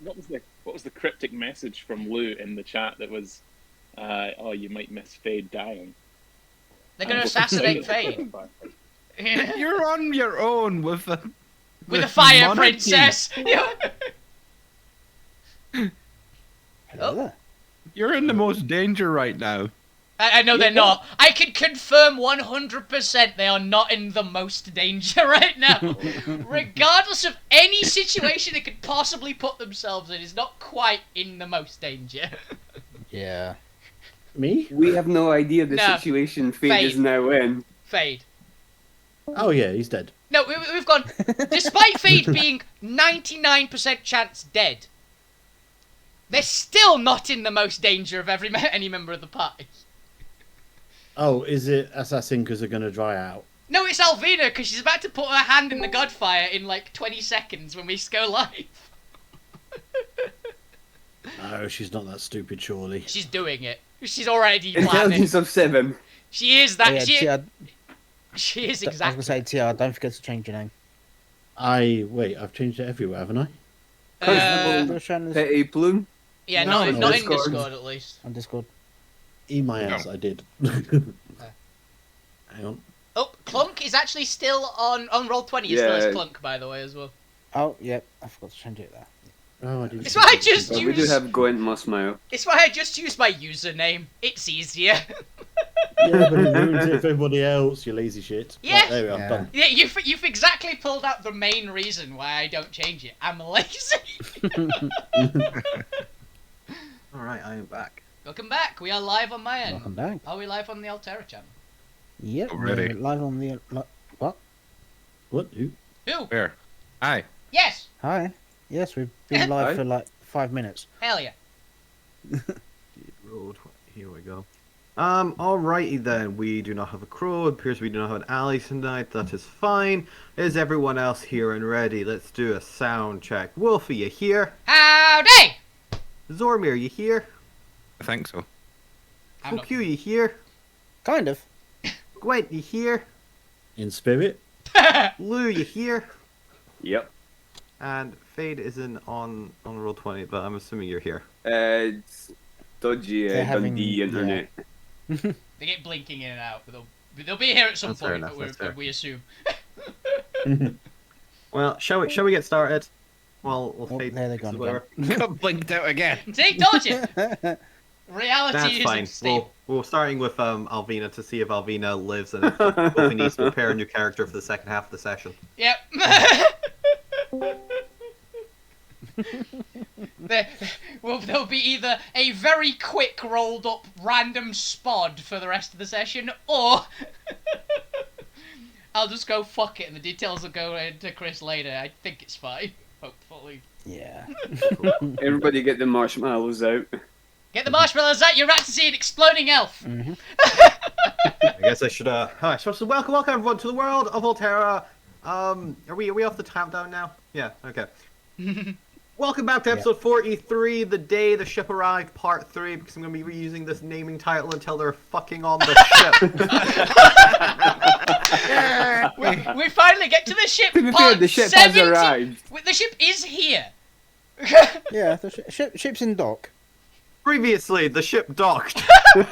What was the cryptic message from Lou in the chat that was, "Oh, you might miss Fade dying." They're gonna assassinate Fade. You're on your own with a Fire monarchy. Princess. Hello there. You're in the most danger right now. I know they're not. I can confirm 100% they are not in the most danger right now. Regardless of any situation they could possibly put themselves in, is not quite in the most danger. Yeah. Me? We have no idea the No. situation Fade Fade. is now in. Fade. Oh yeah, he's dead. No, we've gone. Despite Fade being 99% chance dead, they're still not in the most danger of any member of the party. Oh, is it Assassin because they're going to dry out? No, it's Alvina, because she's about to put her hand in the Godfire in like 20 seconds when we go live. No, she's not that stupid, surely. She's doing it. She's already planning. Intelligence of 7. She is that. Oh, yeah, She is I was exactly. gonna say, TR, don't forget to change your name. Wait, I've changed it everywhere, haven't I? Petty Plume. Yeah, No, not no, in Discord at least. On Discord. In my ass, I did. Hang on. Oh, Clunk is actually still on Roll20. Is still as Clunk, by the way, as well. Oh, yeah, I forgot to change it there. Oh, I didn't. It's why I just But we do use. have Gwent Musmile. It's why I just use my username. It's easier. Yeah, but it ruins it for everybody else, you lazy shit. Yeah. Right, there we are, Yeah. done. Yeah, you've exactly pulled out the main reason why I don't change it. I'm lazy. Alright, I am back. Welcome back. We are live on my end. Welcome back. Are we live on the Alterra channel? Yep, Already. we're live on the... What? What? Who? Who? Where? Hi. Yes. Hi. Yes, we've been live Hi. for like 5 minutes. Hell yeah. Road. Here we go. Alrighty then. We do not have a crow. It appears we do not have an ally tonight. That is fine. Is everyone else here and ready? Let's do a sound check. Wolfie, you here? Howdy. Zormir, you here? I think so. I'm not- Fuck you, you here? Kind of. Gwent, you here? In spirit? Lou, you here? Yep. And Fade isn't on roll 20, but I'm assuming you're here. It's dodgy They're having- Dundee internet. They get blinking in and out, but they'll be here at some That's fair point. enough, that's But fair. we assume. Well, shall we get started? Well, Oh, Fade there they're fixes gone whatever. Got blinked out again. See, told you. Reality That's is fine. stable. We're starting with Alvina to see if Alvina lives and if we need to prepare a new character for the second half of the session. Yep. There'll be either a very quick rolled up random spod for the rest of the session, or I'll just go fuck it and the details will go into Chris later. I think it's fine, hopefully. Yeah. Everybody get the marshmallows out. Get the marshmallows out, you're about to see an exploding elf! Mm-hmm. I guess I should supposed to welcome everyone to the world of Alterra. Are we off the countdown now? Yeah, okay. Welcome back to episode 43, the day the ship arrived, part 3, because I'm going to be reusing this naming title until they're fucking on the ship. We finally get to the ship, To be part fair, the ship 70. has arrived. The ship is here! Yeah, the ship's in dock. Previously, the ship docked. The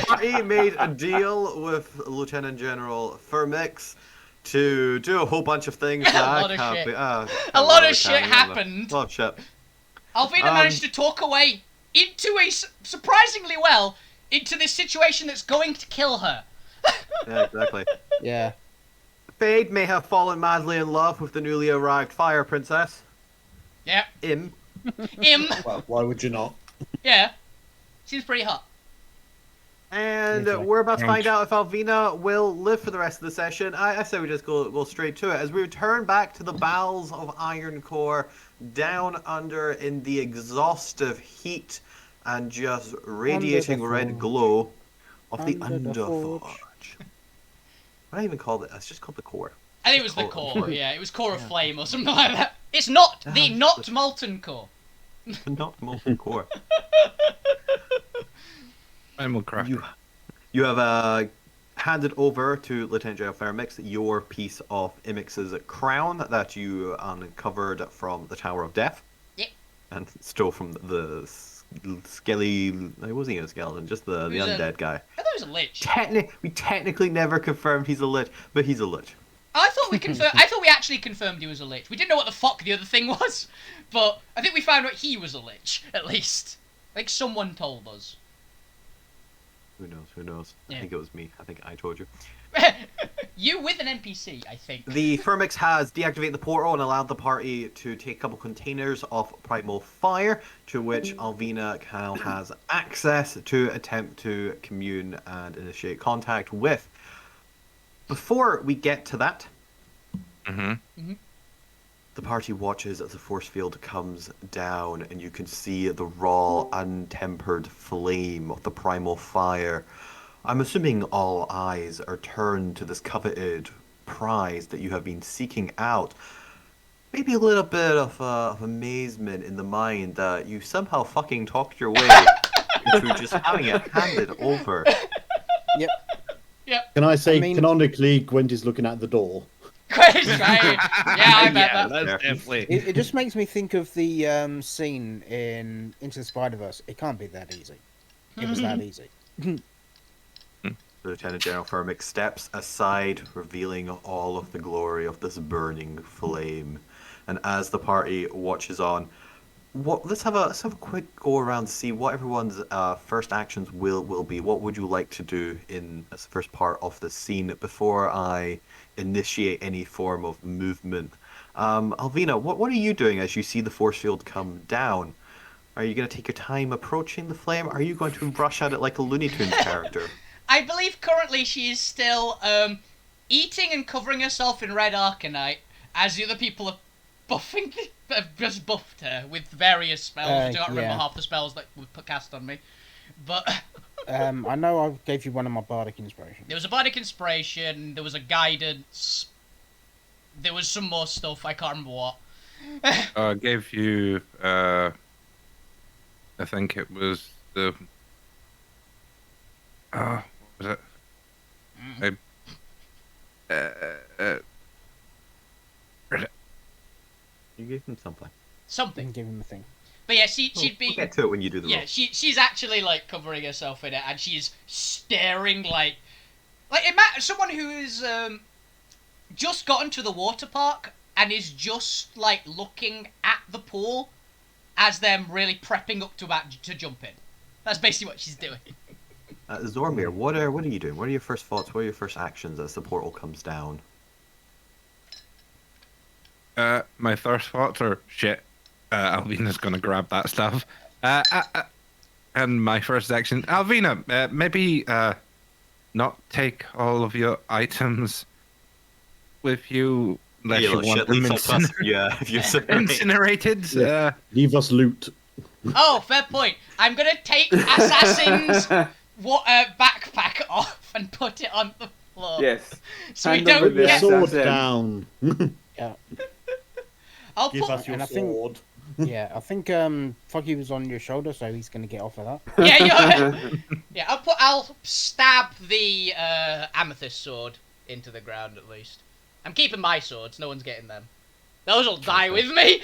party made a deal with Lieutenant General Firmix to do a whole bunch of things that A lot I of can't shit. be. A lot of shit happened. A lot of shit. Alvina managed to talk away into surprisingly well into this situation that's going to kill her. Yeah, exactly. Yeah. Fade may have fallen madly in love with the newly arrived Fire Princess. Yep. Im. Well, why would you not? Yeah. Seems pretty hot. And Literally. we're about to find out if Alvina will live for the rest of the session. I say we just go straight to it. As we return back to the bowels of Iron Core, down under in the exhaustive heat and just radiating red forge. glow of the Under the Underforge. forge. What do I even call it? It's just called the core. I think it was the Core. core, yeah. It was core of flame or something like that. It's not the Ah, not molten core. Not molten core. Animal craft. You have handed over to Lieutenant General Fairmix your piece of Imix's crown that you uncovered from the Tower of Death. Yep. And stole from the skelly. It wasn't even a skeleton, just the undead guy. I thought it was a lich. We technically never confirmed he's a lich, but he's a lich. I thought we actually confirmed he was a lich. We didn't know what the fuck the other thing was, but I think we found out he was a lich, at least. Like, someone told us. Who knows? Who knows? Yeah. I think it was me. I think I told you. You with an NPC, I think. The Firmix has deactivated the portal and allowed the party to take a couple containers of primal fire, to which Alvina now has access to attempt to commune and initiate contact with. Before we get to that, the party watches as the force field comes down, and you can see the raw, untempered flame of the primal fire. I'm assuming all eyes are turned to this coveted prize that you have been seeking out. Maybe a little bit of amazement in the mind that you somehow fucking talked your way into just having it handed over. Yep. Yep. Can I say, I mean- canonically, Gwent is looking at the door. Quite right. Yeah, I bet Yeah, that. that's definitely. It just makes me think of the scene in Into the Spider-Verse. It can't be that easy. It was that easy. Lieutenant General Firmix steps aside, revealing all of the glory of this burning flame. And as the party watches on, let's have a quick go around to see what everyone's first actions will be. What would you like to do in this first part of the scene before I initiate any form of movement? Alvina, what are you doing as you see the force field come down? Are you going to take your time approaching the flame? Are you going to rush at it like a Looney Tunes character? I believe currently she is still eating and covering herself in red arcanite, as the other people are have just buffed her with various spells. I don't remember yeah. half the spells that were cast on me. But I know I gave you one of my bardic inspiration. there was a bardic inspiration, there was a guidance, there was some more stuff, I can't remember what. I gave you, I think it was the, what was it? You gave him something. Something. Give him a thing. But yeah, she'd be... We'll get to it when you do the roll. Yeah, she's actually, like, covering herself in it, and she's staring, like someone who's, just gotten to the water park, and is just, like, looking at the pool, as them really prepping up to jump in. That's basically what she's doing. Zormir, what are you doing? What are your first thoughts? What are your first actions as the portal comes down? My first thoughts are shit. Alvina's gonna grab that stuff. And my first action, Alvina, maybe not take all of your items with you unless you want them incinerated. Yeah. Leave us loot. Oh, fair point. I'm gonna take Assassin's backpack off and put it on the floor. Yes. So we Hand over don't the get... Sword assassin. down. Yeah. I'll Give put... us your And I think- sword. Yeah, I think Foggy was on your shoulder, so he's gonna get off of that. Yeah, I'll stab the amethyst sword into the ground at least. I'm keeping my swords, no one's getting them. Those will die with me!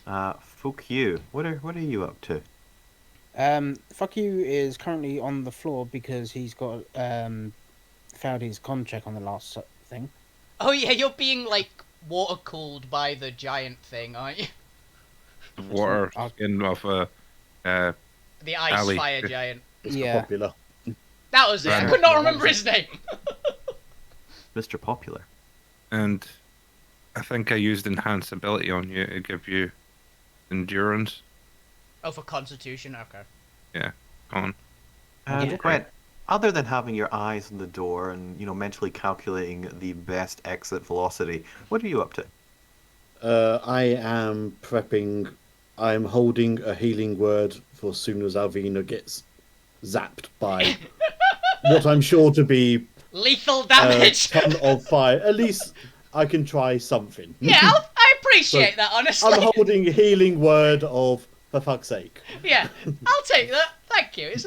Fuck you. What are you up to? Fuck you is currently on the floor because he's got failed his con check on the last thing. Oh yeah, you're being, like, water cooled by the giant thing, aren't you? The water skin of a The ice alley. fire giant. It's Yeah. popular. That was it. I could not remember his name. Mr. Popular. and I think I used enhanced ability on you to give you endurance. Oh, for constitution? Okay. Yeah, con. And Yeah. Grant, other than having your eyes on the door and, mentally calculating the best exit velocity, what are you up to? I am prepping. I'm holding a healing word for as soon as Alvina gets zapped by what I'm sure to be Lethal a damage! ton of fire. At least I can try something. Yeah, I appreciate that, honestly. I'm holding a healing word of, for fuck's sake. Yeah, I'll take that. Thank you. It's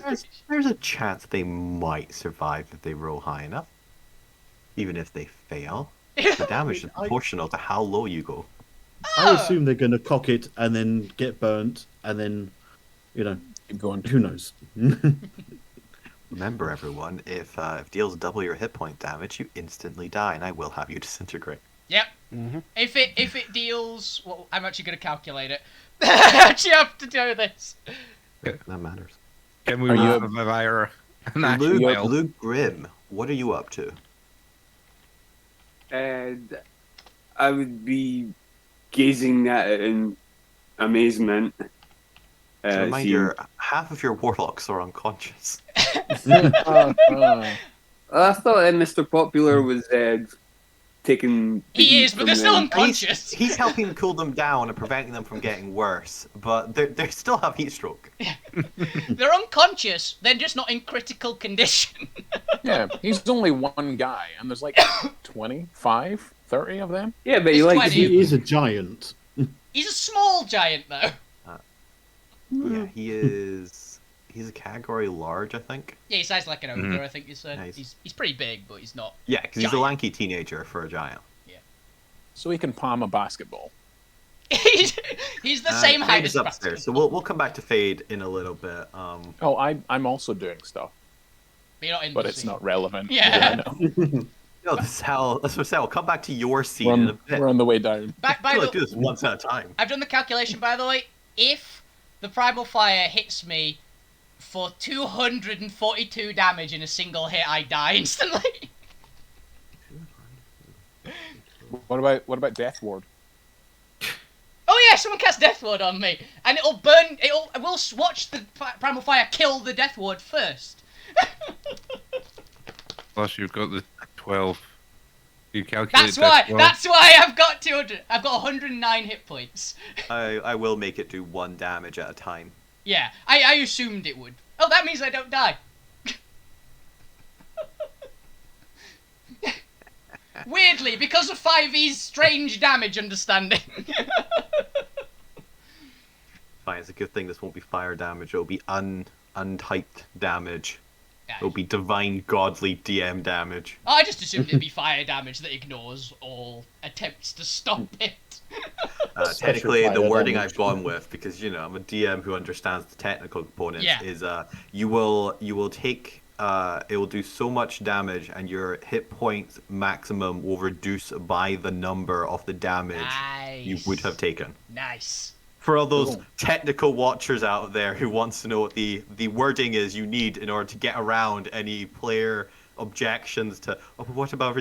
There's a chance they might survive if they roll high enough. Even if they fail, the damage is proportional to how low you go. I assume they're going to cock it and then get burnt, and then, Keep going. who knows? Remember, everyone, if it deals double your hit point damage, you instantly die, and I will have you disintegrate. Yep. Mm-hmm. If it deals, well, I'm actually gonna calculate it. I actually have to do this. That matters. Can we Are you- revive an action Luke, wild? Luke Grimm, what are you up to? And I would be gazing at it in amazement. So remind seeing- you, half of your warlocks are unconscious. I thought that Mr. Popular was taking. the He heat is, but from they're still them. unconscious. He's helping cool them down and preventing them from getting worse, but they still have heat stroke. They're unconscious. They're just not in critical condition. Yeah, he's only one guy, and there's like 25, 30 of them. Yeah, but he It's likes 20. He is a giant. He's a small giant, though. Yeah, he's a category large, I think. Yeah, he sounds like an ogre. Mhm. I think you said. Nice. He's pretty big, but he's not. Yeah, because he's a Giant. lanky teenager for a giant. So he can palm a basketball. he's the same Fade height is as upstairs, so basketball. we'll come back to Fade in a little bit. Oh, I'm also doing stuff, But you're not in but the it's scene. not relevant. Yeah. I know. No, that's what I said. We'll come back to your scene We're in a on, bit. we're on the way down. By We'll the do this once at a time. I've done the calculation, by the way. If the primal fire hits me for 242 damage in a single hit, I die instantly. What about Death Ward? Oh yeah, someone cast Death Ward on me, and it'll burn. We'll watch the primal fire kill the Death Ward first. Plus, you've got the 12. You calculate That's why. that 12. That's why I've got 200. I've got 109 hit points. I will make it do 1 damage at a time. Yeah, I assumed it would. Oh, that means I don't die. Weirdly, because of 5e's strange damage understanding. Fine, it's a good thing this won't be fire damage. It'll be untyped damage. It'll be divine godly DM damage. I just assumed it'd be fire damage that ignores all attempts to stop it. Technically, the fire wording damage. I've gone with, because I'm a DM who understands the technical components, Yeah. is you will take it will do so much damage, and your hit points maximum will reduce by the number of the damage you would have taken. Nice. For all those Cool. technical watchers out there who wants to know what the wording is you need in order to get around any player objections to, oh, what about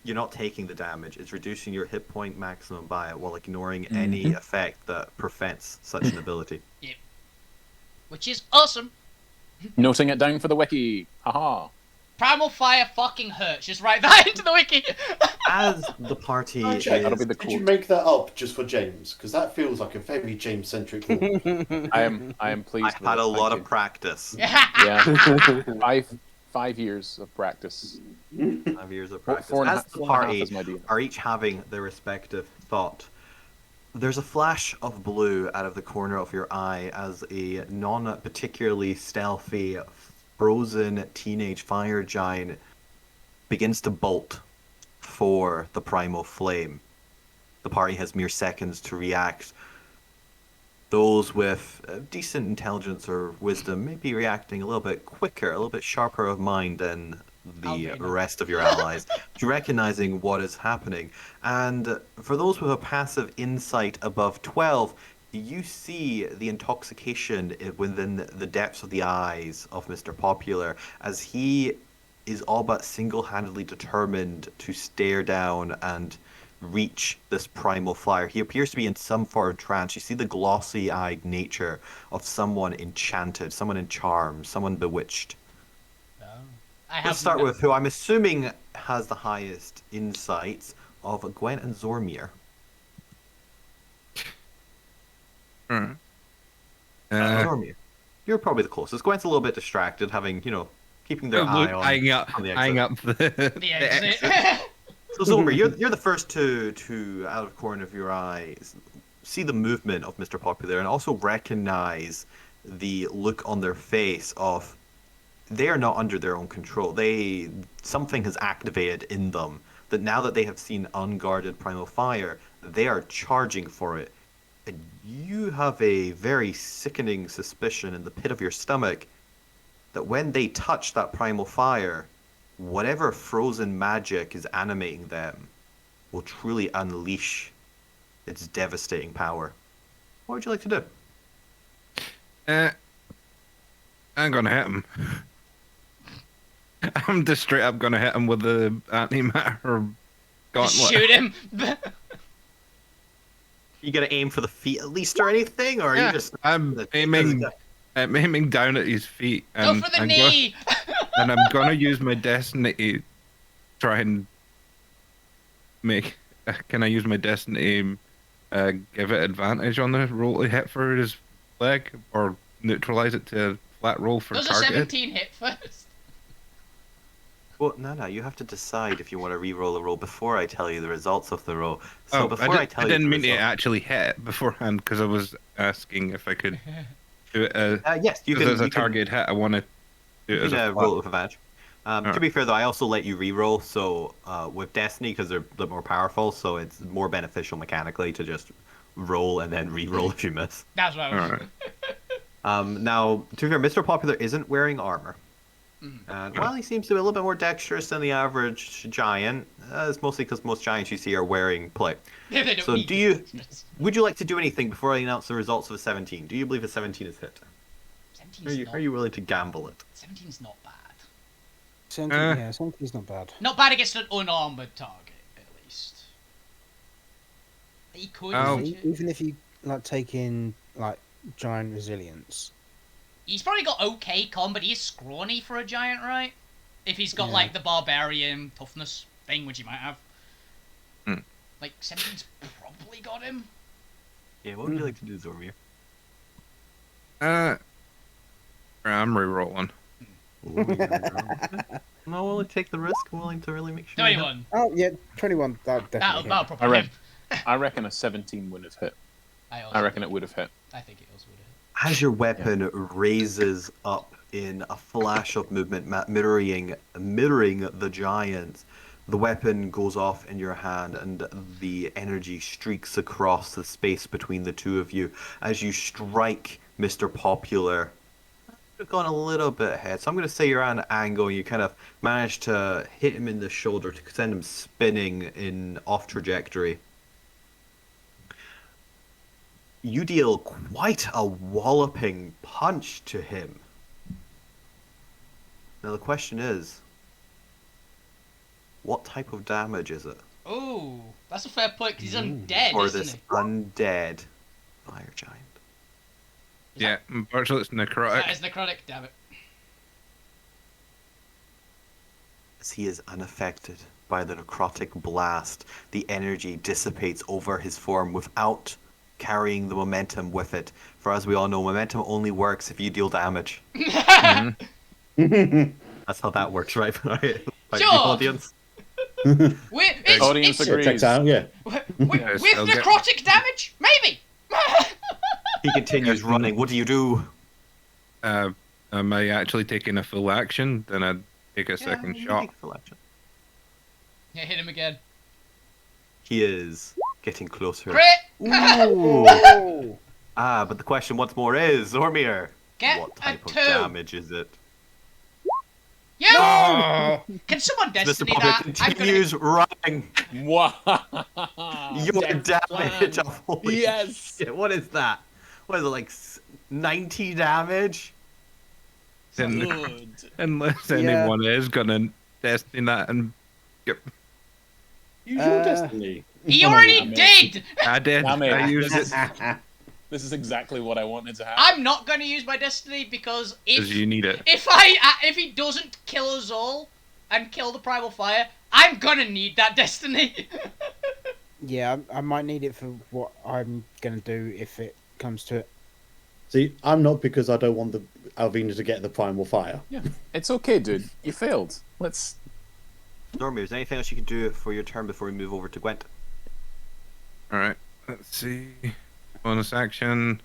you're not taking the damage. It's reducing your hit point maximum by it while ignoring any effect that prevents such an ability. Which is awesome. Noting it down for the wiki. Haha. Primal fire fucking hurts. Just write that into the wiki. As the party Can I check? That'll be the Did you quote. make that up just for James? Because that feels like a very James-centric thought. I am pleased. I with had it, a lot thank of practice. Yeah. 5 years of practice. 5 years of practice. 4.5 As the party is my deal. are each having their respective thought, there's a flash of blue out of the corner of your eye as a non-particularly stealthy, frozen teenage fire giant begins to bolt for the primal flame. The party has mere seconds to react. Those with decent intelligence or wisdom may be reacting a little bit quicker, a little bit sharper of mind than the Okay, no. rest of your allies, to recognizing what is happening. And for those with a passive insight above 12, you see the intoxication within the depths of the eyes of Mr. Popular as he is all but single-handedly determined to stare down and reach this primal flyer. He appears to be in some form of trance. You see the glossy-eyed nature of someone enchanted, someone in charms, someone bewitched. Let's start with who I'm assuming has the highest insights of Gwen and Zormir. Zormir, you're probably the closest. Gwen's a little bit distracted, having, keeping their eye on eyeing up, on the eyeing exit. up the, The exit. So Zormir, you're the first to out of the corner of your eye see the movement of Mr. Popular and also recognize the look on their face of they are not under their own control. Something has activated in them that now that they have seen unguarded primal fire, they are charging for it. And you have a very sickening suspicion in the pit of your stomach that when they touch that primal fire, whatever frozen magic is animating them will truly unleash its devastating power. What would you like to do? I'm gonna hit him. I'm just straight up gonna hit him with the antimatter gauntlet. Shoot him. You gonna aim for the feet at least or anything, or are you just? I'm aiming down at his feet, Go and for the knee. and I'm gonna use my destiny to try and make. Can I use my destiny? Give it advantage on the roll to hit for his leg, or neutralize it to a flat roll for Does a target. 17 hit first? Well, no. You have to decide if you want to re-roll a roll before I tell you the results of the roll. So before I tell you, I didn't the mean to result- actually hit beforehand because I was asking if I could do it. yes, you can. As a you can- target hit, I want to do it You as can a roll flat. with advantage. To Alright. be fair, though, I also let you re-roll. So with Destiny, because they're a bit more powerful, so it's more beneficial mechanically to just roll and then re-roll if you miss. That's what I was. Alright. Now, to be fair, Mr. Popular isn't wearing armor. Mhm. And while he seems to be a little bit more dexterous than the average giant, it's mostly because most giants you see are wearing plate. Yeah, they don't So need do you- this. Would you like to do anything before I announce the results of a 17? Do you believe a 17 is hit? 17's Are you willing to gamble it? 17's not bad. 17's not bad. Not bad against an unarmored target, at least. He could. Oh. shoot it. Even if you like take in like giant resilience. He's probably got okay con, but he is scrawny for a giant, right? If he's got Yeah. like the barbarian toughness thing, which he might have. Hmm. Like 17's probably got him. Yeah, what would you like to do, Zormir? I'm re-rolling. I'm not willing to take the risk. I'm willing to really make sure. you hit. 21. Oh yeah, 21. That'll That'll definitely hit. probably I reckon. hit. I reckon a 17 would have hit. I reckon it would have hit. I think it also would have. As your weapon raises up in a flash of movement, mirroring the giant, the weapon goes off in your hand, and the energy streaks across the space between the two of you as you strike Mr. Popular. You've gone a little bit ahead, so I'm going to say you're at an angle. You kind of managed to hit him in the shoulder to send him spinning in off trajectory. You deal quite a walloping punch to him. Now the question is, what type of damage is it Oh, that's a fair point, 'cause he's undead, for isn't this he? undead fire giant? Yeah, unfortunately it's necrotic. That is necrotic, damn it. As he is unaffected by the necrotic blast, the energy dissipates over his form without carrying the momentum with it. For as we all know, momentum only works if you deal damage. Mhm. That's how that works, right? Right, the Sure. audience. It's, Audience it's, agrees. Checks out, yeah. with Yes, with I'll get- necrotic damage? Maybe! He continues running. What do you do? Am I actually taking a full action? Then I'd take a second you shot. take full action. Yeah, hit him again. He is getting closer. Crit! Ooh. But the question once more is, Zormir, Get what a type of 2. damage is it? You! Oh! Can someone Mr. destiny Popular that? I'm gonna... continues running. Wow. Your Death damage plan. of holy Yes. shit. What is that? What is it, like 90 damage? Then- Good. Unless Yeah. anyone is gonna destiny that and Use Uh, your destiny. He Come on, already damn it. did! I did. Damn it. I used This it is- This is exactly what I wanted to happen. I'm not gonna use my destiny because because you need it. if he doesn't kill us all and kill the primal fire, I'm gonna need that destiny. Yeah, I might need it for what I'm gonna do if it comes to it. See, I'm not because I don't want the Alvina to get the primal fire. Yeah, it's okay, dude. You failed. Let's. Zormir, is there anything else you can do for your turn before we move over to Gwent? All right. Let's see. Bonus action.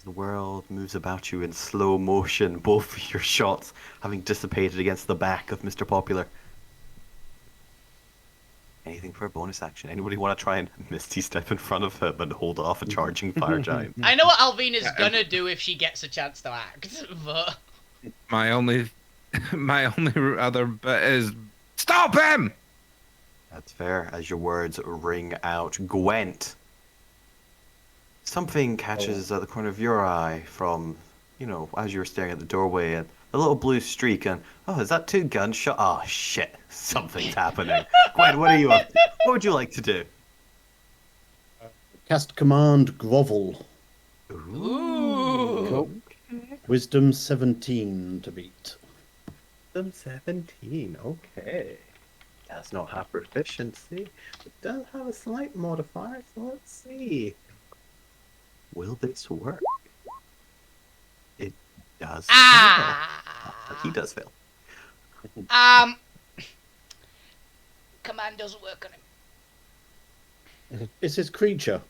The world moves about you in slow motion, both of your shots having dissipated against the back of Mr. Popular. Anything for a bonus action? Anybody want to try and Misty step in front of him and hold off a charging fire giant? I know what Alvina's gonna do if she gets a chance to act, but My only other bit is stop him. That's fair, as your words ring out. Gwent. Something catches at the corner of your eye from, as you were staring at the doorway, and a little blue streak, and, oh, is that two gunshots? Oh, shit, something's happening. Gwent, what are you up to? What would you like to do? Cast command grovel. ooh. Cool. Wisdom 17 to beat. Wisdom 17, okay. Does not have proficiency, but does have a slight modifier, so let's see. Will this work? It does. Ah. He does fail. Command doesn't work on him. It's his creature.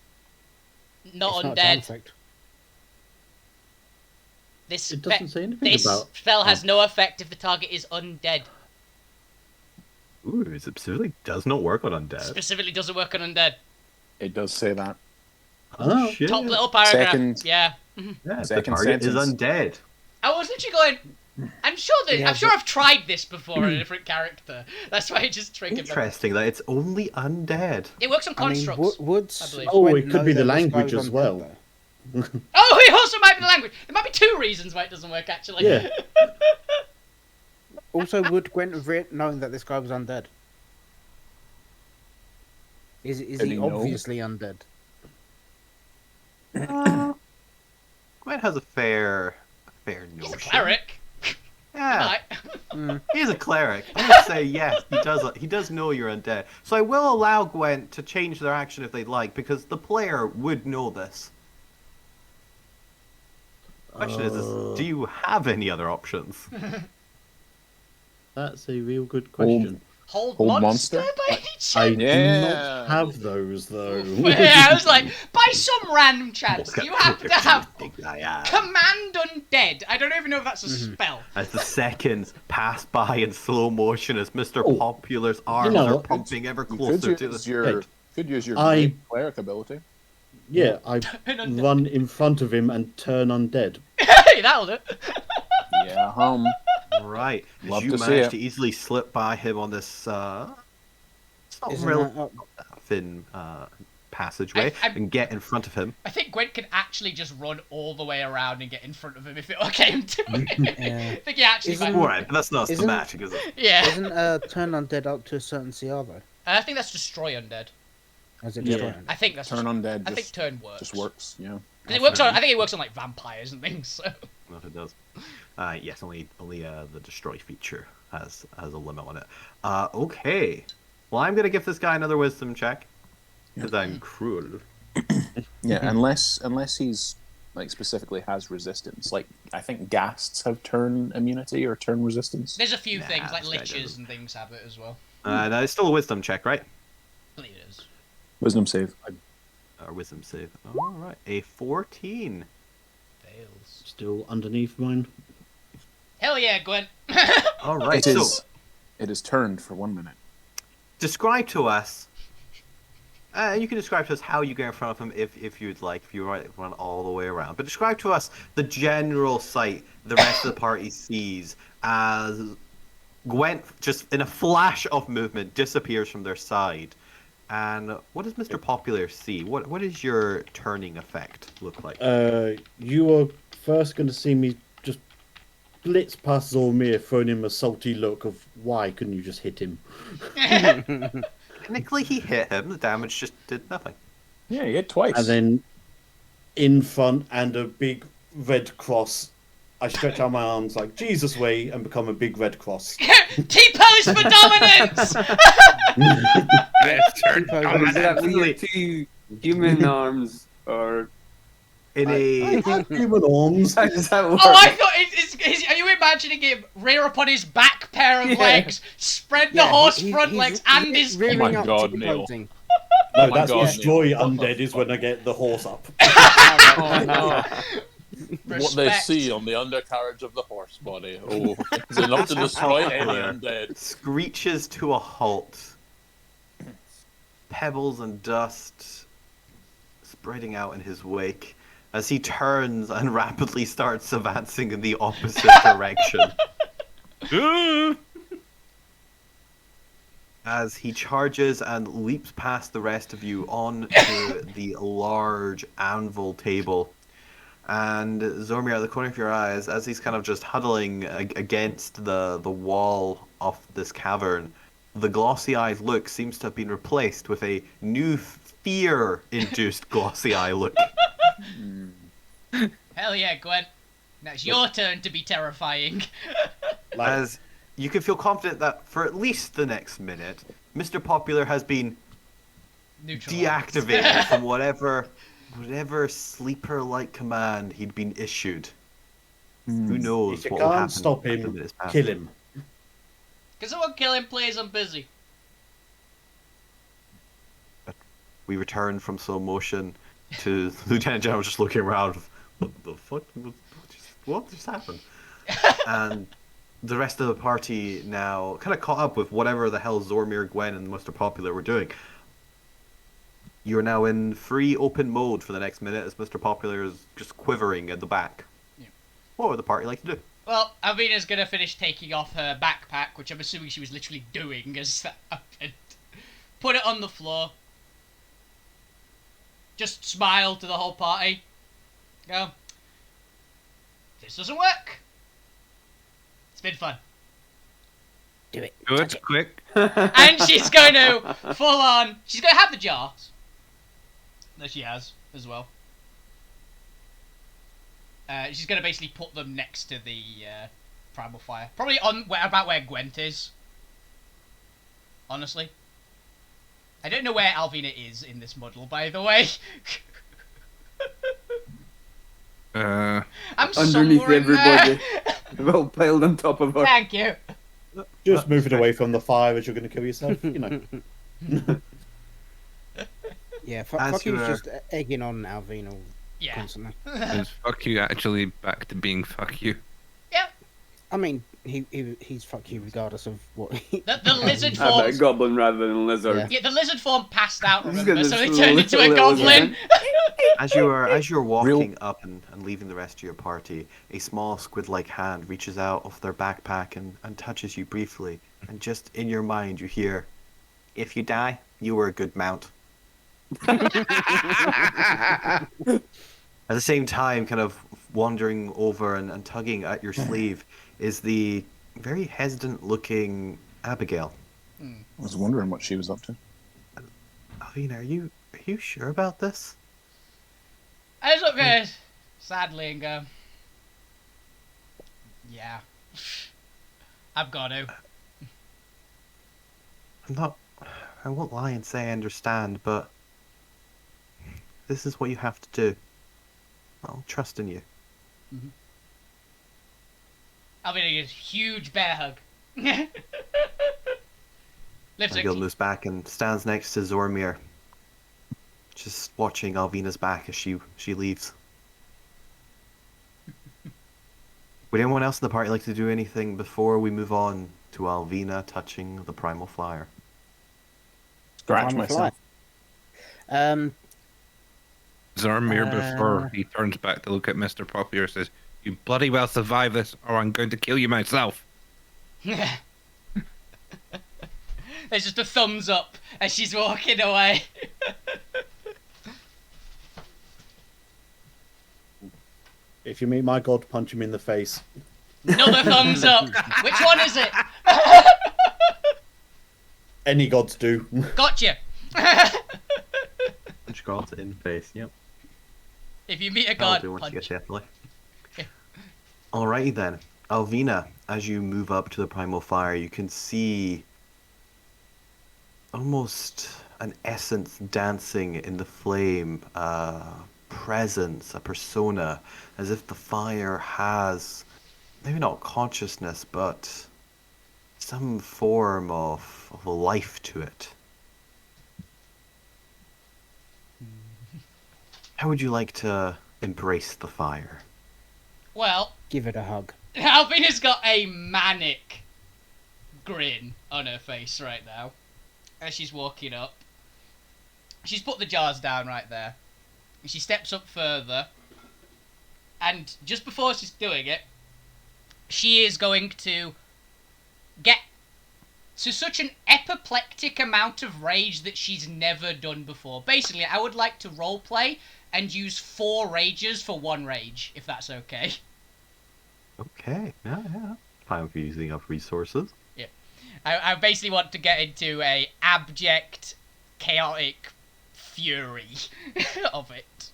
Not It's not a undead. charm effect. This It doesn't say anything this about. spell has no effect if the target is undead. Ooh, it specifically does not work on undead. Specifically doesn't work on undead. It does say that. Oh, shit. Top little paragraph. Second. Yeah. Yeah, the Second target is sentence. undead. I was literally going. I'm sure I've tried this before in a different character. That's why it just triggered me. Interesting that it's only undead. It works on I mean, constructs. Woods. I believe. Oh, Gwent it could know be the that this language goes as on well. dead, Oh, it also might be the language. There might be two reasons why it doesn't work actually. Yeah. though. Also, would Gwent have known that this guy was undead? Is Did he he know? obviously undead? Gwent has a fair notion. He's a cleric. Yeah, Right. he's a cleric. I'm gonna say yes. He does know you're undead. So I will allow Gwent to change their action if they'd like, because the player would know this. Question is, do you have any other options? That's a real good question. Hold Hold monster, monster? by any chance? I do Yeah. not have those though. Yeah, I was like, by some random chance, Look at you have the to have big guy, yeah. command undead. I don't even know if that's a spell. As the seconds pass by in slow motion as Mr. Oh, Popular's arms know, are pumping ever You closer to use the your I- great cleric ability. Yeah, I Turn undead. run in front of him and turn undead. Hey, that'll do. Yeah, Right. As Love you to see manage it. to easily slip by him on this it's not Isn't real that thin passageway I- and get in front of him. I think Gwent can actually just run all the way around and get in front of him if it all came to it. Yeah. I think he actually Isn't- might. Alright, but that's not Isn't- thematic, is it? Yeah. Isn't turn undead up to a certain CR though? I think that's destroy undead. Or is it Yeah. destroy undead? I think that's turn undead. I think Just, turn works. just works. Yeah. 'Cause it works on. I think it works on like vampires and things. So. Well, if it does. Yes, only the destroy feature has a limit on it. Okay. Well, I'm gonna give this guy another wisdom check because I'm cruel. Yeah, unless he's like specifically has resistance. Like I think ghasts have turn immunity or turn resistance. There's a few Nah, things like this guy liches doesn't. and things have it as well. No, it's still a wisdom check, right? I believe it is. Wisdom save. Or wisdom save. All right, a 14. Fails. Still underneath mine. Hell yeah, Gwent. All right, It so is. It is turned for 1 minute. describe to us. You can describe to us how you get in front of him if you'd like, if you run all the way around. But describe to us the general sight the rest of the party sees as Gwent, just in a flash of movement, disappears from their side. And what does Mr. Popular see? What does your turning effect look like? You are first going to see me just blitz past Zormir, throwing him a salty look of why couldn't you just hit him? Technically, he hit him. The damage just did nothing. Yeah, you hit twice. And then in front and a big red cross. I stretch out my arms like Jesus way and become a big red cross. T-pose for dominance. Is that when you have two human arms, or In I a have human arms. how does that work? Oh, I thought are you imagining imagining him rear up on his back pair of Yeah. legs, spread the Yeah, horse he- front he's legs, and his Oh my rearing up, God, Neil. tiptoeing. No, my that's God, destroy Neil. What the undead is when I get the horse up. Oh no! What they Respect. see on the undercarriage of the horse body. Oh, is enough to destroy any undead. Screeches to a halt. Pebbles and dust spreading out in his wake as he turns and rapidly starts advancing in the opposite direction. As he charges and leaps past the rest of you onto the large anvil table. And Zormir, at the corner of your eyes, as he's kind of just huddling against the wall of this cavern, the glossy-eyed look seems to have been replaced with a new fear-induced glossy-eye look. Hell yeah, Gwen. Now it's your turn to be terrifying. Like, As you can feel confident that for at least the next minute, Mr. Popular has been Neutral. deactivated from whatever sleeper-like command he'd been issued. Who knows if you what will happen can't stop after him, minutes pass. kill him. Can someone kill him, please? I'm busy. We return from slow motion to Lieutenant General just looking around. What the fuck? What just happened? And the rest of the party now kind of caught up with whatever the hell Zormir, Gwen, and Mr. Popular were doing. You're now in free open mode for the next minute as Mr. Popular is just quivering at the back. Yeah. What would the party like to do? Well, Alvina's gonna finish taking off her backpack, which I'm assuming she was literally doing as that happened. Put it on the floor. Just smile to the whole party. Go. This doesn't work. It's been fun. Do it. Do Touch it quick. And she's going to full on. She's going to have the jars. That she has as well. She's going to basically put them next to the primal fire. Probably on about where Gwent is. Honestly. I don't know where Alvina is in this model, by the way. I'm Underneath somewhere in everybody. there. Well piled on top of her. Thank you. Just moving away from the fire as you're going to kill yourself, you know. Yeah, As fuck you you was were- just egging on Alvina Yeah. constantly. Is fuck you actually back to being fuck you? I mean, he's fuck you regardless of what he... The lizard I bet forms. goblin rather than lizard. Yeah. Yeah, the lizard form passed out, He's remember? got So this it turned into a little goblin. As you're walking up and leaving the rest of your party, a small squid-like hand reaches out of their backpack and touches you briefly. And just in your mind, you hear, "If you die, you were a good mount." At the same time, kind of wandering over and tugging at your sleeve is the very hesitant-looking Abigail. I was wondering what she was up to. Alvina, are you sure about this? I just look at it sadly and go, yeah, I've got to. I won't lie and say I understand, but this is what you have to do. I'll trust in you. I'll be a huge bear hug. Lifts Abigail it. moves back and stands next to Zormir, just watching Alvina's back as she leaves. Would anyone else in the party like to do anything before we move on to Alvina touching the primal flyer? Scratch Primal myself. Zormir, before he turns back to look at Mr. Popular, says, "You bloody well survive this, or I'm going to kill you myself." There's just a thumbs up as she's walking away. If you meet my god, punch him in the face. Another thumbs up. Which one is it? Any gods do. Gotcha. Punch girl in face, yep. If you meet a I'll god, do once you punch. get to Italy. Alrighty then. Alvina, as you move up to the primal fire, you can see almost an essence dancing in the flame, a presence, a persona, as if the fire has maybe not consciousness, but some form of a life to it. How would you like to embrace the fire? Well, Give it a hug. Alvina's got a manic grin on her face right now as she's walking up. She's put the jars down right there. She steps up further, and just before she's doing it, she is going to get to such an apoplectic amount of rage that she's never done before. Basically, I would like to roleplay and use 4 rages for 1 rage, if that's okay. Okay, yeah. Fine for using up resources. Yeah. I basically want to get into a abject, chaotic fury of it.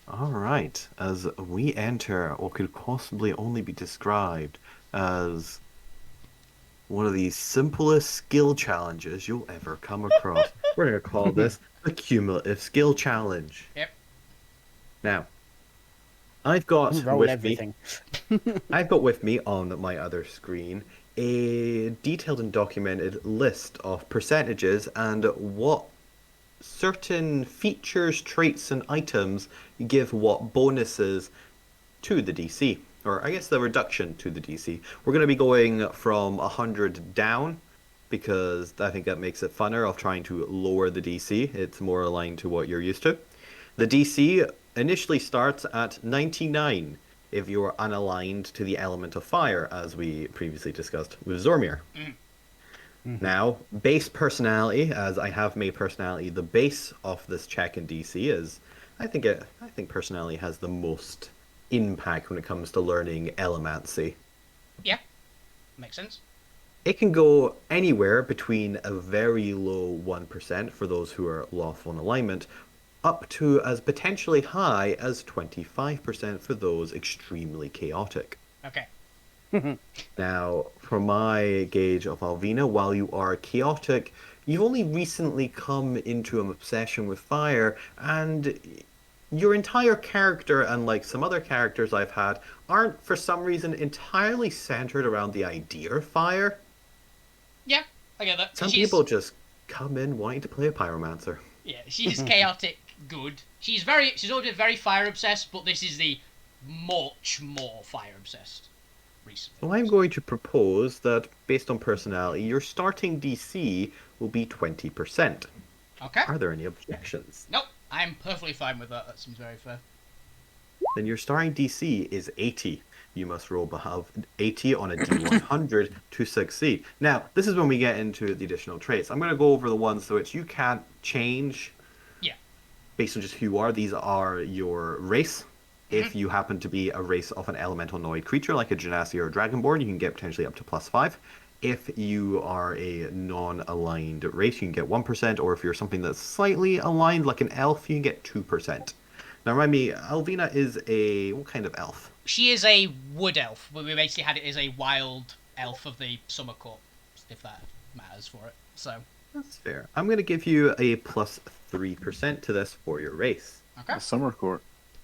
Alright, as we enter what could possibly only be described as one of the simplest skill challenges you'll ever come across. We're going to call this the Cumulative Skill Challenge. Yep. Now, I've got Roll with everything. I've got with me on my other screen a detailed and documented list of percentages and what certain features, traits, and items give what bonuses to the DC. Or I guess the reduction to the DC. We're going to be going from 100 down because I think that makes it funner of trying to lower the DC. It's more aligned to what you're used to. The DC initially starts at 99 if you're unaligned to the element of fire, as we previously discussed with Zormir. Now, base personality, as I have made personality the base of this check in DC, is I think personality has the most impact when it comes to learning Elemancy. Yeah, makes sense. It can go anywhere between a very low 1% for those who are lawful in alignment, up to as potentially high as 25% for those extremely chaotic. Okay. Now, for my gauge of Alvina, while you are chaotic, you've only recently come into an obsession with fire, and your entire character, unlike some other characters I've had, aren't for some reason entirely centered around the idea of fire. Yeah, I get that. Some people just come in wanting to play a pyromancer. Yeah, she's chaotic good. She's always been very fire obsessed, but this is the much more fire obsessed recently. Well, I'm going to propose that, based on personality, your starting DC will be 20%. Okay. Are there any objections? Nope, I'm perfectly fine with that. That seems very fair. Then your starting DC is 80. You must roll above 80 on a D100 to succeed. Now, this is when we get into the additional traits. I'm going to go over the ones which you can't change. Yeah. Based on just who you are. These are your race. If you happen to be a race of an elemental noid creature, like a Genasi or a Dragonborn, you can get potentially up to +5. If you are a non-aligned race, you can get 1%, or if you're something that's slightly aligned, like an elf, you can get 2%. Now remind me, Alvina is what kind of elf? She is a wood elf, but we basically had it as a wild elf of the Summer Court, if that matters for it. So That's fair. I'm going to give you a +3% to this for your race. okay. The Summer Court.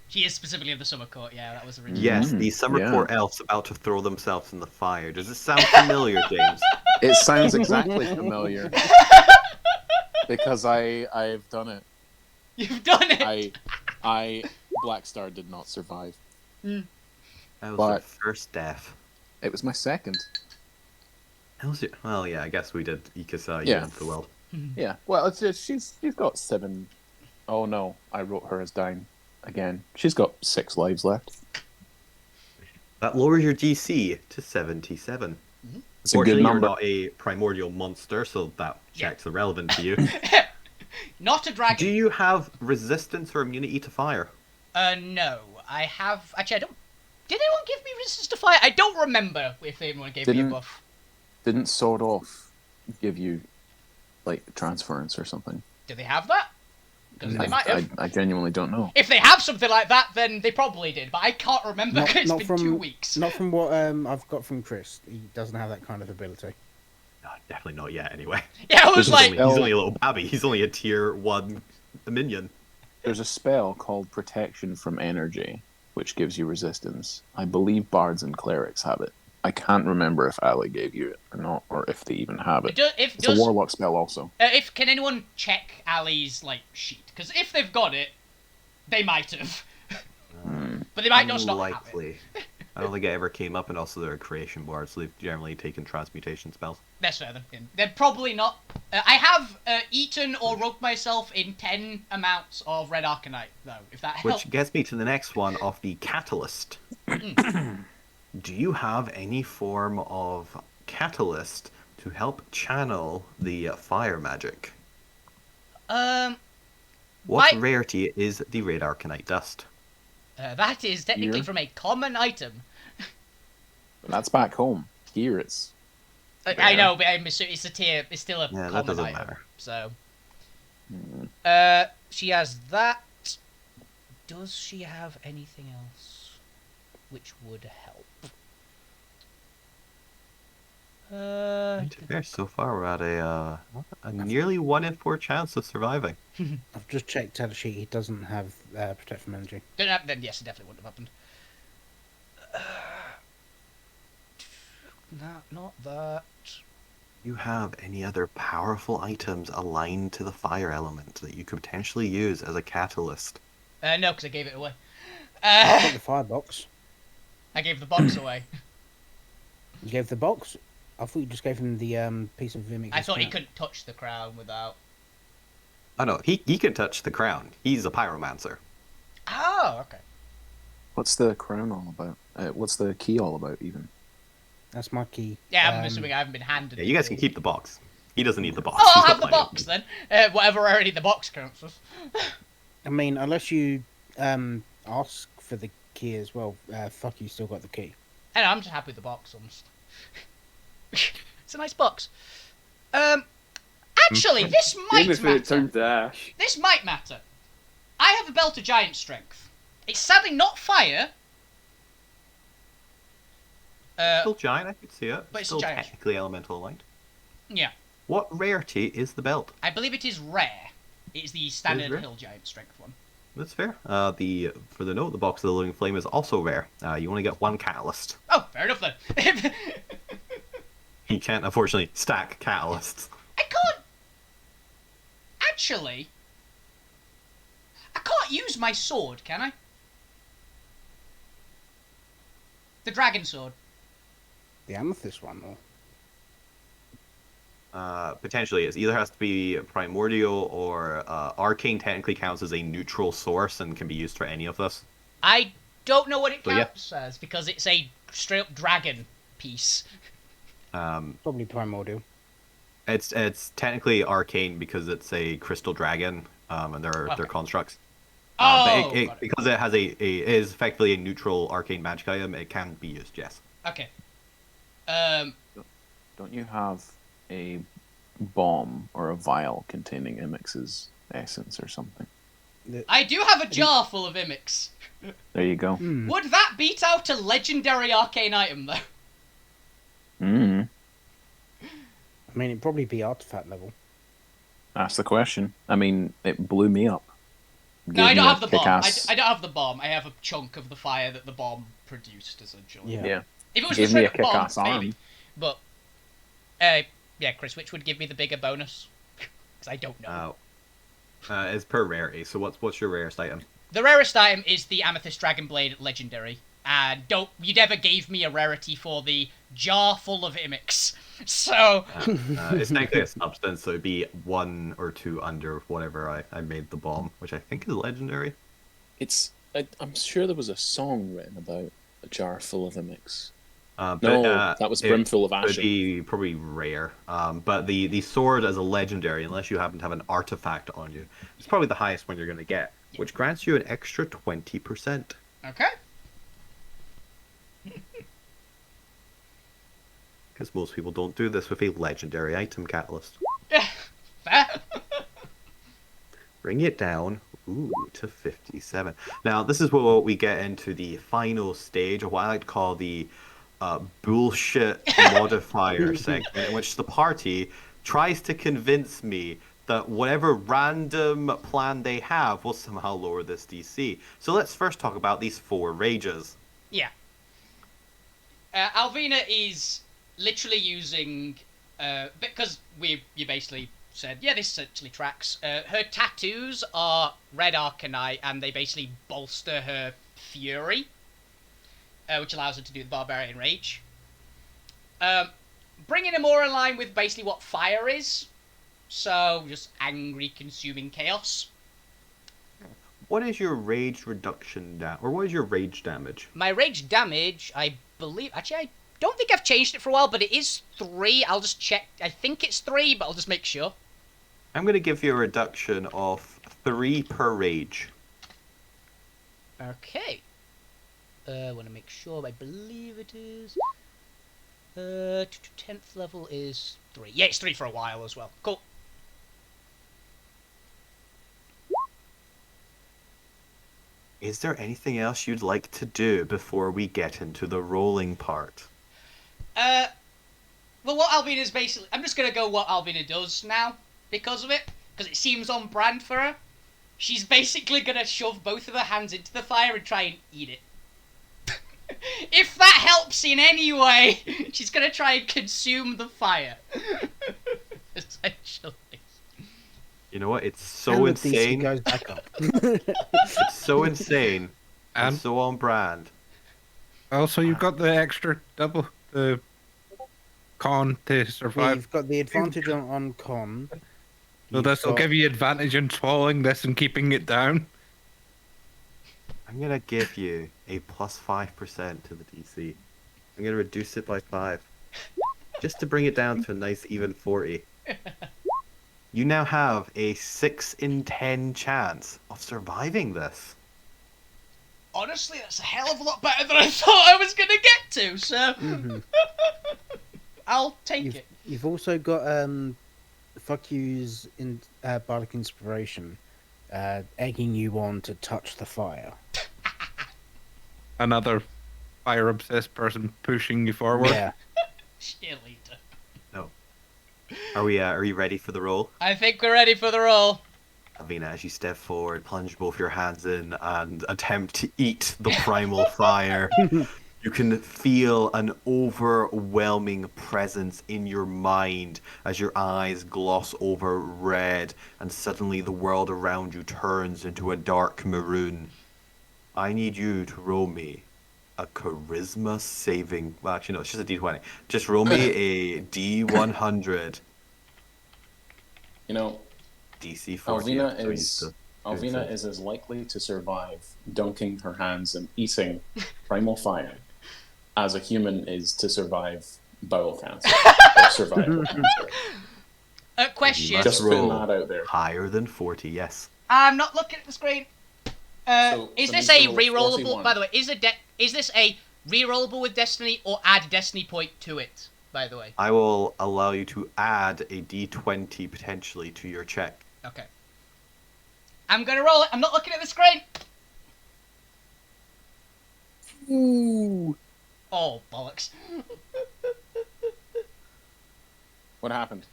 She is specifically of the Summer Court, yeah, that was originally. Yes, the Summer yeah. Court elves about to throw themselves in the fire. Does it sound familiar, James? It sounds exactly familiar. Because I've done it. You've done it! I Blackstar did not survive. That was But- your first death. It was my second. Well, yeah, I guess we did Ikasa Yeah. the world. Yeah. Well, she's got 7. Oh no, I wrote her as down again. She's got 6 lives left. That lowers your DC to 77. It's a good Fortunately, you're number. not a primordial monster, so that check's irrelevant to you. Not a dragon. Do you have resistance or immunity to fire? No. I have... Actually, I don't... Did anyone give me resistance to fire? I don't remember if anyone gave me a Didn't- buff. Didn't Sword Off give you like transference or something? Do they have that? Because they might have. I genuinely don't know. If they have something like that, then they probably did, but I can't remember Not- because it's not been from- 2 weeks. Not from what I've got from Chris. He doesn't have that kind of ability. No, definitely not yet, anyway. Yeah, I was This is like... He's only a little babby. He's only a tier 1 minion. There's a spell called Protection from Energy, which gives you resistance. I believe bards and clerics have it. I can't remember if Ali gave you it or not, or if they even have it. It's a warlock spell also. Can anyone check Ali's sheet? Because if they've got it, they might have. But they might just not have it. I don't think it ever came up, and also they're a creation board, so they've generally taken transmutation spells. That's fair then. They're probably not. I have eaten or rubbed myself in 10 amounts of red arcanite, though, if that helps. Which gets me to the next one of the catalyst. Do you have any form of catalyst to help channel the fire magic? What rarity is the red arcanite dust? That is technically from a common item. That's back home. Here it's... I know, but I'm assuming it's still a common that doesn't item. matter. So, she has that. Does she have anything else which would help? To be fair, so far we're at a nearly 1 in 4 chance of surviving. I've just checked out sheet. He doesn't have protect from energy. Then yes, it definitely wouldn't have happened. Not that. You have any other powerful items aligned to the fire element that you could potentially use as a catalyst? No, because I gave it away. I got the firebox. I gave the box away. You gave the box? I thought you just gave him the piece of Vimic. I thought he couldn't touch the crown without... Oh no, he can touch the crown. He's a pyromancer. Oh, okay. What's the crown all about? What's the key all about, even? That's my key. Yeah, I'm assuming I haven't been handed Yeah, you guys can keep the box. He doesn't need the box. Oh, I'll He's have got the plenty. box then. Whatever rarity the box counts as. I mean, unless you ask for the key as well, fuck you, still got the key. I know, I'm just happy with the box, almost. It's a nice box. Actually, this might Even if matter. it turned to ash. This might matter. I have a belt of giant strength. It's sadly not fire. Still giant, I could see it. But it's still giant. technically elemental aligned. Yeah. What rarity is the belt? I believe it is rare. It is the standard rare? hill giant strength one. That's fair. For the note, the box of the living flame is also rare. You only get 1 catalyst. Oh, fair enough then. You can't unfortunately stack catalysts. I can't. Actually, I can't use my sword, can I? The dragon sword. The amethyst one, or Potentially, it either has to be primordial or arcane. Technically counts as a neutral source and can be used for any of this. I don't know what it So, yeah. counts as because it's a straight up dragon piece. probably primordial. It's technically arcane because it's a crystal dragon, and they're constructs. Oh, but because it has it is effectively a neutral arcane magic item, it can be used. Yes. Okay. Don't you have a bomb or a vial containing Imix's essence or something? I do have a jar full of Imix. There you go. Would that beat out a legendary arcane item though? I mean, it'd probably be artifact level. That's the question. I mean, it blew me up. No, I don't have the bomb. Kick-ass- I don't have the bomb. I have a chunk of the fire that the bomb produced, essentially. Yeah. Yeah. If it was Gave just me straight a up bomb, kick-ass arm. maybe. But, yeah, Chris, which would give me the bigger bonus? Because I don't know. It's per rarity. So what's your rarest item? The rarest item is the Amethyst Dragon Blade Legendary. And you never gave me a rarity for the jar full of Imix. So... It's technically a substance, so it'd be 1 or 2 under whatever I made the bomb, which I think is legendary. I'm sure there was a song written about a jar full of Imix. But, that was Brimful of It would Ashes. be probably rare. But the sword as a legendary, unless you happen to have an artifact on you, it's probably the highest one you're going to get, which grants you an extra 20%. Okay. Because most people don't do this with a legendary item catalyst. Fair. Bring it down, to 57. Now, this is what we get into the final stage of what I like to call the bullshit modifier segment, in which the party tries to convince me that whatever random plan they have will somehow lower this DC. So let's first talk about these 4 rages. Yeah. Alvina is literally using, because you basically said, yeah, this essentially tracks. Her tattoos are red arcanite, and they basically bolster her fury, which allows her to do the barbarian rage. Bringing it more in line with basically what fire is. So, just angry, consuming chaos. What is your rage reduction or what is your rage damage? My rage damage, I believe... Actually, I don't think I've changed it for a while, but it is 3. I'll just check. I think it's 3, but I'll just make sure. I'm going to give you a reduction of 3 per rage. Okay. I want to make sure. I believe it is... 10th level is 3. Yeah, it's 3 for a while as well. Cool. Is there anything else you'd like to do before we get into the rolling part? Well, what Alvina's basically... I'm just going to go what Alvina does now, because of it, because it seems on brand for her. She's basically going to shove both of her hands into the fire and try and eat it. If that helps in any way, she's going to try and consume the fire. Essentially. You know what? It's so insane. The DC goes back up. It's so insane and so on brand. Also, you've got the extra double, the con to survive. You've got the advantage on con. So this will give you advantage in swallowing this and keeping it down. I'm going to give you a plus 5% to the DC. I'm going to reduce it by 5. Just to bring it down to a nice even 40. You now have a 6 in 10 chance of surviving this. Honestly, that's a hell of a lot better than I thought I was going to get to, so... I'll take it. You've also got fuck yous in Bardic Inspiration, egging you on to touch the fire. Another fire obsessed person pushing you forward. Yeah. Cheerleader. No. Are you ready for the roll? I think we're ready for the roll. Alvina, as you step forward, plunge both your hands in and attempt to eat the primal fire, you can feel an overwhelming presence in your mind as your eyes gloss over red and suddenly the world around you turns into a dark maroon. I need you to roll me a charisma saving... Well, actually, no, it's just a D20. Just roll me a D100. You know, DC 40. Alvina is as likely to survive dunking her hands and eating primal fire as a human is to survive bowel cancer. Or survival cancer. Question. Just putting that out there. Higher than 40, yes. I'm not looking at the screen. Is this a rerollable? 41. By the way, is this a rerollable with Destiny or add Destiny point to it? By the way. I will allow you to add a D20 potentially to your check. Okay. I'm gonna roll it. I'm not looking at the screen. Ooh. Oh bollocks! What happened?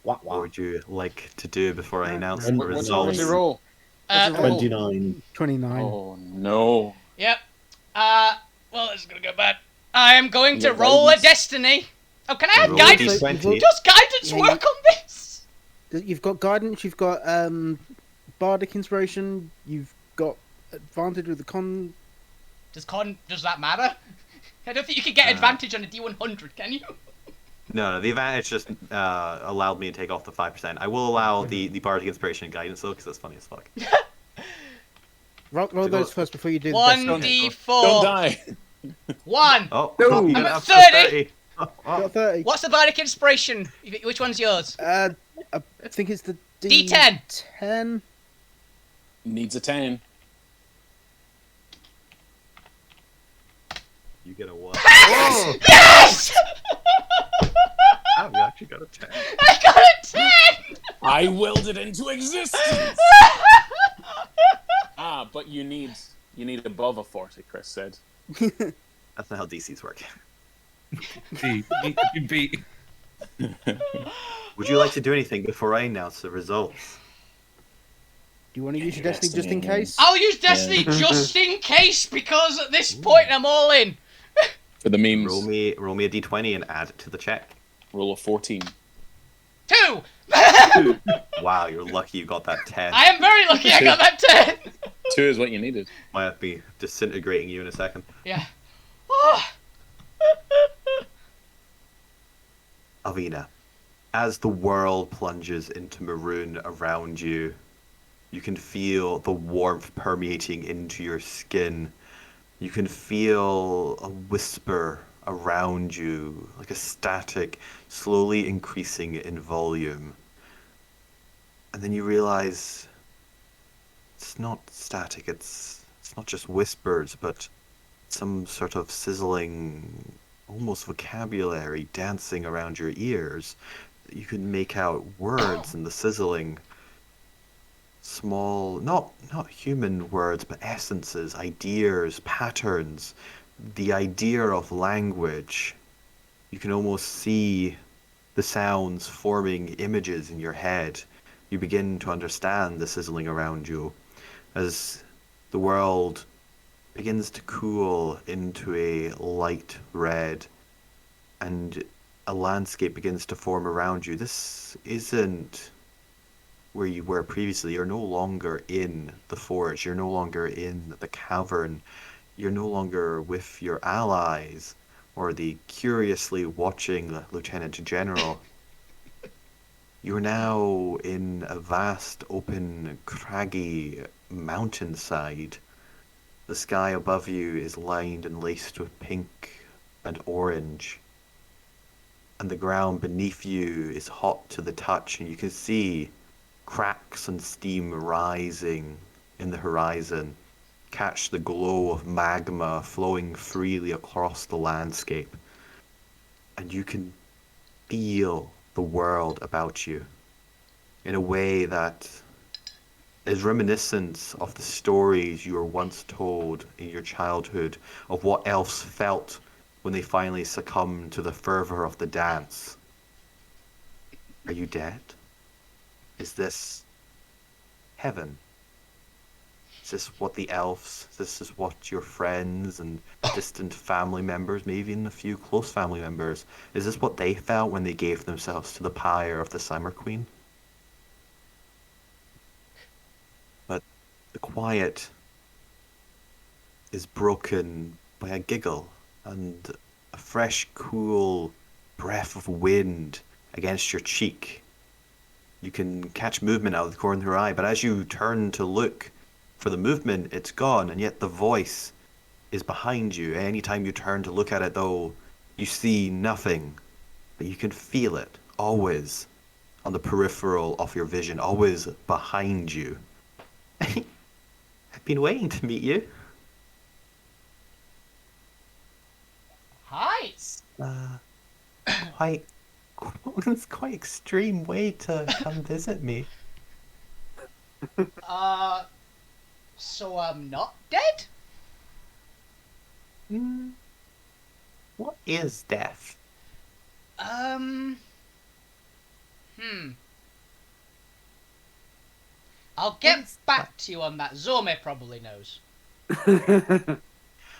What would you like to do before I announce the What- What's results? your roll? What's your roll? 29. 29. Oh no. Yep. Well, this is gonna go bad. I am going to You got roll a guidance? Destiny. Oh, can I have Roll guidance? D20. Does guidance Yeah, work on this? You've got guidance, you've got Bardic Inspiration, you've got advantage with the con. Does that matter? I don't think you can get advantage on a D100, can you? No, the advantage just allowed me to take off the 5%. I will allow the Bardic Inspiration and Guidance though, because that's funny as fuck. Roll those first before you do the 1d4. Don't die. 1. Oh, No. you I'm got at up to 30. Oh, Got 30. What's the Bardic Inspiration? Which one's yours? I think it's the D10. 10. Needs a 10. You get a 1. Yes! Oh, you actually got a 10. I got a 10! I willed it into existence. But you need above a 40, Chris said. That's not how DCs work. You beat. Would you like to do anything before I announce the results? Do you want to use your destiny just in case? I'll use Destiny just in case, because at this point I'm all in. For the memes. Roll me a d20 and add it to the check. Roll a 14. 2! Wow, you're lucky you got that 10. I am very lucky I got that 10! 2 is what you needed. Might be disintegrating you in a second. Yeah. Oh. Alvina, as the world plunges into maroon around you, you can feel the warmth permeating into your skin. You can feel a whisper around you, like a static, slowly increasing in volume. And then you realize it's not static, it's not just whispers, but some sort of sizzling, almost vocabulary dancing around your ears. You can make out words in the sizzling. Small, not human words, but essences, ideas, patterns. The idea of language. You can almost see the sounds forming images in your head. You begin to understand the sizzling around you as the world begins to cool into a light red and a landscape begins to form around you. This isn't where you were previously. You're no longer in the forge. You're no longer in the cavern. You're no longer with your allies or the curiously watching Lieutenant General. You're now in a vast, open, craggy mountainside. The sky above you is lined and laced with pink and orange. And the ground beneath you is hot to the touch, and you can see cracks and steam rising in the horizon. Catch the glow of magma flowing freely across the landscape. And you can feel the world about you in a way that is reminiscent of the stories you were once told in your childhood of what elves felt when they finally succumbed to the fervor of the dance. Are you dead? Is this heaven? Is this what the elves, this is what your friends and distant family members, maybe even a few close family members, is this what they felt when they gave themselves to the pyre of the Summer Queen? But the quiet is broken by a giggle and a fresh, cool breath of wind against your cheek. You can catch movement out of the corner of your eye, but as you turn to look for the movement, it's gone, and yet the voice is behind you. Anytime you turn to look at it, though, you see nothing, but you can feel it, always on the peripheral of your vision, always behind you. I've been waiting to meet you. Hi. It's quite extreme way to come visit me. So I'm not dead? What is death? I'll get back to you on that. Zome probably knows.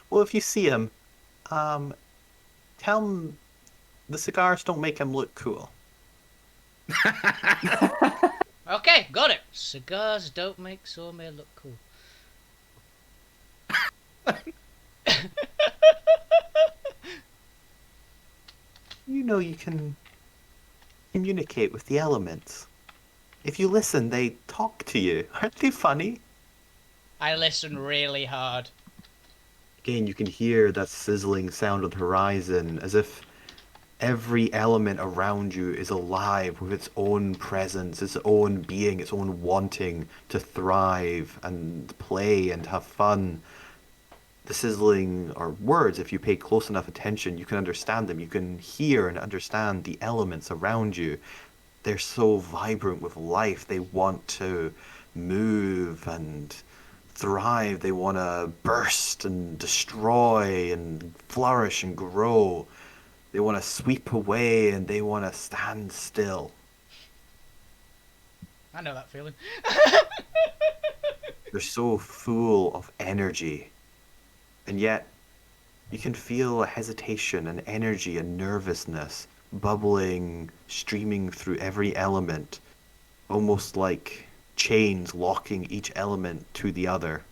Well, if you see him, tell him the cigars don't make him look cool. Okay, got it. Cigars don't make Zome look cool. You know you can communicate with the elements. If you listen, they talk to you. Aren't they funny? I listen really hard. Again, you can hear that sizzling sound on the horizon, as if every element around you is alive with its own presence, its own being, its own wanting to thrive and play and have fun. The sizzling are words. If you pay close enough attention, you can understand them. You can hear and understand the elements around you. They're so vibrant with life. They want to move and thrive. They want to burst and destroy and flourish and grow. They want to sweep away and they want to stand still. I know that feeling. They're so full of energy. And yet, you can feel a hesitation, an energy, a nervousness bubbling, streaming through every element, almost like chains locking each element to the other.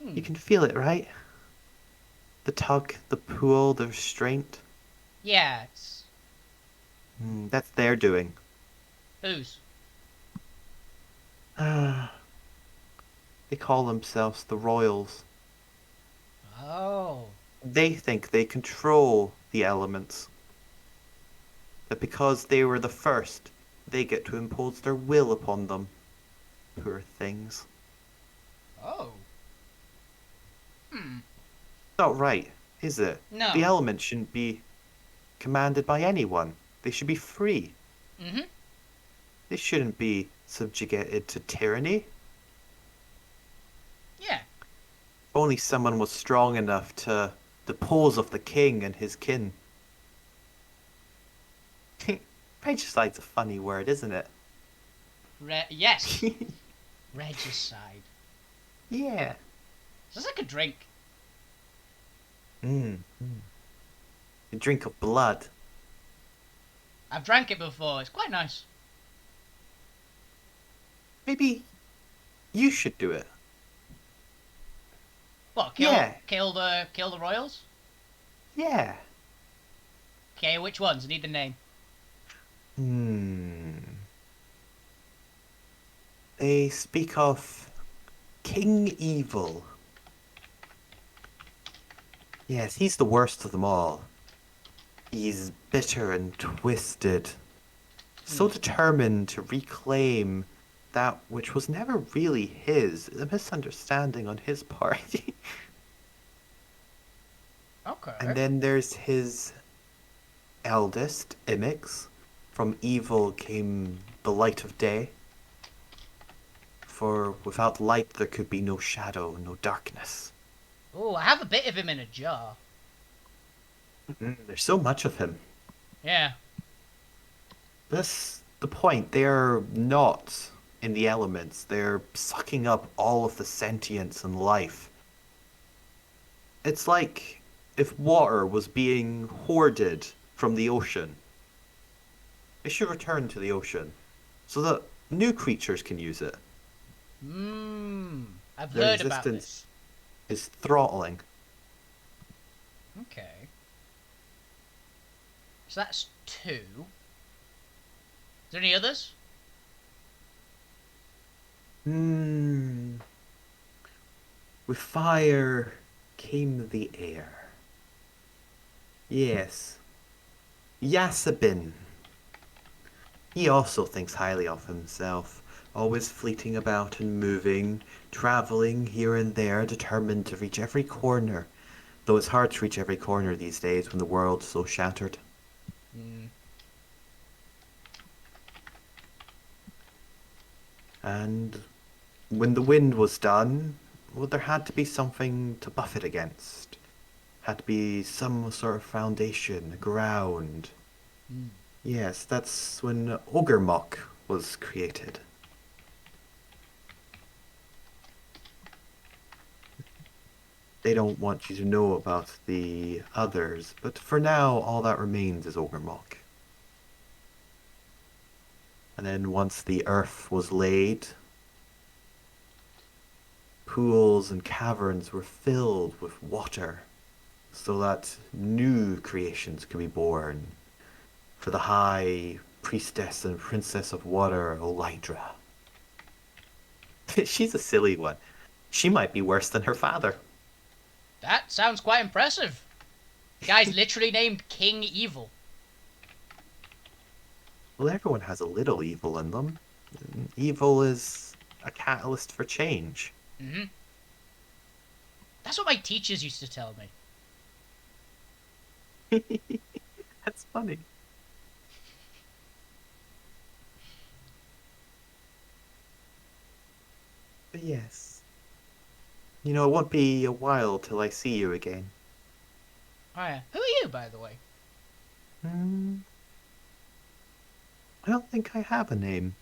You can feel it, right? The tug, the pull, the restraint. Yeah, it's... That's their doing. Whose? They call themselves the Royals. Oh. They think they control the elements. That because they were the first, they get to impose their will upon them. Poor things. Oh. Not right, is it? No. The elements shouldn't be commanded by anyone. They should be free. Mm-hmm. They shouldn't be subjugated to tyranny. Yeah. If only someone was strong enough to depose of the king and his kin. Regicide's a funny word, isn't it? Yes. Regicide. Yeah. Sounds like a drink. A drink of blood. I've drank it before. It's quite nice. Maybe you should do it. What? Kill, Yeah. kill the royals? Yeah. Okay, which ones? I need the name. They speak of King Evil. Yes, he's the worst of them all. He's bitter and twisted. So determined to reclaim that which was never really his. A misunderstanding on his part. Okay. And then there's his eldest, Imix. From evil came the light of day. For without light there could be no shadow, no darkness. Oh, I have a bit of him in a jar. There's so much of him. Yeah. That's the point. They're not in the elements. They're sucking up all of the sentience and life. It's like if water was being hoarded from the ocean. It should return to the ocean so that new creatures can use it. I've Their heard about this. existence is throttling. Okay. So that's 2. Is there any others? With fire came the air. Yes. Yasabin. He also thinks highly of himself, always fleeting about and moving, traveling here and there, determined to reach every corner, though it's hard to reach every corner these days when the world's so shattered. And when the wind was done, well, there had to be something to buff it against. Had to be some sort of foundation, ground. Yes, that's when Ogremok was created. They don't want you to know about the others, but for now, all that remains is Ogremok. And then once the earth was laid, pools and caverns were filled with water, so that new creations could be born for the high priestess and princess of water, Olydra. She's a silly one. She might be worse than her father. That sounds quite impressive. The guy's literally named King Evil. Well, everyone has a little evil in them. Evil is a catalyst for change. That's what my teachers used to tell me. That's funny. But yes. You know, it won't be a while till I see you again. fire. Who are you, by the way? I don't think I have a name.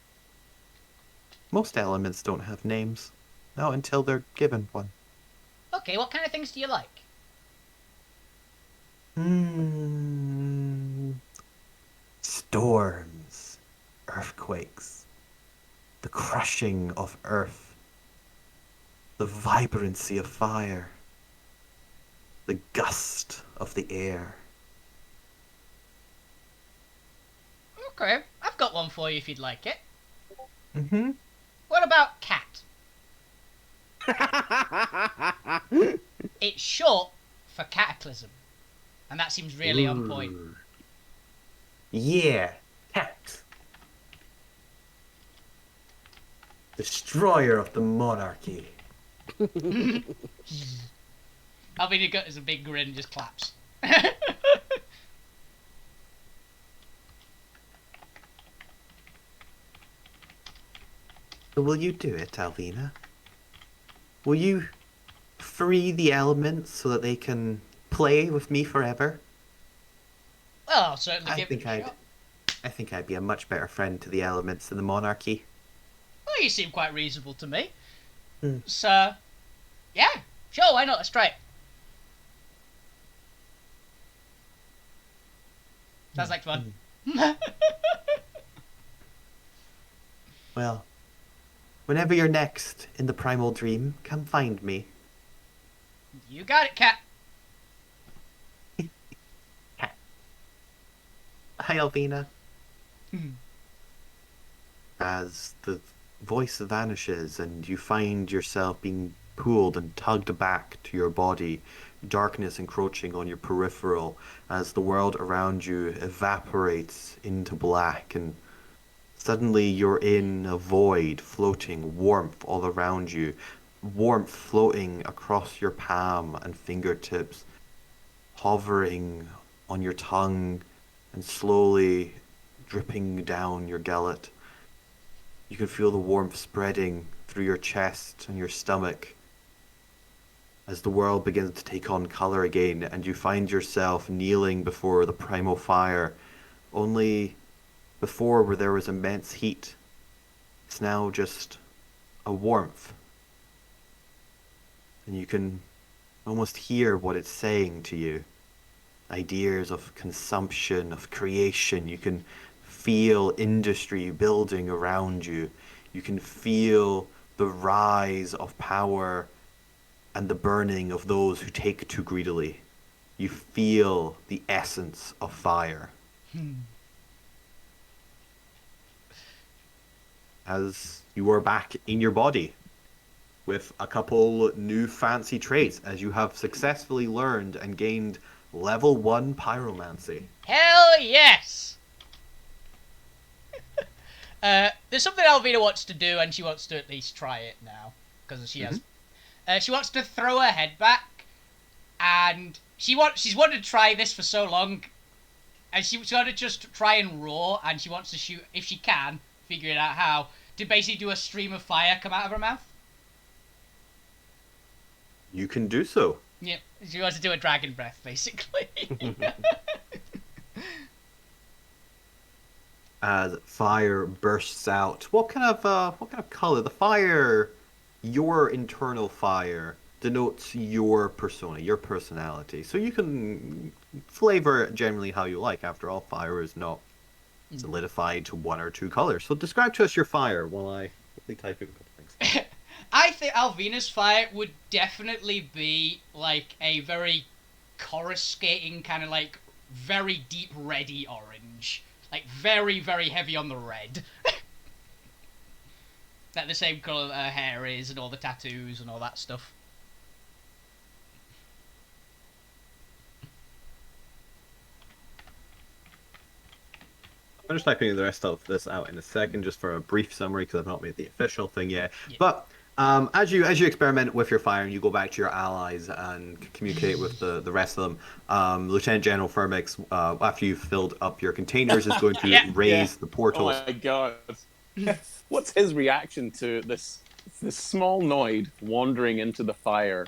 Most elements don't have names. Not until they're given one. Okay, what kind of things do you like? Storms, earthquakes, the crushing of earth, the vibrancy of fire, the gust of the air. Okay, I've got one for you if you'd like it. Mm-hmm. What about cat? It's short for cataclysm, and that seems really on point. Yeah, cat. Destroyer of the monarchy. Alvina got us a big grin, just claps. So will you do it, Alvina? Will you free the elements so that they can play with me forever? Well, I'll certainly I give it think a shot. I think I'd be a much better friend to the elements than the monarchy. Well, you seem quite reasonable to me. Hmm. So, yeah, sure, why not? Let's try it. Sounds like fun. Well, whenever you're next in the primal dream, come find me. You got it, cat. Hi, Alvina. As the voice vanishes and you find yourself being pulled and tugged back to your body, darkness encroaching on your peripheral as the world around you evaporates into black, and suddenly you're in a void, floating, warmth all around you, warmth floating across your palm and fingertips, hovering on your tongue and slowly dripping down your gullet. You can feel the warmth spreading through your chest and your stomach as the world begins to take on color again, and you find yourself kneeling before the primal fire. Only before, where there was immense heat, it's now just a warmth. And you can almost hear what it's saying to you. Ideas of consumption, of creation. You can feel industry building around you. You can feel the rise of power and the burning of those who take too greedily. You feel the essence of fire. As you are back in your body with a couple new fancy traits, as you have successfully learned and gained level 1 pyromancy. Hell yes! There's something Alvina wants to do, and she wants to at least try it now, because she has. She wants to throw her head back, and she's wanted to try this for so long, and she's going to just try and roar, and she wants to shoot, if she can, figure it out how, to basically do a stream of fire come out of her mouth. You can do so. Yep, she wants to do a dragon breath, basically. As fire bursts out, what kind of color? The fire, your internal fire, denotes your persona, your personality. So you can flavor it generally how you like. After all, fire is not solidified to one or two colors. So describe to us your fire while I quickly type in a couple things. I think Alvina's fire would definitely be like a very coruscating kind of like very deep reddy orange. Like very, very heavy on the red. Like the same colour that her hair is and all the tattoos and all that stuff. I'm just typing the rest of this out in a second, just for a brief summary, because I've not made the official thing yet. Yeah. But as you experiment with your fire and you go back to your allies and communicate with the rest of them, Lieutenant General Firmix, after you've filled up your containers, is going to raise the portals. Oh my god! What's his reaction to this small Noid wandering into the fire,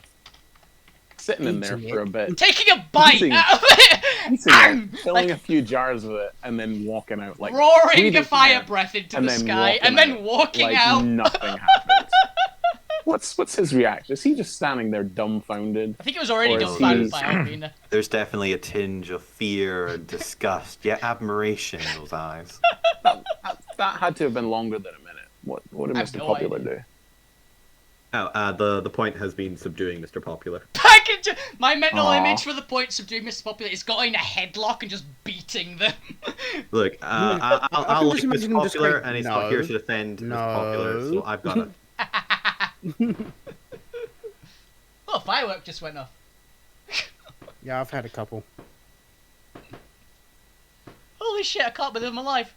sitting in there Eating for a it. bit, Taking a bite Eating- out of it, eating it, filling a few jars with it, and then walking out like roaring breathing a fire fire, breath into and the then sky, walking and then out walking like out. nothing happened. What's his reaction? Is he just standing there dumbfounded? I think it was already Or is dumbfounded he- by Alvina. There's definitely a tinge of fear and disgust, yet admiration in those eyes. That had to have been longer than a minute. What did I have Mr. no Popular idea. do? Oh, the point has been subduing Mr. Popular. Back into my mental Aw. image for the point subduing Mr. Popular is got in a headlock and just beating them. Look, I I'll can like just imagine Mr. him just Popular, going, and he's "No, not here to defend Mr. Popular, so no." I've got it. Oh, a firework just went off. Yeah, I've had a couple. Holy shit, I can't believe I'm alive.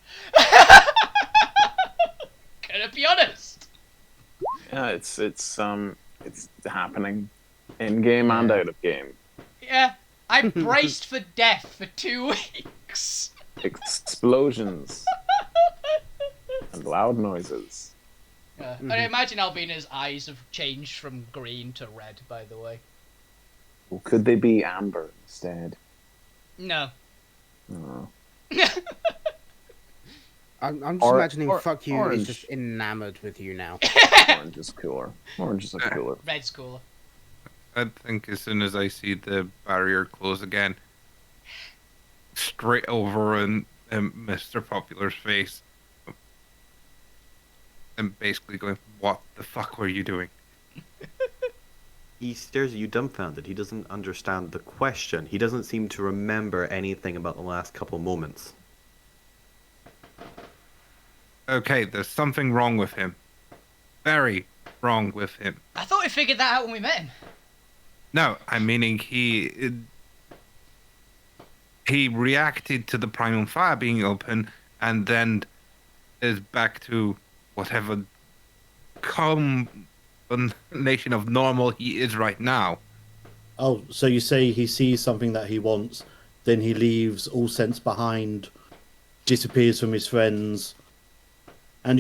Gonna be honest. Yeah, it's happening in game and out of game. Yeah, I braced for death for 2 weeks. Explosions and loud noises. Yeah. I imagine Albina's eyes have changed from green to red, by the way. Well, could they be amber instead? No. Oh. I'm just Or- imagining or- fuck you orange. is just enamored with you now. Orange is cooler. Orange is cooler. Red's cooler. I think as soon as I see the barrier close again, straight over in Mr. Popular's face, and basically going, "What the fuck were you doing?" He stares at you dumbfounded. He doesn't understand the question. He doesn't seem to remember anything about the last couple moments. Okay, there's something wrong with him. Very wrong with him. I thought we figured that out when we met him. No, I'm meaning he reacted to the primal fire being open, and then is back to whatever combination of normal he is right now. Oh, so you say he sees something that he wants, then he leaves all sense behind, disappears from his friends, and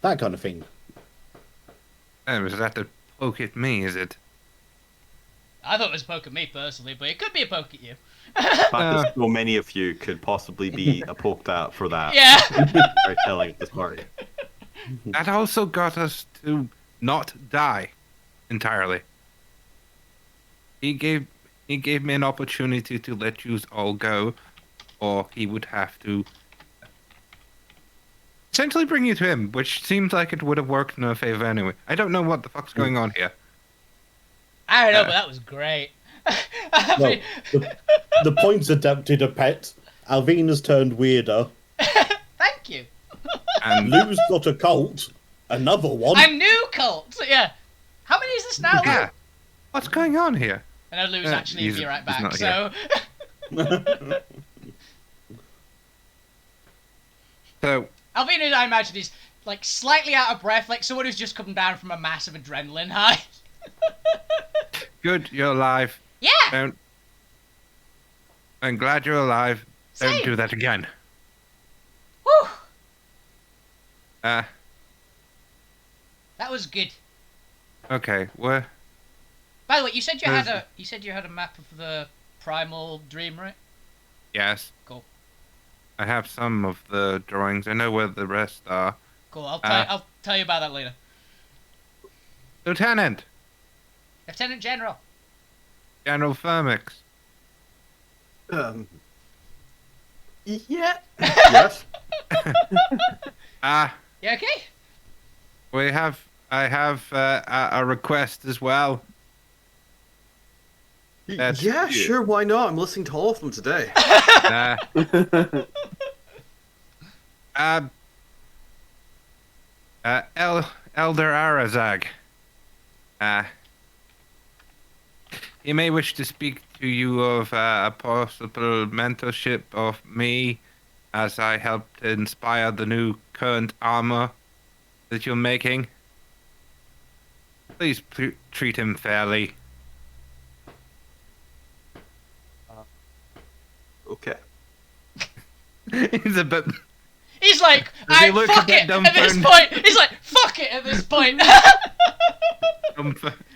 that kind of thing. Oh, is that a poke at me, is it? I thought it was a poke at me personally, but it could be a poke at you. The fact that so many of you could possibly be poked at for that. Yeah. Very telling at this party. That also got us to not die entirely. He gave me an opportunity to let you all go, or he would have to essentially bring you to him, which seems like it would have worked in our favor anyway. I don't know what the fuck's going on here. I don't know, but that was great. I Well, mean, the points adapted a pet. Alvina's turned weirder. thank you. And Lou's got a cult. Another one. I'm new cult. So, yeah. How many is this now? yeah, Lou? what's going on here? I know Lou's actually he's- be right he's back. not So So, Alvina, I imagine, is like slightly out of breath, like someone who's just come down from a massive adrenaline high. good, you're alive. Yeah. Don't. I'm glad you're alive. Don't Same. do that again. Whew. Uh, That was good. okay, where? By the way, you said you had There's- a map of the primal dream, right? Yes. Cool. I have some of the drawings. I know where the rest are. Cool. I'll tell you about that later. Lieutenant! Lieutenant General. General Firmix. Yeah. Yes. You okay? I have a request as well. That's Yeah, you. sure. Why not? I'm listening to all of them today. Elder Arazag. He may wish to speak to you of a possible mentorship of me as I helped inspire the new current armor that you're making. Please treat him fairly. Okay. He's a bit... He's like, Does he I look a fuck bit it at this dumbfounded? point. He's like, fuck it at this point.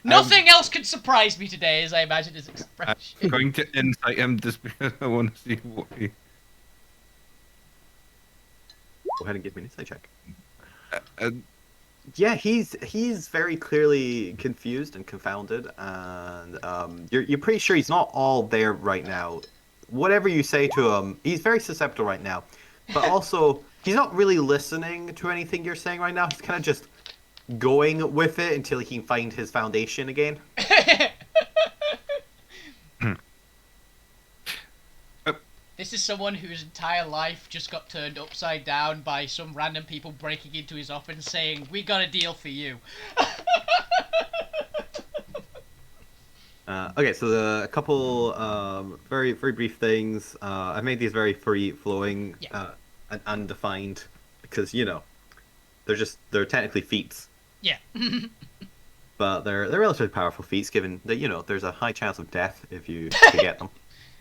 Nothing else could surprise me today, as I imagine his expression. I'm going to insight him just because I want to see what he. Go ahead and give me an insight check. Uh, Yeah, he's very clearly confused and confounded, and you're pretty sure he's not all there right now. Whatever you say to him, he's very susceptible right now, but also he's not really listening to anything you're saying right now. He's kind of just going with it until he can find his foundation again. This is someone whose entire life just got turned upside down by some random people breaking into his office and saying, "We got a deal for you." Okay, so a couple very very brief things. I made these very free flowing and undefined because they're technically feats, Yeah. but they're relatively powerful feats given that there's a high chance of death if you get them.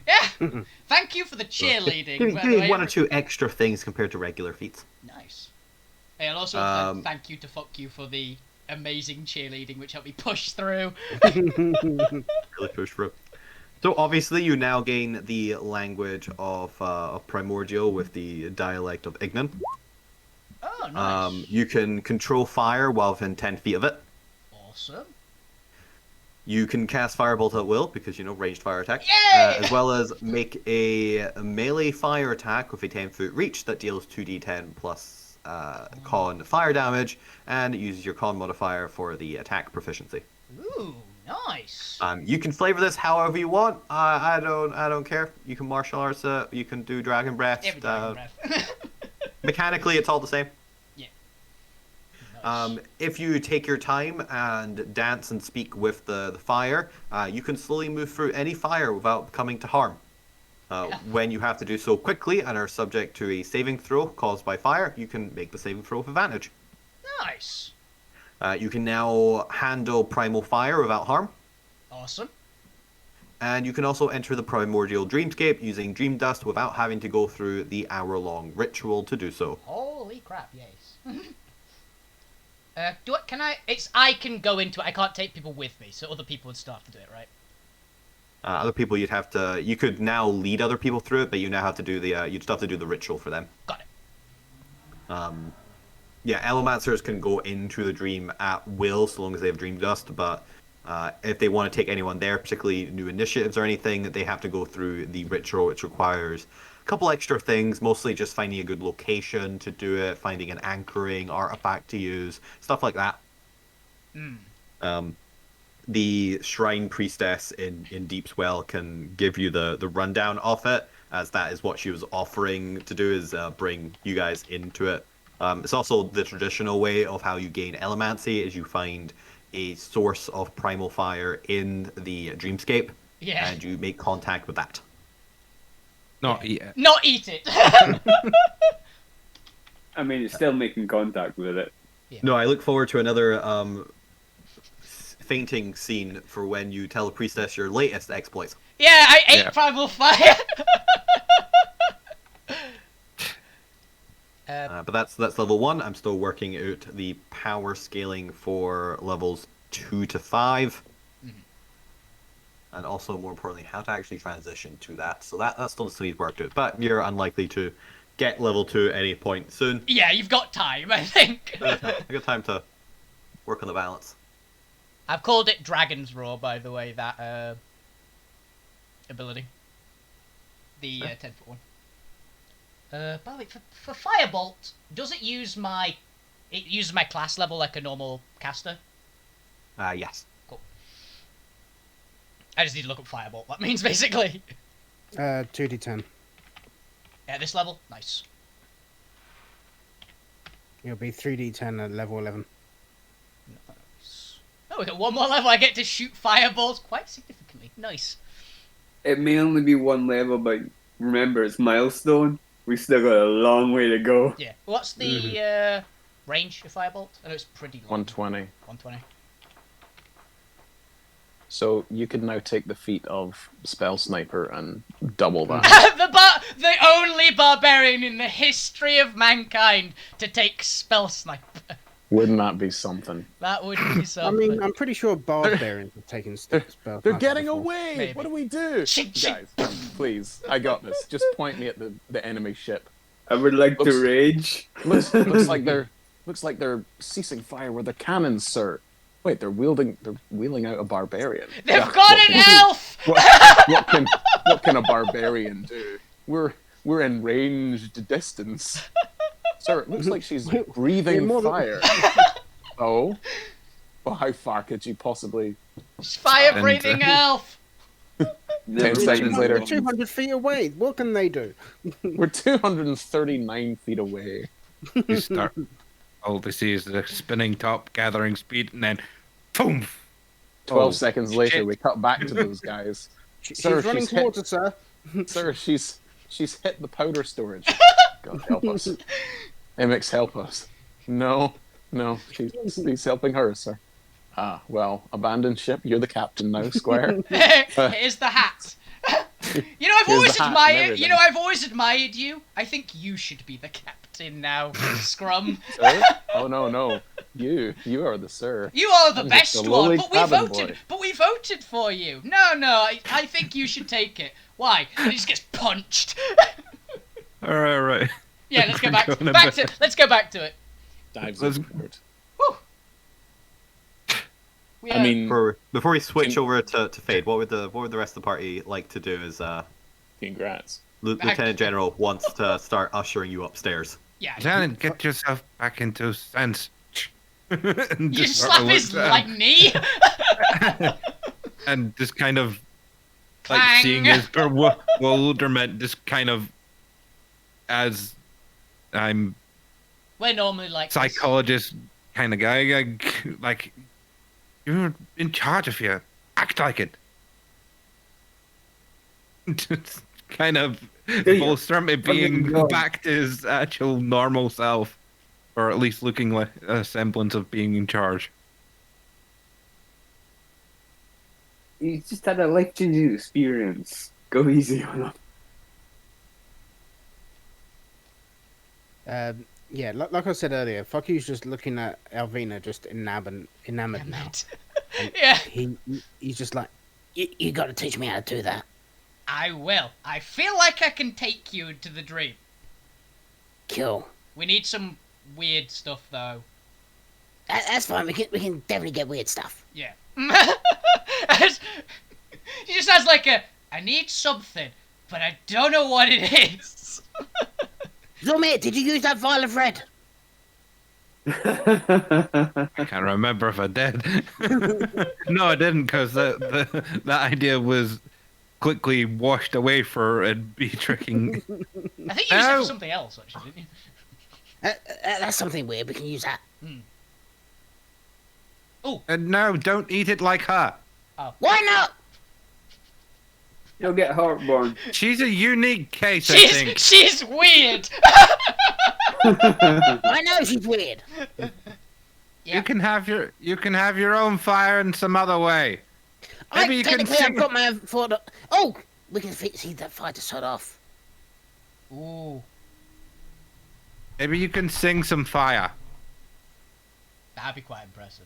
Yeah. Thank you for the cheerleading. Give by the me way. one or two extra things compared to regular feats. Nice. Hey, and also thank you to fuck you for the amazing cheerleading, which helped me push through. Really push through. So obviously you now gain the language of Primordial with the dialect of Ignan. Oh, nice. You can control fire while within 10 feet of it. Awesome. You can cast Firebolt at will, because, ranged fire attack. Yay! As well as make a melee fire attack with a 10-foot reach that deals 2d10 plus con fire damage, and it uses your con modifier for the attack proficiency. Ooh, nice. You can flavor this however you want. I don't care. You can martial arts it. You can do dragon breath. Every dragon breath. Mechanically, it's all the same. Yeah. Nice. If you take your time and dance and speak with the fire, you can slowly move through any fire without coming to harm. When you have to do so quickly and are subject to a saving throw caused by fire, you can make the saving throw with advantage. Nice. You can now handle primal fire without harm. Awesome. And you can also enter the primordial dreamscape using dream dust without having to go through the hour-long ritual to do so. Holy crap, yes. I can go into it. I can't take people with me, so other people would still have to do it, right? Other people you could now lead other people through it, but you now have to do you'd still have to do the ritual for them. Got it. Yeah, Elomancers can go into the dream at will so long as they have dream dust, but if they want to take anyone there, particularly new initiatives or anything, they have to go through the ritual, which requires a couple extra things, mostly just finding a good location to do it, finding an anchoring artifact to use, stuff like that. The Shrine Priestess in Deepswell can give you the rundown of it, as that is what she was offering to do, is bring you guys into it. It's also the traditional way of how you gain Elemancy, is you find a source of primal fire in the dreamscape, and you make contact with that. Not eat it. Not eat it! I mean, it's still making contact with it. Yeah. No, I look forward to another fainting scene for when you tell the priestess your latest exploits. Yeah, I ate primal fire! But that's level 1. I'm still working out the power scaling for levels 2 to 5. And also, more importantly, how to actually transition to that. So that's still needs worked out. But you're unlikely to get level 2 at any point soon. Yeah, you've got time, I think. I've got time to work on the balance. I've called it Dragon's Roar, by the way, that ability. The 10-foot one. By the way, for Firebolt, does it use my... It uses my class level like a normal caster? Yes. Cool. I just need to look up Firebolt, that means, basically. 2d10. At this level? Nice. It'll be 3d10 at level 11. Nice. Oh, we got one more level. I get to shoot fireballs quite significantly. Nice. It may only be one level, but remember, it's milestone. We still got a long way to go. Yeah. What's the range of Firebolt? I know it's pretty long. 120. 120. So you could now take the feat of Spell Sniper and double that. The only barbarian in the history of mankind to take Spell Sniper. Wouldn't that be something? That would be I something. mean, I'm pretty sure barbarians have taken spells. They're getting away! Maybe. What do we do? Shit, shit. Guys, please, I got this. Just point me at the enemy ship. I would like Looks- to rage. Looks like they're ceasing fire with their cannons, sir. Wait, they're wheeling out a barbarian. They've Yeah, got what an can- elf! what can a barbarian do? We're in ranged distance. Sir, it looks like she's breathing more than- fire. Oh? Well, how far could you possibly... Fire-breathing elf! 10 seconds later. 200 feet away. What can they do? We're 239 feet away. You start. All they see is the spinning top gathering speed, and then, boom. 12 seconds later, shit. we cut back to those guys. She's Sir, running she's hit- towards us, sir. Sir, she's hit the powder storage. God help us. Mx, help us. No, he's helping her, sir. Ah, well, abandoned ship. You're the captain now, Square. Here's the hat. You know, I've Here's always the hat and admired. everything. You know, I've always admired you. I think you should be the captain now, Scrum. Sir? Oh no, you are the sir. You are the I'm just best a one, lowly but we cabin voted. boy. But we voted for you. No, I think you should take it. Why? And he just gets punched. All right. Yeah, let's go back. Going Back about- to. Let's go back to it. Dives Let's- overboard. We, I mean, Before we switch Can- over to Fade, what would the rest of the party like to do? Is Congrats. Lieutenant General wants to start ushering you upstairs. yeah. Lieutenant, get yourself back into sense. And You just sort of slap his looks at like him knee. and just kind of Clang. like seeing his bewilderment, just kind of as I'm We're normally like this. psychologist kind of guy, like you're in charge of here. Act like it. Just kind of bolster him being back to his actual normal self, or at least looking like a semblance of being in charge. You just had a life-changing experience. Go easy on him. Yeah, like I said earlier, fuck you's just looking at Alvina, just enamored now. Yeah, He's just like, you got to teach me how to do that. I will. I feel like I can take you into the dream. Cool. We need some weird stuff though. That's fine. We can definitely get weird stuff. Yeah. She just has like I need something, but I don't know what it is. Zomir, did you use that vial of red? I can't remember if I did. No, I didn't, because that idea was quickly washed away for it be tricking. I think you used it No. for something else, actually, didn't you? That's something weird. We can use that. And no, don't eat it like her. Why not? You'll get heartburn. She's a unique case, I think. She's weird. I know she's weird. Yeah. You can have your own fire in some other way. Maybe you can technically, I've sing. got my thought. Oh, we can see that fire to start off. Ooh, Maybe you can sing some fire. that'd be quite impressive.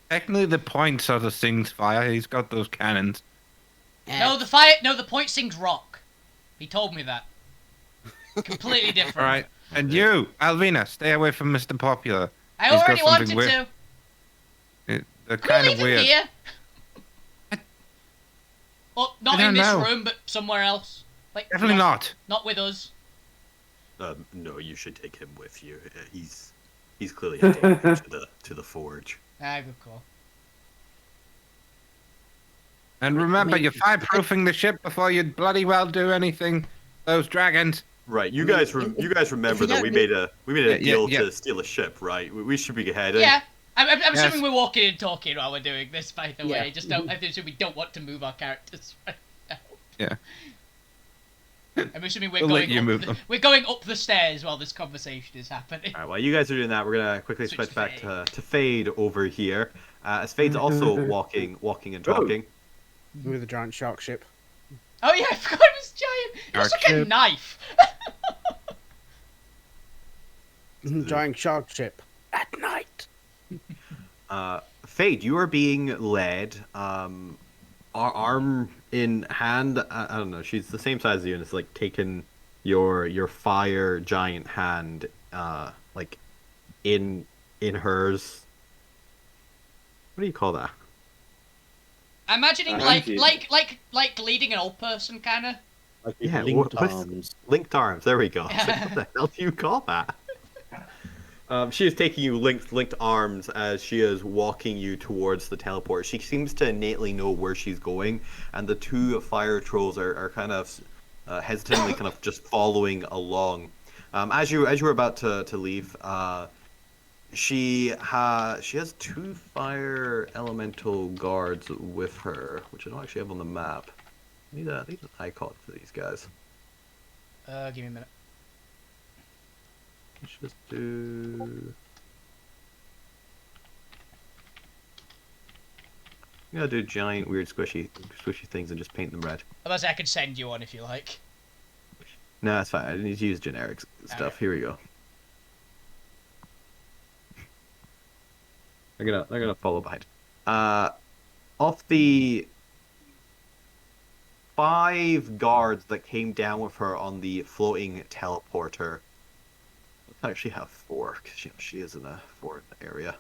Technically, the point sort of sings fire. He's got those cannons. No, the point sings rock. He told me that. Completely different. All right, and you, Alvina, stay away from Mr. Popular. I He's got already something wanted weird. to. They're Can kind we of leave him weird. here? Well, not I in don't this know. room, but somewhere else. Like Definitely not. Not with us. No, you should take him with you. He's clearly a danger to the forge. Ah, good call. And remember, you're fireproofing the ship before you bloody well do anything. Those dragons. Right, you guys remember that we made a deal to steal a ship, right? We should be heading. Yeah. I'm Yes. assuming we're walking and talking while we're doing this, by the Yeah. way. Just don't. I assume we don't want to move our characters right now. Yeah. I'm assuming we're We'll let going. you Up move the, them. we're going up the stairs while this conversation is happening. All right, while you guys are doing that, we're gonna quickly Switch switch to back Fade. to Fade over here. As Fade's also walking and talking. With a giant shark ship. Oh yeah, I forgot it was giant. It was like a Shark ship. knife. Giant shark ship at night. Fade, you are being led, arm in hand. I don't know. She's the same size as you, and it's like taking your fire giant hand, like in hers. What do you call that? I'm imagining like leading an old person kind of. Like Yeah, linked what's- arms. Linked arms. There we go. I was like, what the hell do you call that? She is taking you linked arms as she is walking you towards the teleport. She seems to innately know where she's going, and the two fire trolls are kind of hesitantly kind of just following along. As you were about to leave, she has two fire elemental guards with her, which I don't actually have on the map. I need an icon for these guys. Give me a minute. Let's just do. I'm gonna do giant, weird, squishy things and just paint them red. Otherwise, I could send you one if you like. No, that's fine. I need to use generic stuff. Alright. Here we go. They're gonna follow behind. Of the 5 guards that came down with her on the floating teleporter, let's actually have 4 because she is in a foreign area.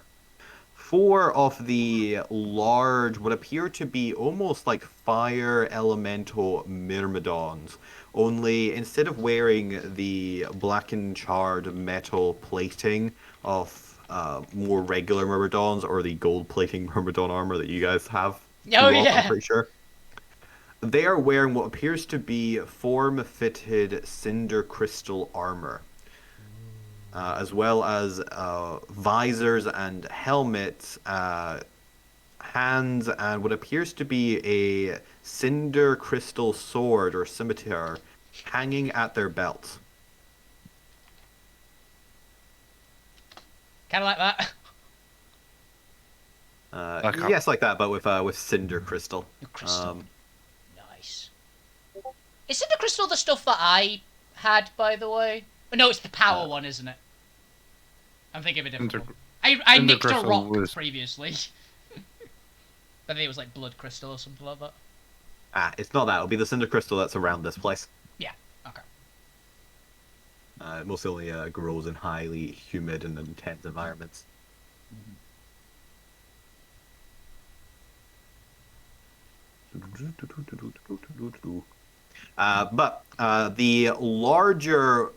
4 of the large, what appear to be almost like fire elemental myrmidons, only instead of wearing the black and charred metal plating of more regular myrmidons or the gold plating myrmidon armor that you guys have, Oh, I'm yeah. pretty sure. They are wearing what appears to be form-fitted cinder crystal armor. As well as visors and helmets, hands, and what appears to be a cinder crystal sword or scimitar hanging at their belts. Kind of like that. Yes, like that, but with cinder crystal. Crystal. Nice. Is Cinder Crystal the stuff that I had, by the way? Oh, no, it's the power one, isn't it? I'm thinking of a different one. I Cinder nicked a Crystal rock was- previously. I think it was like blood crystal or something like that. It's not that. It'll be the cinder crystal that's around this place. Yeah, okay. It mostly only grows in highly humid and intense environments. But the larger,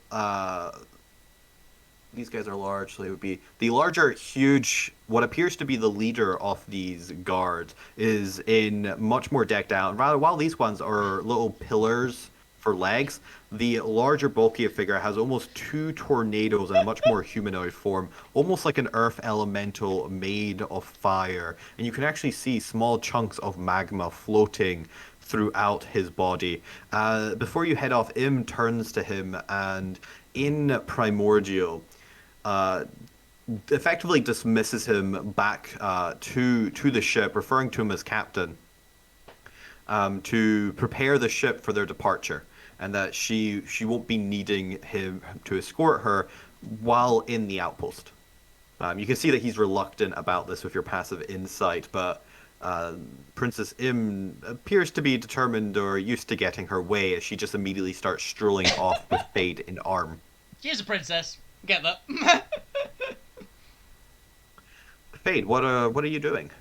these guys are large, so they would be the larger, huge, what appears to be the leader of these guards is in much more decked out. Rather, while these ones are little pillars for legs, the larger, bulkier figure has almost 2 tornadoes in a much more humanoid form, almost like an earth elemental made of fire. And you can actually see small chunks of magma floating throughout his body. Before you head off, Im turns to him and, in Primordial, effectively dismisses him back to the ship, referring to him as captain, to prepare the ship for their departure, and that she won't be needing him to escort her while in the outpost. You can see that he's reluctant about this with your passive insight, but Princess Im appears to be determined or used to getting her way as she just immediately starts strolling off with Fade in arm. She's a princess. Get that. Fade, what are you doing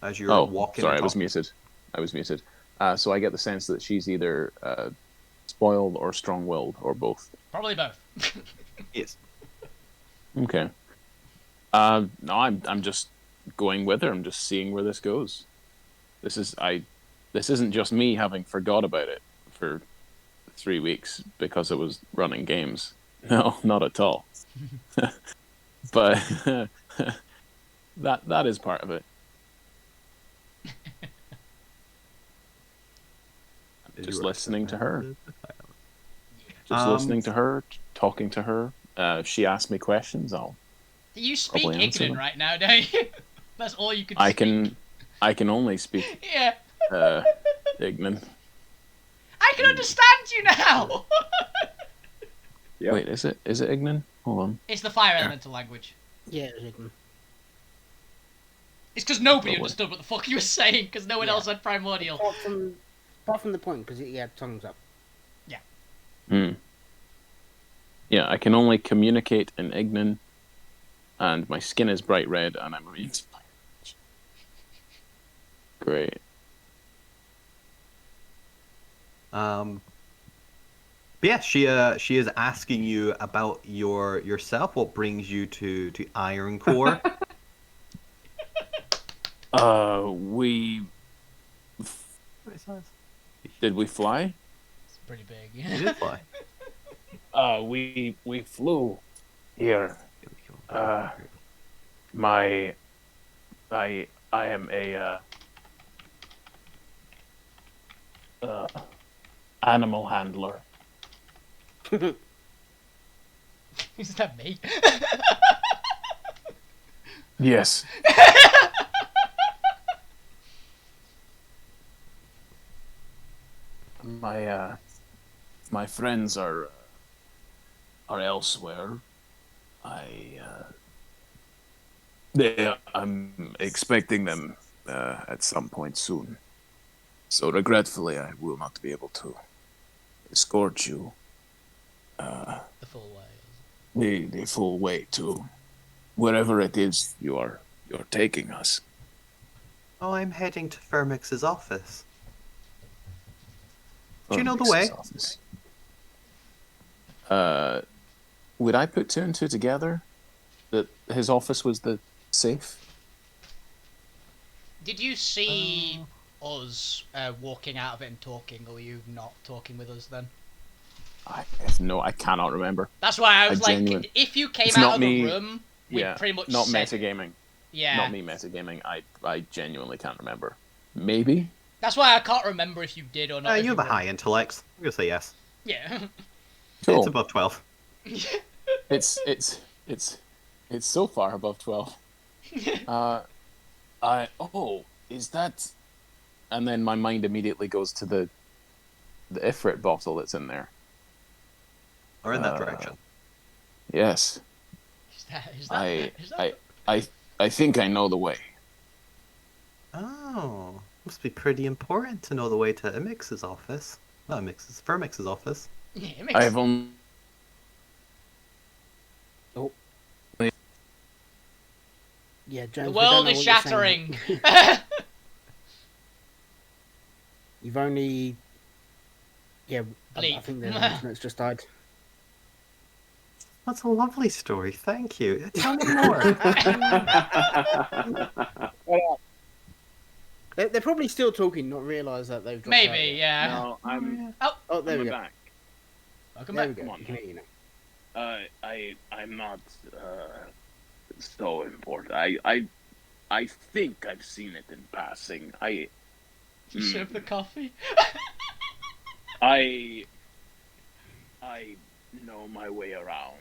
as you're Oh, walking? sorry, I and was talking? muted. So I get the sense that she's either spoiled or strong-willed, or both. Probably both. Yes. Okay. No, I'm just going with her. I'm just seeing where this goes. This isn't just me having forgot about it for 3 weeks because it was running games. No, not at all. But that is part of it. Just listening to her. Just listening to her, talking to her. If she asks me questions, You speak Probably answer ignorant them. right now, don't you? That's all you can I speak. can only speak Yeah. ignorant. I can understand you now. Yep. Wait, is it Ignan? Hold on. It's the fire elemental language. Yeah, it was Ignan. It's because nobody Probably. understood what the fuck you were saying, because no one else had primordial. Apart from the point, because he had tongues up. Hmm. Yeah, I can only communicate in Ignan, and my skin is bright red, and I'm immune to fire. Great. But yeah, she is asking you about yourself. What brings you to Iron Core? We did we fly? It's pretty big. You did fly. We flew here. I am a animal handler. Is that me? Yes. My friends are elsewhere. I'm expecting them at some point soon. So regretfully, I will not be able to escort you The full way. the full way to wherever it is you're taking us. Oh, I'm heading to Firmix's office. Do you know the way? Office. Would I put two and two together? That his office was the safe? Did you see us walking out of it and talking, or were you not talking with us then? I cannot remember. That's why I was like, genuine- if you came It's out not of me- the room, we'd Yeah, pretty much not said, metagaming. Yeah. Not me metagaming. I genuinely can't remember. Maybe? That's why I can't remember if you did or not. if You have a were- high intellect. I'm gonna say yes. Yeah. Cool. It's above 12. It's so far above 12. Is that? And then my mind immediately goes to the Ifrit bottle that's in there. Or in that direction. Yes. Is that I think I know the way. Oh, must be pretty important to know the way to Firmix's office. Not Firmix's office. Yeah, it makes I have only. Yeah, James. The we don't world know is what you're saying. shattering. You've only. Yeah, I Bleep. think the internet's just died. That's a lovely story. Thank you. Tell me more. They're probably still talking, not realise that they've dropped Maybe, out yet. yeah. No, I'm Oh, there we go. back. Welcome There back. we go. Come on. You can hear you now. I'm not so important. I think I've seen it in passing. You serve the coffee. I know my way around,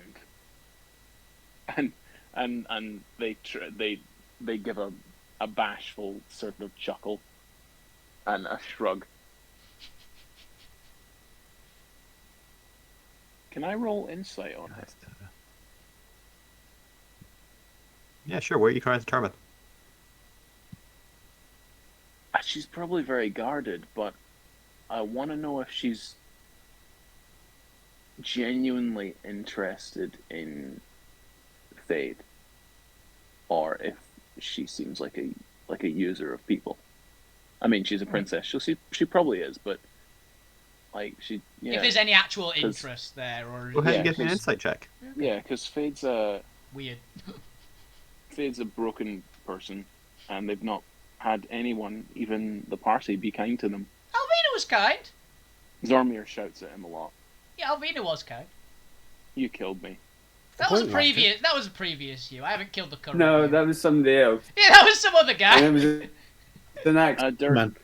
and they give a bashful sort of chuckle and a shrug. Can I roll insight on her? Yeah, sure. What are you trying to determine? She's probably very guarded, but I want to know if she's genuinely interested in Fade, or if she seems like a user of people. I mean, she's a princess. She probably is, but like yeah. If there's any actual interest there, or Go ahead and Yeah, give me an 'cause- insight check. Yeah, because Fade's a weird. broken person, and they've not had anyone, even the party, be kind to them. Alvina was kind. Zormir shouts at him a lot. Yeah, Alvina was kind. You killed me. That was a point, Marcus. previous. That was a previous you. I haven't killed the current. No, you. that was somebody else. Yeah, that was some other And guy. it was the next. Man,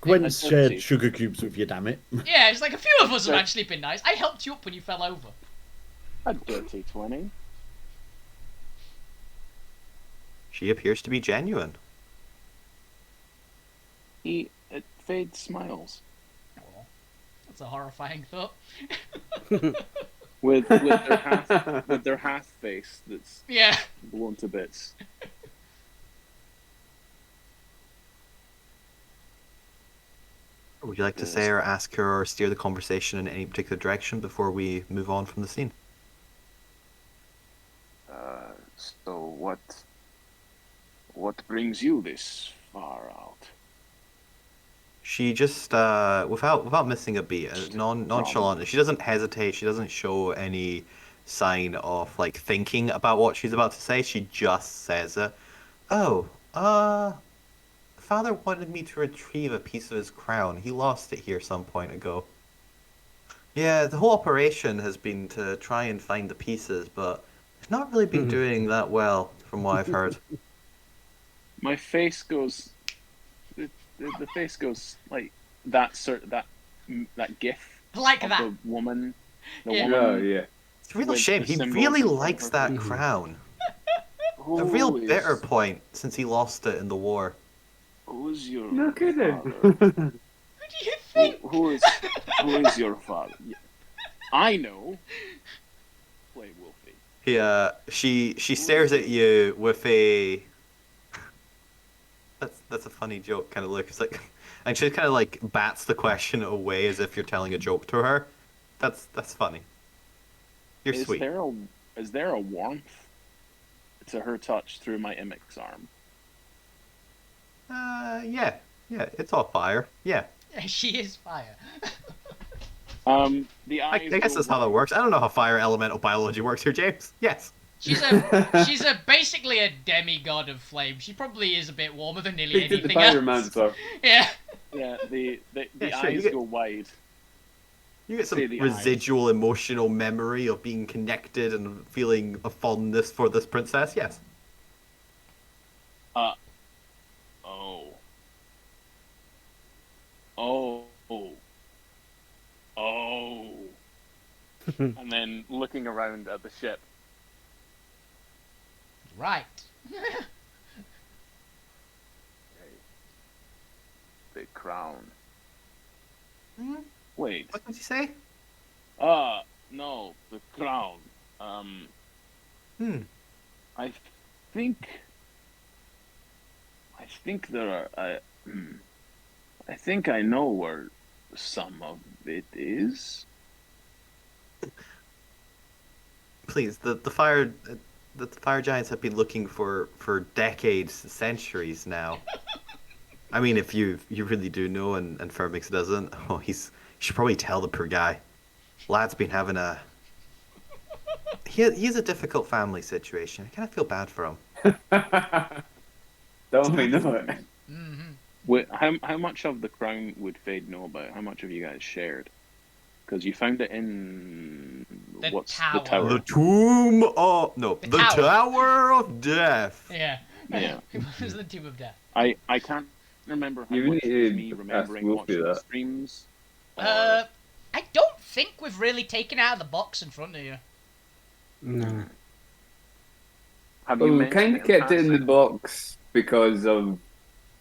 Gwen's I shared see. sugar cubes with you, damn it. Yeah, it's like a few of us have Right. actually been nice. I helped you up when you fell over. A dirty 20. She appears to be genuine. Fade smiles. That's a horrifying thought. with their half face that's Yeah. blown to bits. Would you like to say or ask her or steer the conversation in any particular direction before we move on from the scene? So what brings you this far out? She just, without missing a beat, nonchalant. She doesn't hesitate. She doesn't show any sign of like thinking about what she's about to say. She just says it. Oh, Father wanted me to retrieve a piece of his crown. He lost it here some point ago. Yeah, the whole operation has been to try and find the pieces, but it's not really been doing that well, from what I've heard. My face goes. The face goes like that. That gif Like of that. the woman. The Yeah. woman. Oh yeah. It's a real With shame. the He symbols really in front of likes her. that crown. Who A real is- bitter point since he lost it in the war. Who's your No kidding. father? Who do you think? who is your father? I know. Play Wolfie. She stares at you with a. That's a funny joke kind of look. It's like, and she kind of like bats the question away as if you're telling a joke to her. That's funny. You're Is sweet. there a warmth to her touch through my Imic's arm? Yeah, it's all fire. Yeah, She is fire. The I eyes. guess go that's how that wide. works. I don't know how fire elemental biology works here, James. Yes. She's basically a demigod of flame. She probably is a bit warmer than nearly Speak to the anything else. pyromancer. Yeah. Yeah, the Yeah, sure, you eyes get- go wide. You get some Say the eyes. residual emotional memory of being connected and feeling a fondness for this princess. Yes. Oh. And then looking around at the ship. Right. The crown. Hmm? Wait. What did you say? No, the crown. Hmm. I think there are. I think I know where some of it is. Please, the fire giants have been looking for decades, centuries now. I mean, if you really do know, and Fermix doesn't, oh, you should probably tell the poor guy. Lad's been having a. He's a difficult family situation. I kind of feel bad for him. Don't we know it? Mm-hmm. Wait, how much of the crown would Fade know about? How much have you guys shared? Because you found it in The what's tower. the tower? The tomb of The the tower. tower of death. Yeah. Yeah. It was the Tomb of Death. I can't remember how You much need of to me ask remembering Wolfie watching the that. streams. or- I don't think we've really taken out of the box in front of you. No. have Well, you we mentioned kind of kept it in the passing? box because of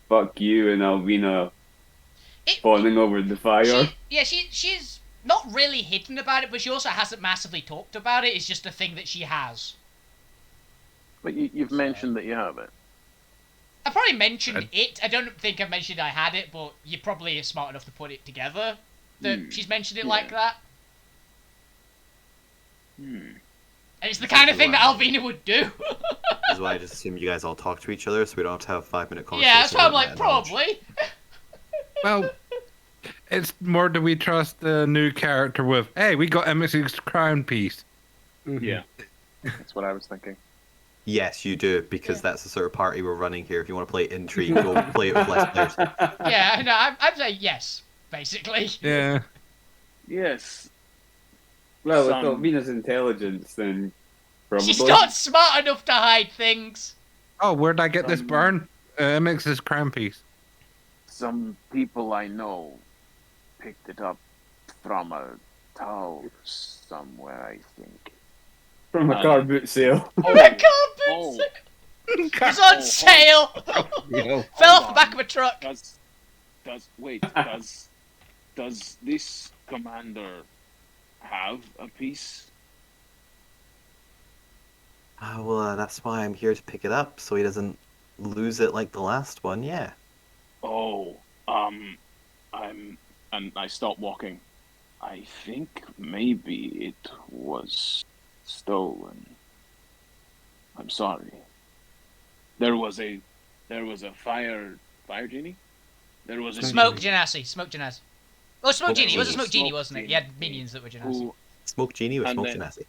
fuck you and Alvina It, falling over the fire. she's not really hidden about it, but she also hasn't massively talked about it. It's just a thing that she has. But you've mentioned that you have it. I probably mentioned it. I don't think I mentioned I had it, but you're probably smart enough to put it together that she's mentioned it like that. And it's the kind of thing that Alvina would do. This is why I just assume you guys all talk to each other, so we don't have to have a 5-minute conversation. Yeah, that's why I'm about like, that knowledge. probably. Well, it's more do we trust the new character with, hey, we got MS's crown piece. Yeah, that's what I was thinking. Yes, you do, because that's the sort of party we're running here. If you want to play intrigue, go play it with less players. Yeah, no, I'm saying yes, basically. Yeah. Yes. Well, Some- with Alvina's intelligence, then probably. She's not smart enough to hide things. Oh, where'd I get this burn? MX's crown piece. Some people I know picked it up from a tower somewhere, I think. From a car boot sale. The carpets! It's on sale! Fell off the back of a truck. Does Does this commander have a piece? Well, that's why I'm here to pick it up, so he doesn't lose it like the last one. Yeah. Oh, and I stop walking. I think maybe it was stolen. I'm sorry. There was a fire genie. There was a Smoke genie Genasi. Smoke Genasi. Oh, Smoke Genie. It was a Smoke Genie, Smoke wasn't it? Genie. You had minions that were Genasi. who Smoke Genie with And Smoke then- Genasi.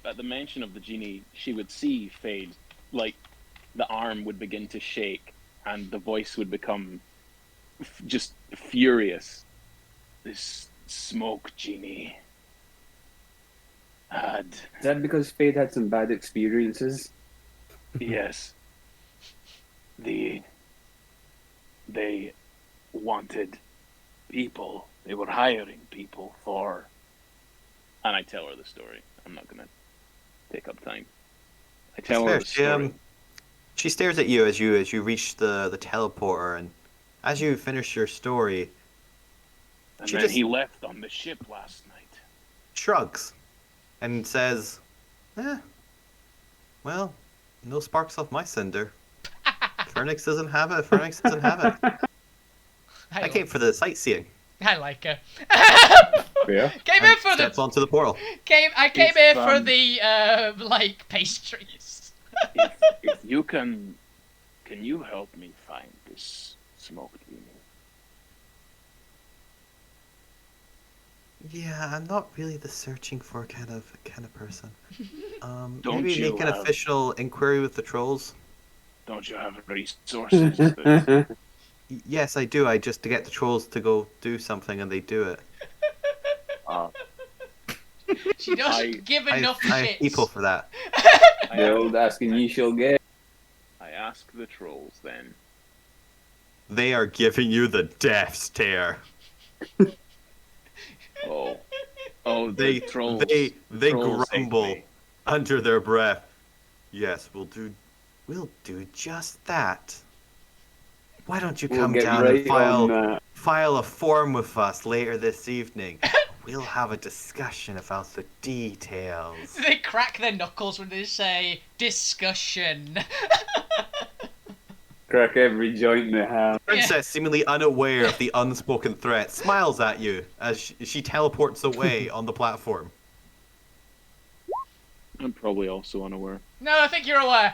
at the mention of the genie, she would see Fade, like the arm would begin to shake, and the voice would become just furious. This smoke genie had Is that because Fade had some bad experiences? yes. They wanted people. They were hiring people for. And I tell her the story. I'm not gonna take up time. I tell her the That's fair. story. She stares at you as you reach the teleporter, and as you finish your story, And she then just- he left on the ship last night. shrugs and says, well, no sparks off my cinder. Phoenix doesn't have it. Phoenix doesn't have it. I came for the sightseeing. I like her. Yeah. Came here for Steps the. onto the portal. I came If, here for the like pastries. If you can you help me find this smoke genie? Yeah, I'm not really the searching for kind of person. Don't Maybe you make an have- official inquiry with the trolls. Don't you have resources? that- Yes, I do. I just to get the trolls to go do something, and they do it. uh, She doesn't I- give I enough have shits. people for that. The old asking ye shall get. I ask the trolls then. They are giving you the death stare. Oh, They the trolls. they trolls hate grumble me. under their breath. Yes, we'll do just that. Why don't you We'll come get down right and on that. file a form with us later this evening? We'll have a discussion about the details. They crack their knuckles when they say discussion. Crack every joint they have. Princess, seemingly unaware of the unspoken threat, smiles at you as she teleports away on the platform. I'm probably also unaware. No, I think you're aware.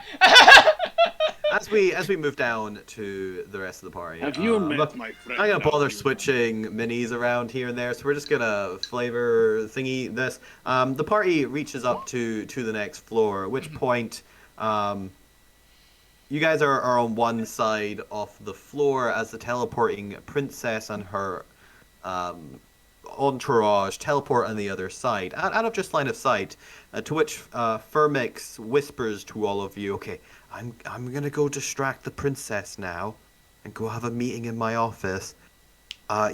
As we move down to the rest of the party, Have you met look, my friend? I'm gonna bother Alfie? switching minis around here and there, so we're just gonna flavor thingy this. The party reaches up to the next floor, at which point, you guys are on one side of the floor as the teleporting princess and her entourage teleport on the other side, out of just line of sight. To which Firmix whispers to all of you, "Okay, I'm gonna go distract the princess now, and go have a meeting in my office.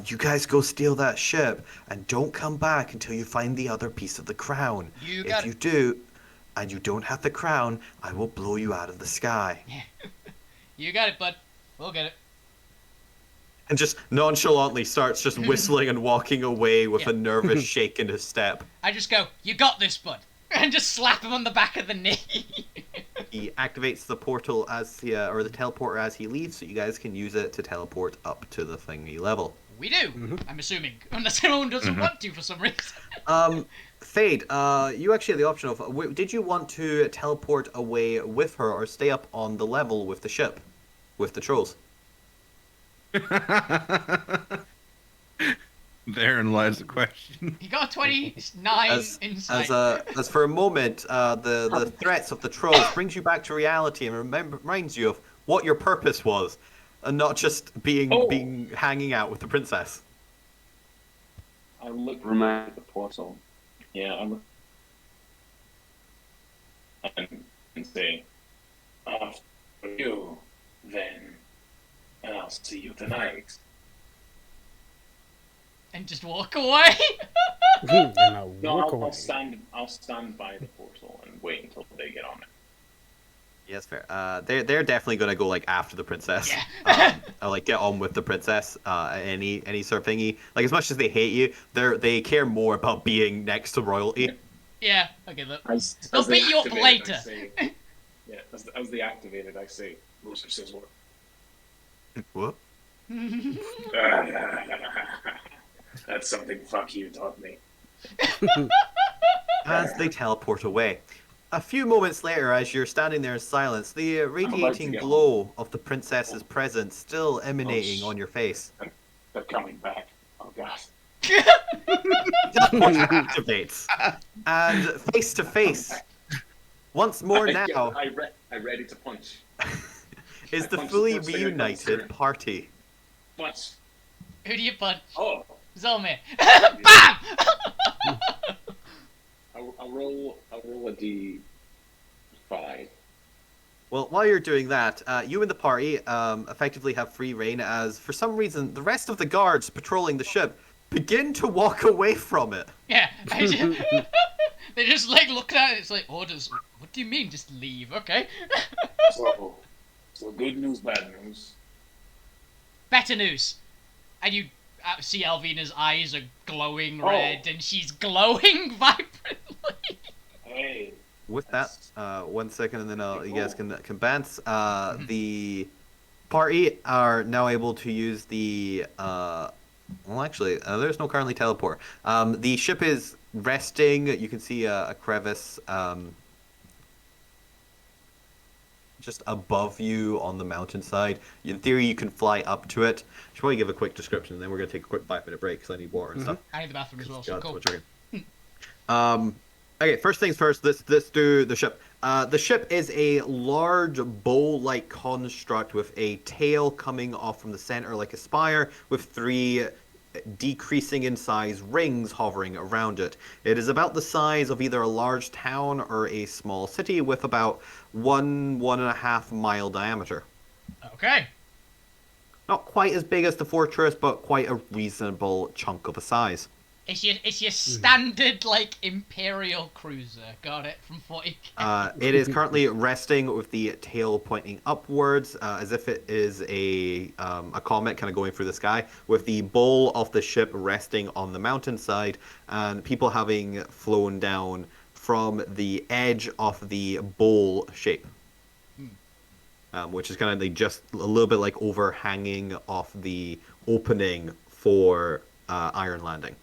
You guys go steal that ship, and don't come back until you find the other piece of the crown. You If got you it. do, and you don't have the crown, I will blow you out of the sky." You got it, bud. We'll get it. And just nonchalantly starts just whistling and walking away with Yeah. a nervous shake in his step. I just go, you got this, bud. And just slap him on the back of the knee. He activates the portal as he, or the teleporter as he leaves, so you guys can use it to teleport up to the thingy level. We do, I'm assuming. Unless anyone doesn't want to for some reason. Fade, you actually have the option of, did you want to teleport away with her or stay up on the level with the ship, with the trolls? Therein lies the question. He got 29 As insight. as for a moment, the threats of the trolls brings you back to reality and reminds you of what your purpose was, and not just being hanging out with the princess. I look Remind- at the portal. Yeah, I look and say, after you, then, and I'll see you tonight. And just walk away. And I'll No, walk I'll away. stand. I'll stand by the portal and wait until they get on it. Yes, fair. They're definitely gonna go like after the princess. Yeah. Like get on with the princess. Any sort of thingy. Like as much as they hate you, they care more about being next to royalty. Yeah. Okay. Look. As They'll they beat you up activate it, later. I say, yeah, as they activate it, I say, Rose or Scissor. What? That's something fuck you taught me. As they teleport away. A few moments later, as you're standing there in silence, the radiating get glow of the princess's presence still emanating on your face. They're coming back. Oh god. Teleporter activates. And face to face, once more now, I'm ready to punch. is the punch fully the first thing that comes reunited through. party. Punch. Who do you punch? Oh. Zolmir. Bam! I'll roll a d5. Well, while you're doing that, you and the party effectively have free reign as, for some reason, the rest of the guards patrolling the ship begin to walk away from it. Yeah. They just like look at it. It's like orders. What do you mean? Just leave? Okay. So good news, bad news. Better news. And you see Alvina's eyes are glowing red, and she's glowing vibrantly. Hey. With that, 1 second, and then you guys can bounce. The party are now able to use the. Well, actually, there's no currently teleport. The ship is resting. You can see a crevice just above you on the mountainside. In theory, you can fly up to it. I should probably give a quick description, and then we're going to take a quick 5-minute break because I need water and stuff. I need the bathroom as well. So God, cool. so chicken. Okay, first things first, let's do the ship. The ship is a large bowl-like construct with a tail coming off from the center like a spire, with 3 decreasing in size rings hovering around it. It is about the size of either a large town or a small city, with about 1.5 mile diameter. Okay. Not quite as big as the fortress, but quite a reasonable chunk of a size. It's your standard like Imperial cruiser. Got it from 40k. It is currently resting with the tail pointing upwards, as if it is a comet kind of going through the sky, with the bowl of the ship resting on the mountainside, and people having flown down from the edge of the bowl shape, which is kind of like just a little bit like overhanging off the opening for Iron Landing.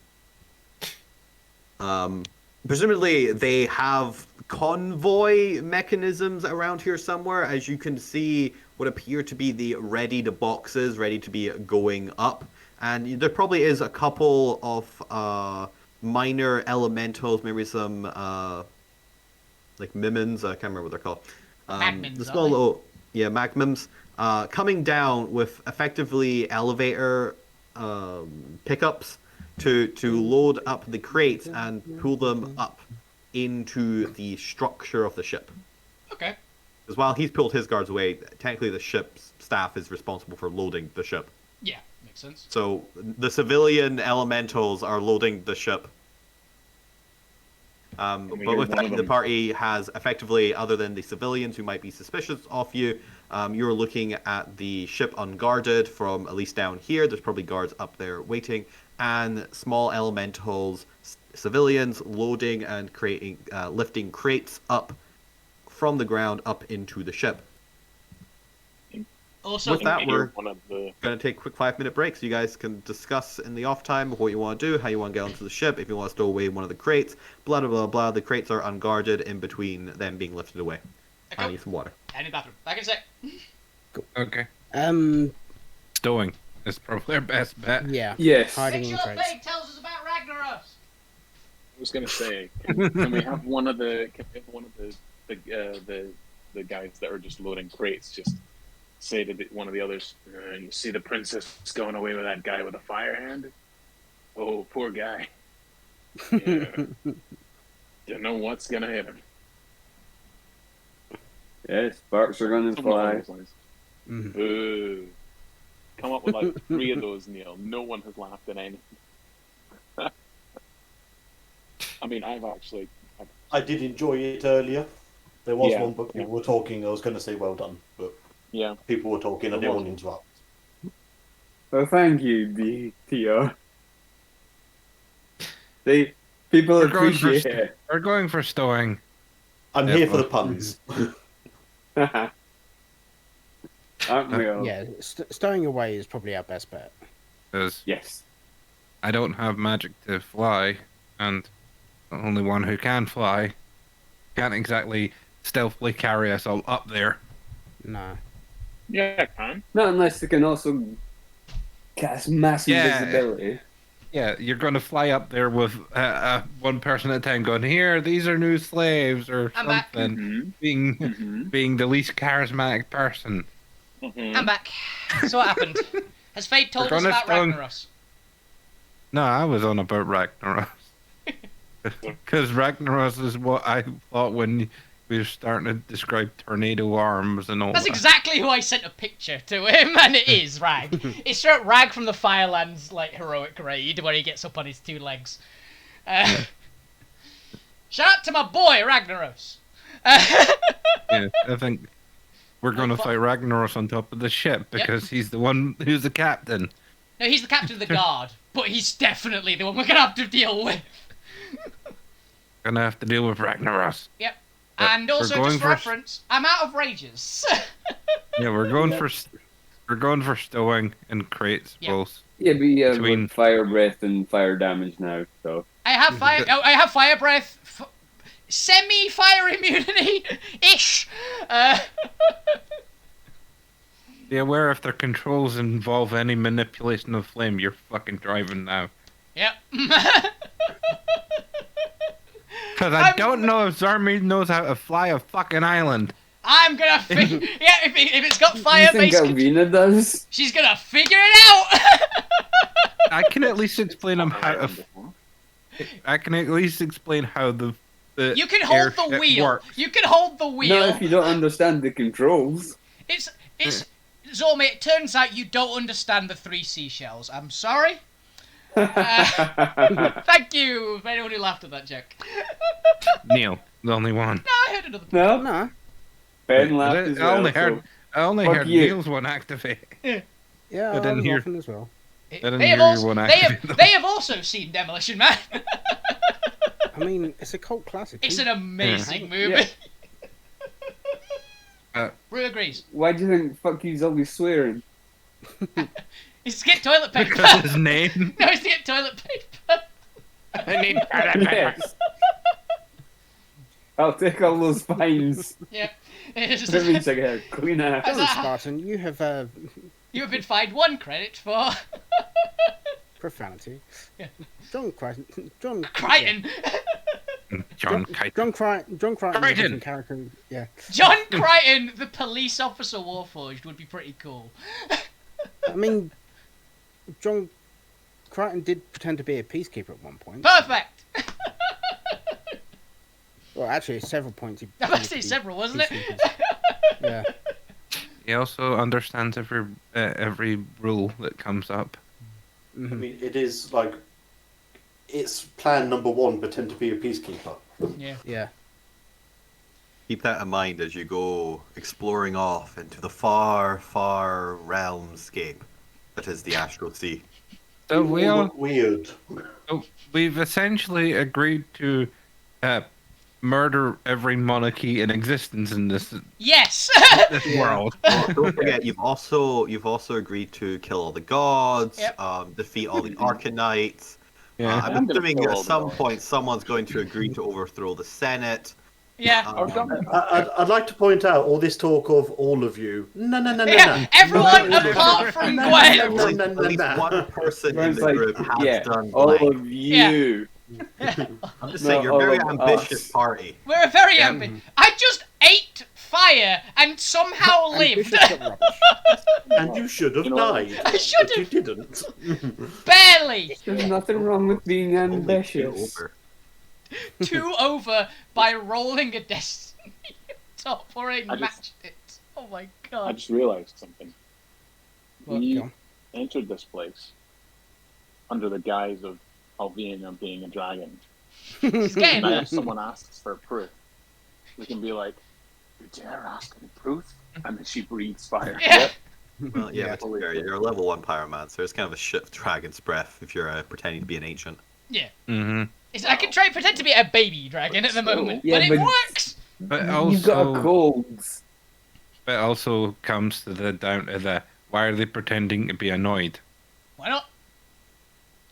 Presumably they have convoy mechanisms around here somewhere, as you can see what appear to be the readied boxes ready to be going up, and there probably is a couple of minor elementals, maybe some like mimins, I can't remember what they're called. Magmins, the small little magmins coming down with effectively elevator pickups to load up the crates and pull them up into the structure of the ship. Okay. Because while he's pulled his guards away, technically the ship's staff is responsible for loading the ship. Yeah, makes sense. So the civilian elementals are loading the ship. But with that, the party has effectively, other than the civilians who might be suspicious of you, you're looking at the ship unguarded from at least down here. There's probably guards up there waiting, and small elementals, civilians loading and creating, lifting crates up from the ground up into the ship. Also, with that, we're going to take a quick 5-minute break so you guys can discuss in the off time what you want to do, how you want to get onto the ship, if you want to stow away one of the crates, blah, blah, blah, blah. The crates are unguarded in between them being lifted away. Okay. I need some water. I need the bathroom. Back in a sec. Okay. Um, Stowing is probably our best bet. yeah. Yes. Hiding Make in sure crates. Fate tells us about Ragnaros. I was gonna say, can we have one of the the guys that are just loading crates just say to one of the others, "You see the princess going away with that guy with a fire hand? Oh, poor guy. Yeah. Don't know what's gonna hit him." Yes, sparks are gonna Something along fly. those lines. Ooh. Come up with like 3 of those, Neil. No one has laughed at any. I mean, I've I did enjoy it earlier. There was Yeah, one, but people were talking. I was going to say well done, but yeah. people were talking. I There didn't was. want to interrupt. Well, thank you, DTR. People We're going for appreciate it. we're going for stowing. I'm Yeah, here for well. the puns. Aren't we all? Yeah, stowing away is probably our best bet. Because Yes. I don't have magic to fly, and the only one who can fly can't exactly stealthily carry us all up there. No. Yeah, I can. Not unless they can also cast massive Yeah. visibility. Yeah, you're going to fly up there with one person at a time going, here, these are new slaves, or I'm back. something. Mhm. Being the least charismatic person. I'm back. So what happened? Has Fade told We're us gonna about stone- Ragnaros? No, I was on about Ragnaros. Because Ragnaros is what I thought when we were starting to describe tornado arms and all That's that. exactly who I sent a picture to him, and it is Rag. It's straight Rag from the Firelands, like, heroic raid, where he gets up on his 2 legs. Shout out to my boy, Ragnaros. Yeah, I think we're going to fight Ragnaros on top of the ship because he's the one who's the captain. No, he's the captain of the guard, but he's definitely the one we're gonna have to deal with. Gonna have to deal with Ragnaros. Yep. But And also, we're going just for for- reference, I'm out of rages. Yeah, we're going for stowing and crates Yeah. both. Yeah, but yeah, Between- with fire breath and fire damage now, so. I have fire breath, semi-fire immunity, ish. Be aware if their controls involve any manipulation of flame, you're fucking driving now. Yep. Because I don't know if Zarmi knows how to fly a fucking island. I'm gonna figure. Yeah, if it's got You fire think based, Alvina does? she's gonna figure it out. I can at least explain them how to. I can at least explain how the You can hold the airship wheel. works. You can hold the wheel. Not if you don't understand the controls. It's Zormi, it turns out you don't understand the 3 seashells. I'm sorry. Thank you for anyone who laughed at that joke. Neil, the only one. No, I heard another. No? No. Ben laughed as well. I only fuck heard you. Neil's one activate. Yeah, I I didn't was hear- laughing as well. didn't They hear have, your also, one they, activate, have, they have also seen Demolition Man. I mean, it's a cult classic. It's an amazing Yeah. movie. Uh, Rue agrees. Why do you think fuck you's always swearing? It's to get toilet paper. Because his name. No, it's to get toilet paper. I need toilet paper. Yes. I'll take all those fines. Yeah. That means I get a clean ass. As Oh, a- Spartan, you have You have been fined 1 credit for profanity. Yeah. John Crichton. John Crichton. John Kite. John Crichton. Is a Crichton. different character. Yeah. John Crichton, the police officer Warforged, would be pretty cool. I mean, John Crichton did pretend to be a peacekeeper at one point. Perfect. Well, actually, at several points. He I've pretended actually to be several, wasn't it? peacekeepers. Yeah. He also understands every rule that comes up. I mean, it is like it's plan number 1: pretend to be a peacekeeper. Yeah. Yeah. Keep that in mind as you go exploring off into the far, far realmscape that is the Astral Sea. So You all look weird. we've essentially agreed to murder every monarchy in existence in this Yes. world. Well, don't forget, you've also agreed to kill all the gods, Yep. defeat all the Arcanites. Yeah. I'm I'm gonna assuming kill at all the some gods. point someone's going to agree to overthrow the Senate. Yeah. I'd like to point out all this talk of all of you. No. Yeah, everyone apart from No, Gwen. no, no. At least one person in Gwen's the like, group has yeah, done all blank. of you. I'm just saying, No, you're a very all of ambitious us. party. We're a very ambitious. I just ate fire and somehow lived. Ambitious but rubbish. And you should have You know what? died. I should but you have. didn't. Barely. There's nothing wrong with being ambitious. Over. 2 over by rolling a destiny top or I I just- matched it. Oh my I god. just realized something. Well, We go on. entered this place under the guise of Alvina being a dragon. It's getting Now, there. if someone asks for proof, we can be like, You dare ask me proof? And then she breathes fire. Yeah. Well, yeah, Yeah. but to be fair, you're a level 1 pyromancer. It's kind of a shit of dragon's breath if you're pretending to be an ancient. Yeah. Mm-hmm. I can try pretend to be a baby dragon at the Still. moment, Yeah, but it but- works. But You've got a also, cold. but it also comes to the down to the why are they pretending to be annoyed? Why not?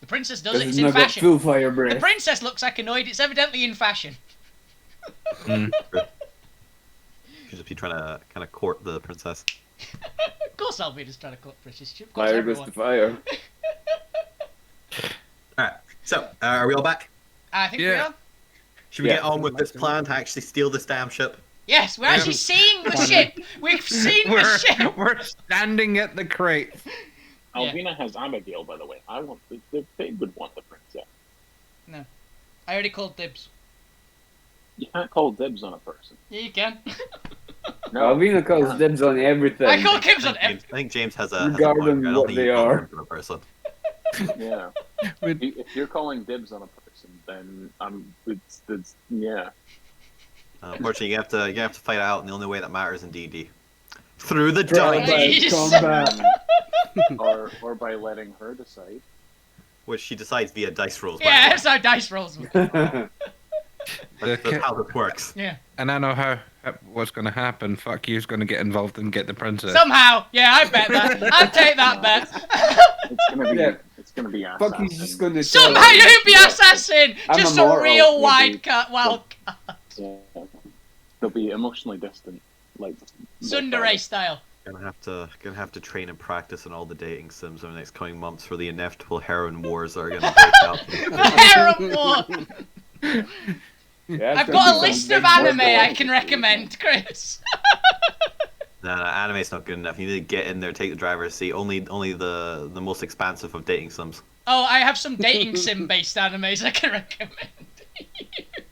The princess does it. Because It's it's in not got fashion. full fire The breath. princess looks like annoyed. It's evidently in fashion. Mm. You should just be trying to kind of court the princess. Of course, Alvina's trying to court British. Of course, Fire goes everyone. to fire. Alright, so, are we all back? I think we Yeah. are. Should we Yeah. get on with this plan to actually steal this damn ship? Yes, we're actually seeing the ship. We've seen the ship. We're standing at the crate. Yeah. Alvina has Abigail, by the way. I want they would want the princess. I already called dibs. You can't call dibs on a person. Yeah, you can. No. Alvina calls dibs on everything. I call dibs on I think James has a Regarding point. I don't what think they you call are. him a person. Yeah. If you're calling dibs on a person, then it's yeah. Unfortunately, you have to fight it out, and the only way that matters in D&D. Through the Combat, dice, Jeez. combat. or by letting her decide. which she decides via dice rolls. Yeah, by that's how dice rolls work. the way. That's how this works. Yeah. And I know what's going to happen. Fuck you's going to get involved and get the princess. Somehow. Yeah, I bet that. I'd take that bet. It's gonna be Yeah. it's gonna be assassin. Fuck, he's just gonna Somehow tell her. you'd be assassin. I'm Just a a moral, real maybe. wild card. Yeah. They'll be emotionally distant, like Tsundere style. Gonna have to train and practice on all the dating sims over the next coming months for the inevitable heroin wars that are gonna break out. The harem war. Yeah, I've it's got a gonna be list some of big anime war. I can recommend, Chris. No, anime's not good enough. You need to get in there, take the driver's seat. Only the most expansive of dating sims. Oh, I have some dating sim based animes I can recommend.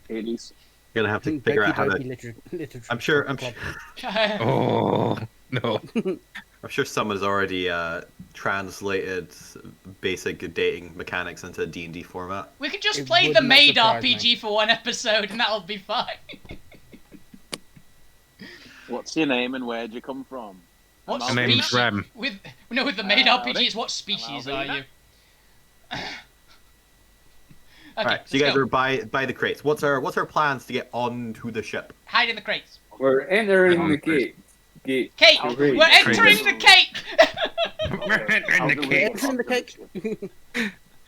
80s. You're gonna have to figure out how to. Literature I'm sure. club. Oh no! I'm sure someone's already translated basic dating mechanics into D&D format. We could just It play would the not maid surprise RPG me. for one episode and that'll be fine. What's your name and where'd you come from? What My name's species? Rem. With the maid Howdy. RPG is what species Hello, are you? Okay, Alright, so you let's guys go. are by the crates. What's our plans to get onto the ship? Hide in the crates. We're entering Oh, the gate. Cake! I'll Great. We're entering the cake! We're in the cake. Entering the cake.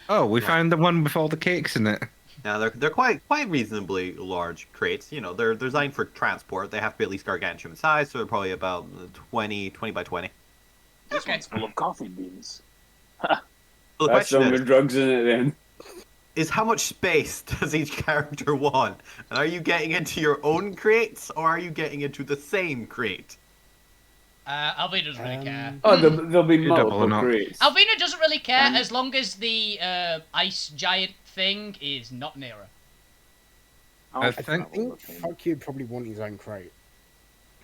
Oh, we found the one with all the cakes in it. Now they're quite reasonably large crates. You know, they're designed for transport. They have to be at least gargantuan size, so they're probably about 20 by 20. This Okay. one's full of coffee beans. So the That's question some is, with drugs in it then. is how much space does each character want? And are you getting into your own crates, or are you getting into the same crate? Alvina doesn't really care. Oh, there'll be You're multiple doubling up. crates. Alvina doesn't really care as long as the ice giant thing is not near her. I I think- think Fuck you probably want his own crate.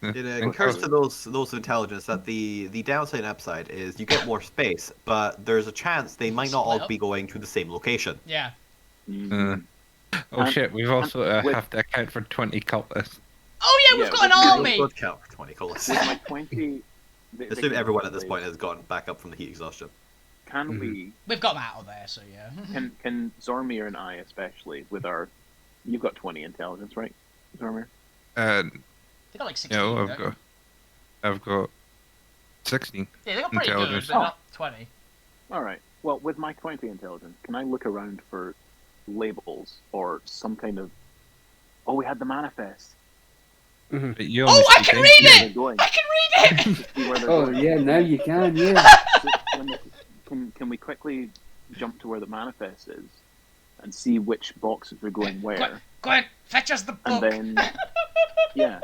It occurs to those with intelligence that the downside and upside is you get more space, but there's a chance they might not Split all up. be going to the same location. Yeah. Oh And- shit! We've also with- have to account for 20 cultists. Oh yeah, we've Yeah, got an but- army! Good count for 20 colas. With my 20... they Assume can everyone at this probably- point has gone back up from the heat exhaustion. Can we... We've got them out of there, so yeah. Can Zormir and I, especially, with our... You've got 20 intelligence, right, Zormir? They got like 16. No, don't I've got 16. they? Yeah, they got pretty good, intelligence. but not 20. Alright. Well, with my 20 intelligence, can I look around for labels or some kind of... Oh, we had the manifest. But you Oh, only I see can things- read Where it! they're going. I can read it! To see where they're Oh, going. yeah, now you can, yeah. So can we quickly jump to where the manifest is and see which boxes are going where, Go on, fetch us the and book. then yeah,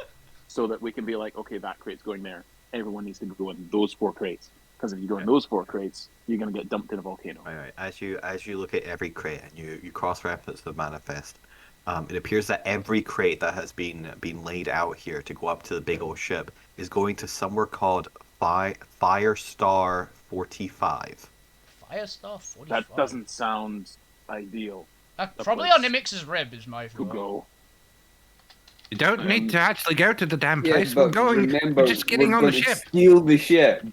so that we can be like, okay, that crate's going there. Everyone needs to go in those 4 crates, because if you go in those 4 crates, you're gonna get dumped in a volcano. Right. As you look at every crate and you cross-reference the manifest, it appears that every crate that has been laid out here to go up to the big old ship is going to somewhere called Firestar 45. Firestar 45. That doesn't sound ideal Probably place on Nimix's rib is my to thought. go. You don't need to actually go to the damn Yeah, place. We're but going. remember, We're just getting we're on the gonna ship. steal the ship.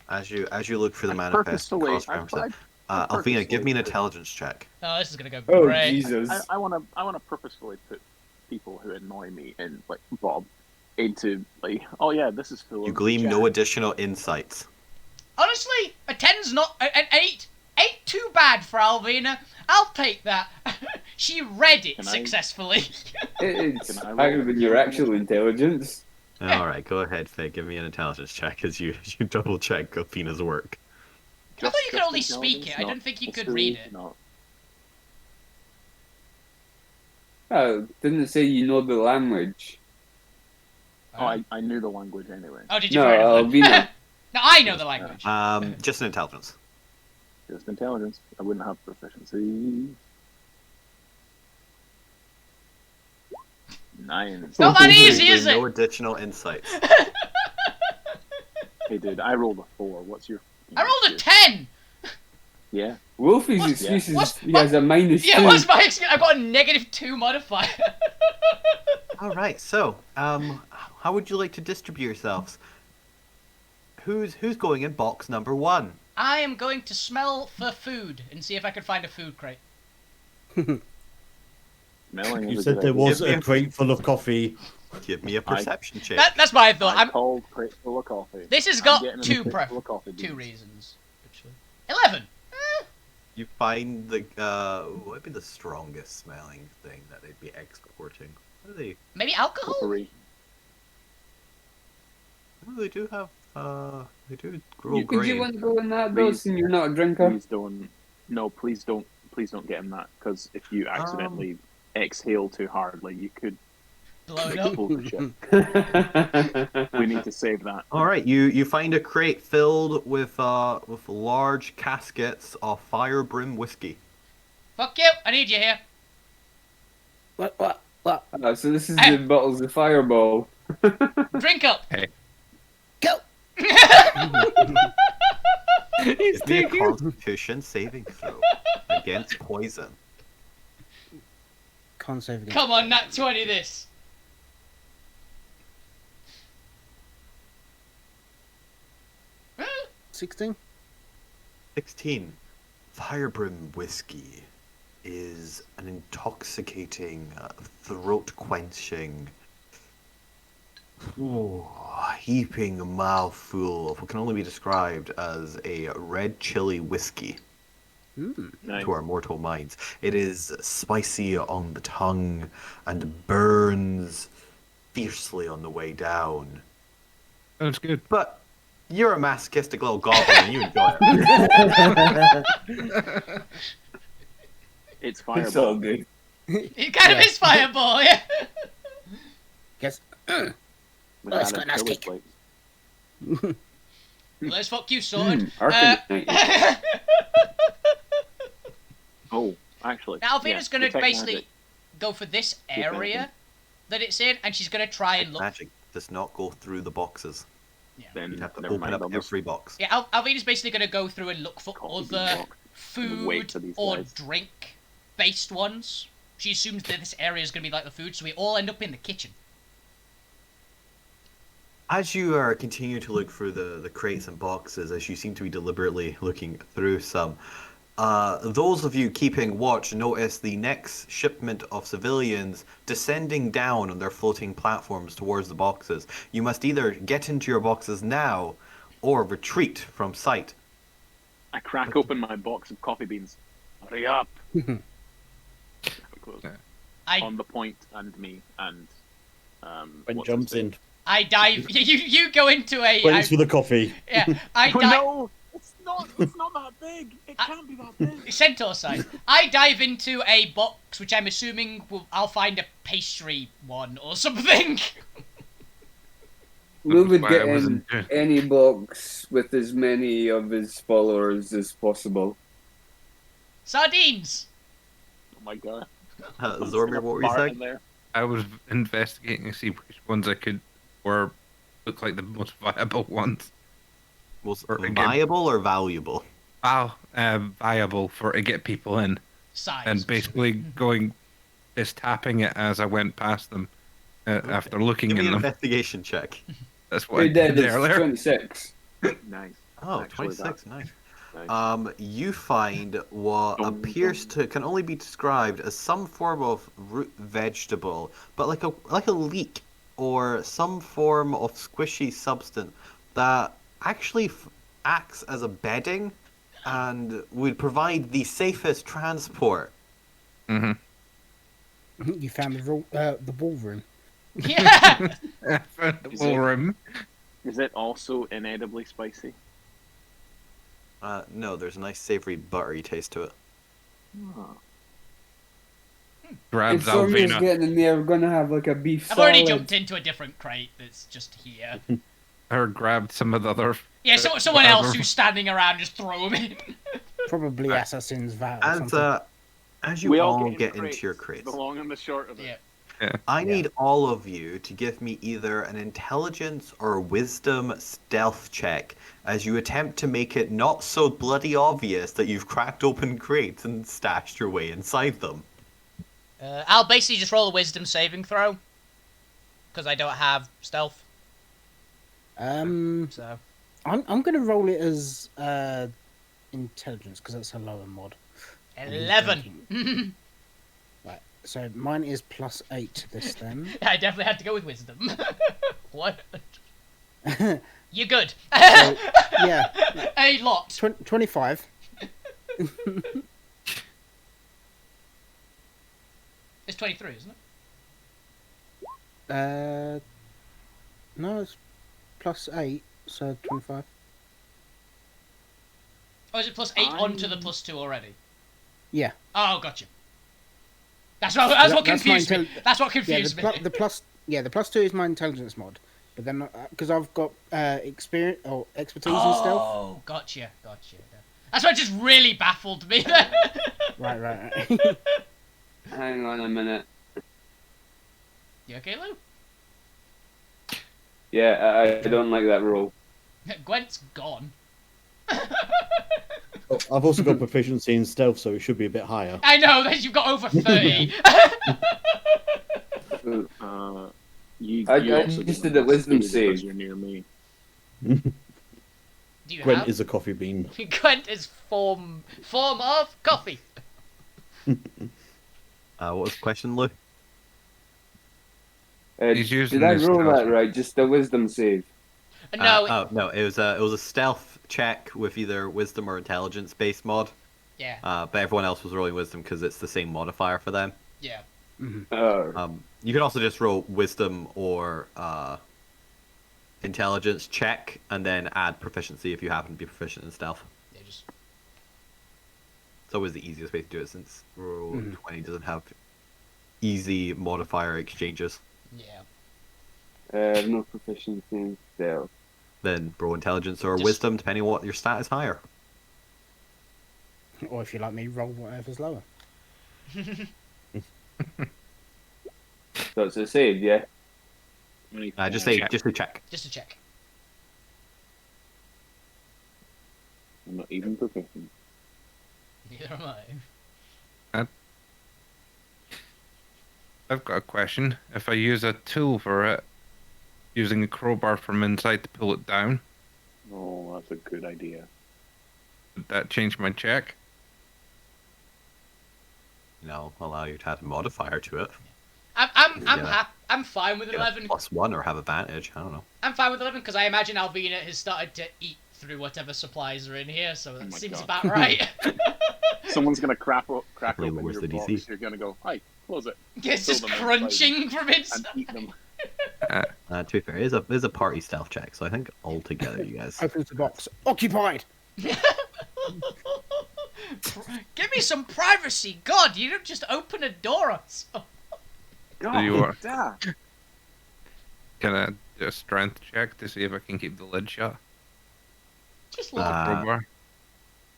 As you look for the I manifest, purposefully- cross-reference it. I Alvina, give me an purposefully- intelligence check. Oh, this is gonna go Oh great. Jesus! I want to purposefully put people who annoy me and like Bob into like, oh yeah, this is full You of glean chat. no additional insights. Honestly, a 10's not an 8. Ain't too bad for Alvina. I'll take that. She read it Can I- successfully. It's Can I roll higher than your actual intelligence. All right, go ahead, Faye. Give me an intelligence check as you double check Alvina's work. I thought you could Just only speak it. I intelligence, didn't think you not could history, read it. not- Oh, didn't it say you know the language? Oh, I knew the language anyway. Oh, did you? No, Fair enough then. Alvina. No, I know the language. Just an intelligence. Just intelligence. I wouldn't have proficiency. 9. It's not that You easy, glean is it? no additional insights. Hey, dude, I rolled a 4. What's your? I rolled a 10. Yeah. Wolfie's What- excuse what's- is he has a minus Yeah, 2. what's my excuse? I've got a -2 modifier. All right, so how would you like to distribute yourselves? Who's going in box number 1? I am going to smell for food and see if I can find a food crate. Smelling You is a said good there idea. was a crate full of coffee. Give me a perception check. That's my thought. I called crate full of coffee. This has I'm got getting two a crate full of coffee two beans. reasons. Actually, 11. You find the what would be the strongest smelling thing that they'd be exporting? What do they? Maybe alcohol. Potpourri. Well, they do have they do grow You grain. want to go in that though, Please- since you're not a drinker? Please don't. No, please don't get him that, because if you accidentally exhale too hard, like you could Blow it up. explode the ship. We need to save that. All right, you find a crate filled with large caskets of fire brim whiskey. Fuck you! I need you here. What? Oh, so this is the bottles of Fireball. Drink up. Go! Give me a Constitution saving throw against poison. Can't save again. Come on, nat 20 this. Huh? 16? 16. Firebrim whiskey is an intoxicating, throat-quenching, heaping mouthful of what can only be described as a red chili whiskey Nice. to our mortal minds. It is spicy on the tongue and burns fiercely on the way down. Sounds good. But you're a masochistic little goblin and you enjoy it. It's It's all fireball. good. It kind of is fireball, yeah. Guess. With Oh, it's added got a nice chili kick. flakes. Let's fuck you, sorted. Arcanite. Oh, actually. Now Alvina's gonna detect basically magic. go for this anything. area that it's in, and she's gonna try and look. Magic does not go through the boxes. Then You'd have to never open mind, up I'll just every box. Yeah, Alvina's basically gonna go through and look for copy these other boxes. Wait for food these or guys. drink-based ones. She assumes that this area is gonna be like the food, so we all end up in the kitchen. As you are continuing to look through the crates and boxes, as you seem to be deliberately looking through some, those of you keeping watch notice the next shipment of civilians descending down on their floating platforms towards the boxes. You must either get into your boxes now or retreat from sight. I crack open my box of coffee beans. Hurry up! Close. I On the point and me and Ben what's jumps his in. I dive. You go into a. Waits for the coffee. Yeah, I name? dive. No, it's not that big. It can't be that big. Centaur size. I dive into a box, which I'm assuming I'll find a pastry one or something. We would Why I get in wasn't- any box with as many of his followers as possible. Sardines. Oh my god. Zormir, what were you Fart in saying? there. I was investigating to see which ones I could look like the most viable ones. Was Or again- viable or valuable? Viable for to get people in, Size. and basically going, just tapping it as I went past them, after looking Give me in an them. investigation check. That's what I We did. did It's earlier. 26. Nice. Oh, Actually, 26, nice. Nice. You find what Dum, appears dum. to can only be described as some form of root vegetable, but like a leek or some form of squishy substance that actually acts as a bedding and would provide the safest transport. Mm-hmm. You found the ballroom. Yeah. Found the Is whole it- room. Is it also inedibly spicy? No, there's a nice savory buttery taste to it. Oh. If Grabs Sonia's Alvina. getting in there, we're gonna have like a beef I've salad. already jumped into a different crate that's just here. Her grabbed some of the other. Yeah, someone else whatever. who's standing around just throw them in. Probably Assassin's Vow or As something. as you We all in get crates. into your crates, The long and the short of it. Yeah. I need all of you to give me either an intelligence or wisdom stealth check as you attempt to make it not so bloody obvious that you've cracked open crates and stashed your way inside them. I'll basically just roll a wisdom saving throw. Because I don't have stealth. So. I'm gonna roll it as intelligence because that's a lower mod. 11. Right. So mine is +8 this then. I definitely had to go with wisdom. What? You're good. So, yeah. A lot. 25. It's 23, isn't it? No, it's +8, so 25. Oh, is it +8 onto the +2 already? Yeah. Oh, gotcha. That's what That's my confused me. That's what Yeah, confused me. the +2 is my intelligence mod, but then because I've got experience or expertise in stealth. Oh, gotcha. That's what just really baffled me there. Right. Hang on a minute. You okay, Lou? Yeah, I don't like that roll. Gwent's gone. Oh, I've also got proficiency in stealth, so it should be a bit higher. I know that you've got over 30. You I also just get did a wisdom because save. You're near me. Do you Gwent have? is a coffee bean. Gwent is form of coffee. What was the question, Lou? He's using Did I his roll stealth. that right? Just a wisdom save. No. No, it was a stealth check with either wisdom or intelligence based mod. Yeah. But everyone else was rolling wisdom because it's the same modifier for them. Yeah. You can also just roll wisdom or intelligence check and then add proficiency if you happen to be proficient in stealth. Yeah, just... It's always the easiest way to do it since roll 20 doesn't have easy modifier exchanges. Yeah. No proficiency in stealth. Then roll intelligence or Just- wisdom depending on what your stat is higher. Or if you like me, roll whatever's lower. So it's a save, yeah? Just say Check. just a check. Just a check. I'm not even proficient. Neither am I. I've got a question. If I use a tool for it, using a crowbar from inside to pull it down, Oh, that's a good idea. would that change my check? No, allow you to add a modifier to it. I'm fine with Get a 11. +1 or have advantage. I don't know. I'm fine with 11 because I imagine Alvina has started to eat through whatever supplies are in here, so that my seems God. about right. Someone's gonna crack Really open lowers your the box. DC. You're gonna go, hi, close it, It's Fill just them inside crunching from and inside. eat them. To be fair, it is a party stealth check, so I think altogether you guys. Opens the box. Occupied. Give me some privacy, God! You don't just open a door or so. God, you are. damn. Can I do a strength check to see if I can keep the lid shut? Just With look. the crowbar?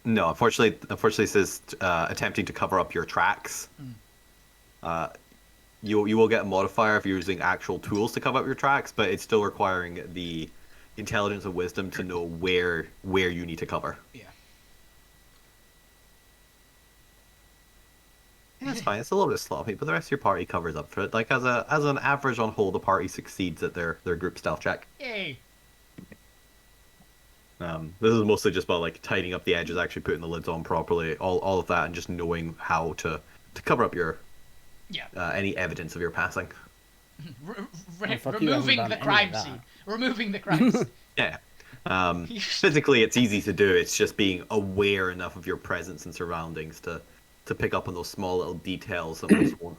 No, unfortunately, it says attempting to cover up your tracks. You will get a modifier if you're using actual tools to cover up your tracks, but it's still requiring the intelligence and wisdom to know where you need to cover. Yeah. That's fine. It's a little bit sloppy, but the rest of your party covers up for it. Like as an average on whole, the party succeeds at their group stealth check. Yay. This is mostly just about like tidying up the edges, actually putting the lids on properly, all of that, and just knowing how to cover up your any evidence of your passing. Removing the crime scene. Removing the crime scene. Yeah. Physically, it's easy to do. It's just being aware enough of your presence and surroundings to pick up on those small little details that most won't.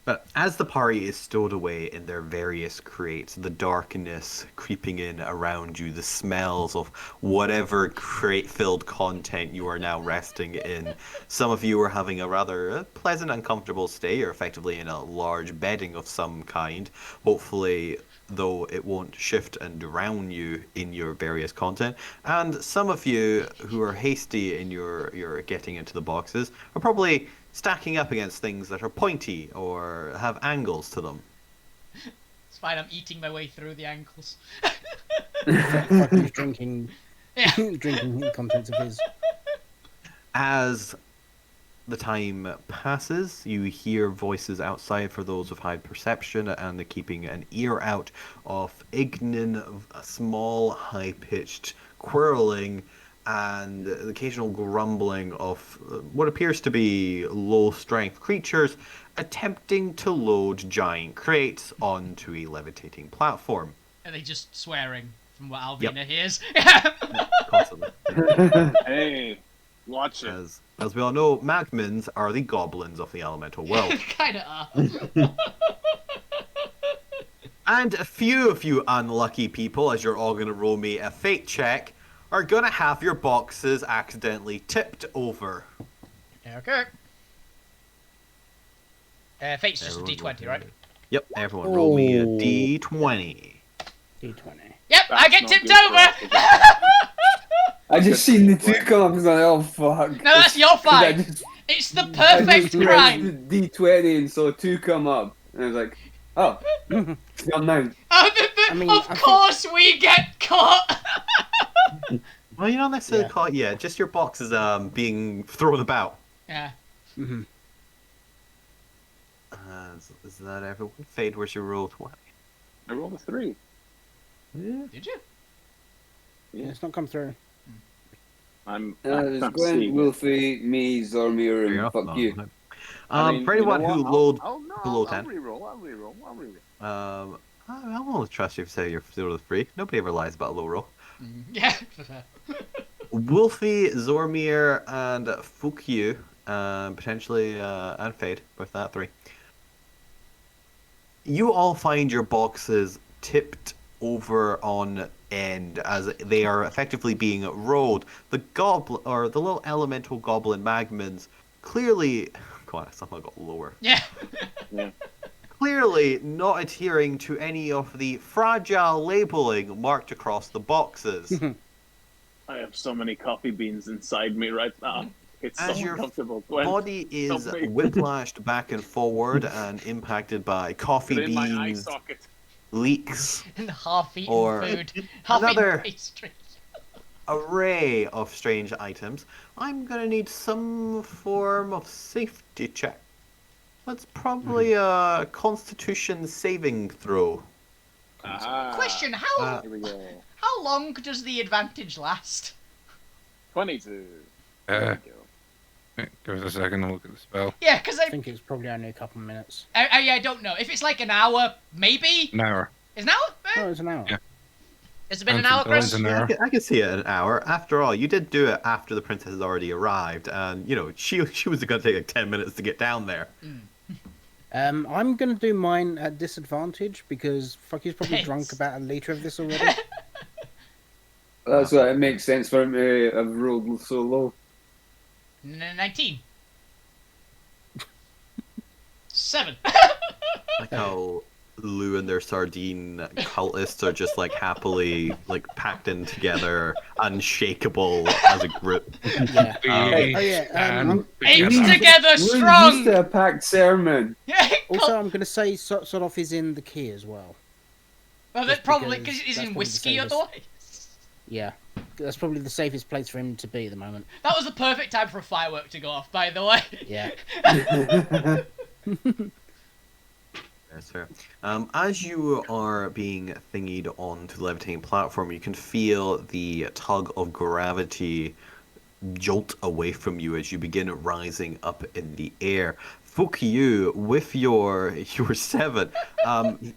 But as the party is stowed away in their various crates, the darkness creeping in around you, the smells of whatever crate-filled content you are now resting in. Some of you are having a rather pleasant and comfortable stay. You're effectively in a large bedding of some kind. Hopefully, though, it won't shift and drown you in your various content. And some of you who are hasty in your getting into the boxes are probably stacking up against things that are pointy or have angles to them. It's fine, I'm eating my way through the ankles. Fucking drinking the contents of his. As the time passes, you hear voices outside for those of high perception and keeping an ear out of Ignan, a small, high-pitched quarreling and the occasional grumbling of what appears to be low-strength creatures attempting to load giant crates onto a levitating platform. Are they just swearing from what Alvina hears? Constantly. Hey, watch it. As we all know, magmins are the goblins of the elemental world. Kinda are. And a few of you unlucky people, as you're all going to roll me a fate check, are going to have your boxes accidentally tipped over. Okay. Fate's just a D20, right? Yep, everyone roll me a D20. D20. Yep, I get tipped over! I just seen the two come up and was like, oh fuck. No, that's your fault. It's the perfect crime. D20 and saw two come up. And I was like, oh, it's gone now. Oh, of course we get caught! Well, you're not necessarily caught yet, just your boxes being thrown about. Yeah. Mm-hmm. Is that everyone? Fade, where's your roll 20? I rolled a 3. Yeah. Did you? Yeah, it's not come through. There's Gwen, Wolfie, me, Zormir, and fuck you. For anyone who load below 10. I'll reroll. I'm willing to trust you if you say you're 0 to 3. Nobody ever lies about a low roll. Yeah. Wolfie, Zormir, and Fukyu, potentially, and Fade, with that 3. You all find your boxes tipped over on end as they are effectively being rolled. The goblin, or the little elemental goblin magmins, clearly, God, I somehow got lower. Yeah. Clearly not adhering to any of the fragile labeling marked across the boxes. I have so many coffee beans inside me right now. It's As so your uncomfortable. Gwen. body is whiplashed back and forward and impacted by coffee Put it in my eye beans, socket. leeks, And half-eaten or food. Half-eaten another pastry. array of strange items, I'm gonna need some form of safety check. That's probably a Constitution saving throw. Question, Here we go. how long does the advantage last? 22. Give us a second to look at the spell. Yeah, because I think it's probably only a couple of minutes. I don't know. If it's like an hour, maybe? An hour. Is an hour? Oh, it's an hour. Yeah. Has it been an hour, Chris? I can see it an hour. After all, you did do it after the princess has already arrived, and you know she was going to take like 10 minutes to get down there. I'm going to do mine at disadvantage because Fucky's probably drunk about a litre of this already. That's why it makes sense for him to have rolled so low. 19. 7. Like how Lou and their sardine cultists are just like happily like packed in together, unshakable as a group. Yeah. Ain't together strong. Used to a packed sermon. Yeah. Also, I'm going to say sort of is in the key as well. Well, that probably because it is in whiskey otherwise. Yeah. That's probably the safest place for him to be at the moment. That was the perfect time for a firework to go off, by the way. Yeah. That's fair. As you are being thingied onto the levitating platform, you can feel the tug of gravity jolt away from you as you begin rising up in the air. Fuck you, with your 7,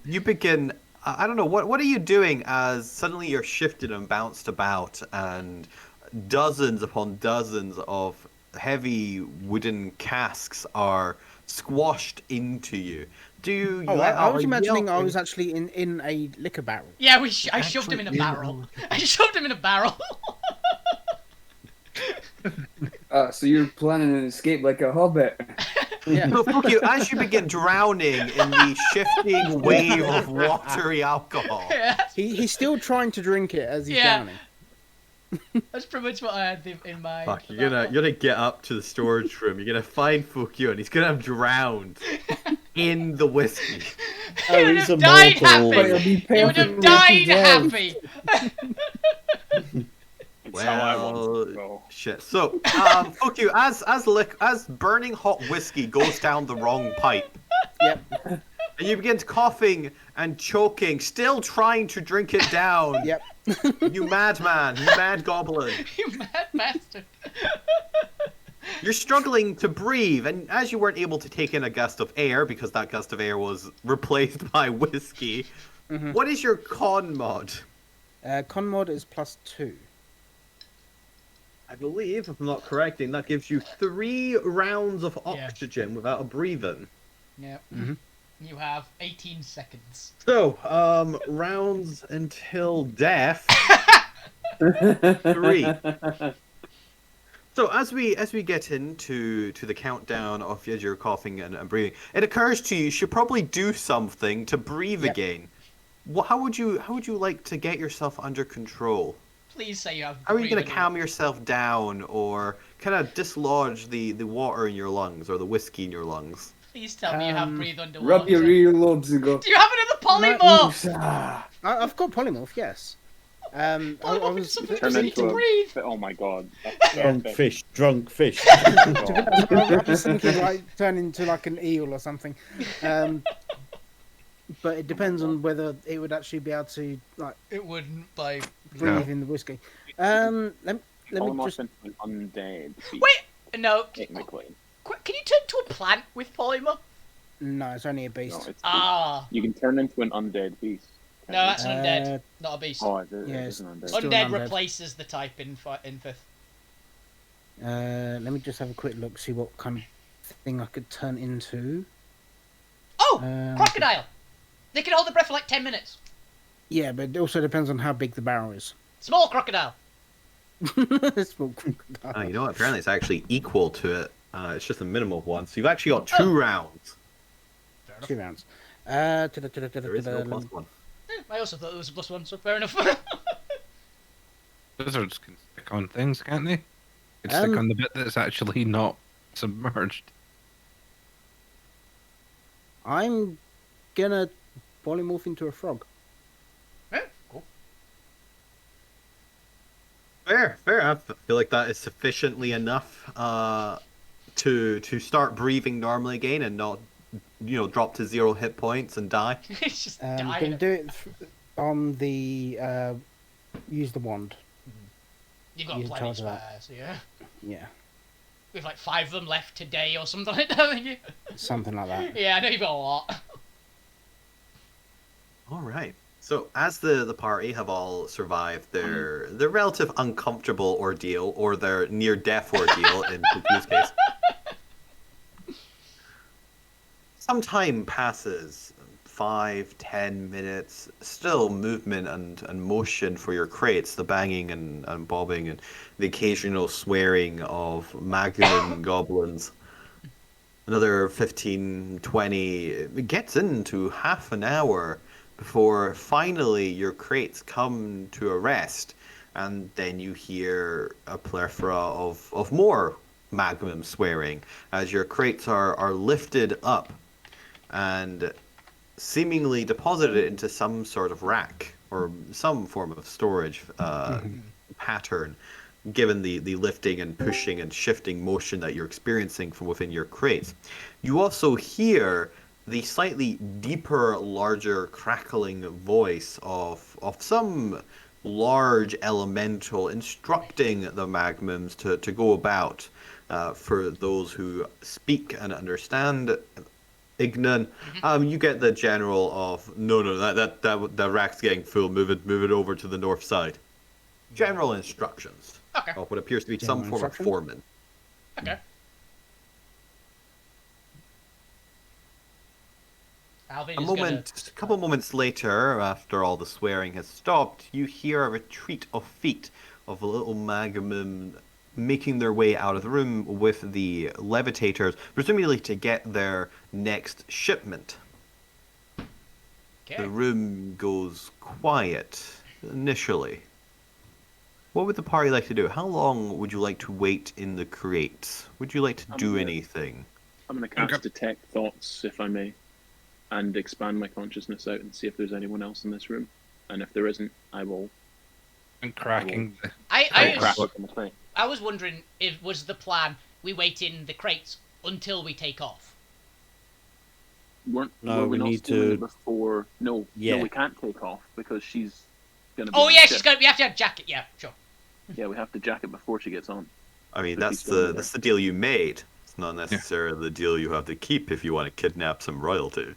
you begin. I don't know what are you doing as suddenly you're shifted and bounced about, and dozens upon dozens of heavy wooden casks are squashed into you. Do you? Oh, I was are imagining I yelling- was actually in a liquor barrel. Yeah, I shoved him in a barrel. I shoved him in a barrel. So you're planning an escape like a hobbit. Yeah. No, fuck you. As you begin drowning in the shifting wave of watery alcohol. Yeah, He's still trying to drink it as he's Yeah. drowning. that's pretty much what I had in mind. Fuck, for you're that gonna one. get up to the storage room. You're gonna find Fukyu, and he's gonna have drowned in the whiskey. He Oh, would he's have died immortal. But it'll happy. be He would have perfectly died preserved. happy. It's how I want Well, to go. shit. So, Fukyu, as burning hot whiskey goes down the wrong pipe, Yep. and you begin coughing and choking, still trying to drink it down. Yep. You madman, you mad goblin. You mad bastard. You're struggling to breathe, and as you weren't able to take in a gust of air because that gust of air was replaced by whiskey, Mhm. what is your con mod? Con mod is +2. I believe, if I'm not correcting, that gives you 3 rounds of oxygen without a breathing. Yep. Mhm. You have 18 seconds. So, rounds until death. 3. So as we get into the countdown of as you're coughing and breathing, it occurs to you you should probably do something to breathe Yep. again. How would you like to get yourself under control? Please say you have. How are you going to breathing. calm yourself down or kind of dislodge the water in your lungs or the whiskey in your lungs? Please tell me you have breathe underwater. Rub your earlobes and go. Do you have another polymorph? Ah. I've got polymorph, yes. I Polymorph was into something Turn that needs to into a. breathe. Oh my god. Drunk fish, drunk fish. I was thinking like turn into like an eel or something. But it depends on whether it would actually be able to like It wouldn't by. breathe No. in the whiskey. Let me Polymorph just. into an undead beast, Wait, no. technically. Can you turn to a plant with polymer? No, it's only a No, beast. it's, Ah, you can turn into an undead beast. no, that's an undead, Uh, not a beast. Oh, it yeah, is an undead. still Undead undead. replaces the type in fifth. Let me just have a quick look, see what kind of thing I could turn into. Oh, Um, crocodile. They can hold their breath for like 10 minutes. Yeah, but it also depends on how big the barrel is. Small crocodile. Small crocodile. Oh, you know what? Apparently it's actually equal to it. It's just a minimum of 1. So you've actually got 2 rounds. 2 rounds. There is no plus 1. I also thought there was a +1, so fair enough. Lizards can stick on things, can't they? Can stick on the bit that's actually not submerged. I'm gonna polymorph into a frog. Yeah, cool. Fair. I feel like that is sufficiently enough to start breathing normally again and not, drop to 0 hit points and die. It's just Gonna dying. do it on the use the wand. You've got you plenty charge that. spare, so yeah. Yeah, We've like 5 of them left today or something like that, haven't you? something like that. Yeah, I know you've got a lot. All right. So as the party have all survived their relative uncomfortable ordeal or their near death ordeal in Kuku's case, some time passes. 5-10 minutes, still movement and motion for your crates, the banging and bobbing and the occasional swearing of Magdalene goblins. Another 15-20, it gets into half an hour before finally your crates come to a rest, and then you hear a plethora of more Magnum swearing as your crates are lifted up and seemingly deposited into some sort of rack or some form of storage pattern, given the lifting and pushing and shifting motion that you're experiencing from within your crates. You also hear the slightly deeper, larger, crackling voice of some large elemental instructing the Magmums to go about. For those who speak and understand Ignan, you get the general of no, that rack's getting full. Move it over to the north side. General instructions. Okay. Of what appears to be General some form of instructions? foreman. Okay. Alvin is A couple moments later, after all the swearing has stopped, you hear a retreat of feet of a little Magnum making their way out of the room with the levitators, presumably to get their next shipment. Okay. The room goes quiet initially. What would the party like to do? How long would you like to wait in the crates? Would you like to do anything? I'm going to cast Detect Thoughts, if I may, and expand my consciousness out and see if there's anyone else in this room. And if there isn't, I will. And cracking. I was wondering if was the plan we wait in the crates until we take off. Were No, we we not need stealing to- it before? No, Yeah. no, we can't take off because she's going to be. Oh on yeah, the she's ship. got. We have to have jacket. Yeah, sure. Yeah, we have to jack it before she gets on. I mean, Could be that's still in the deal you made. It's not necessarily the deal you have to keep if you want to kidnap some royalty.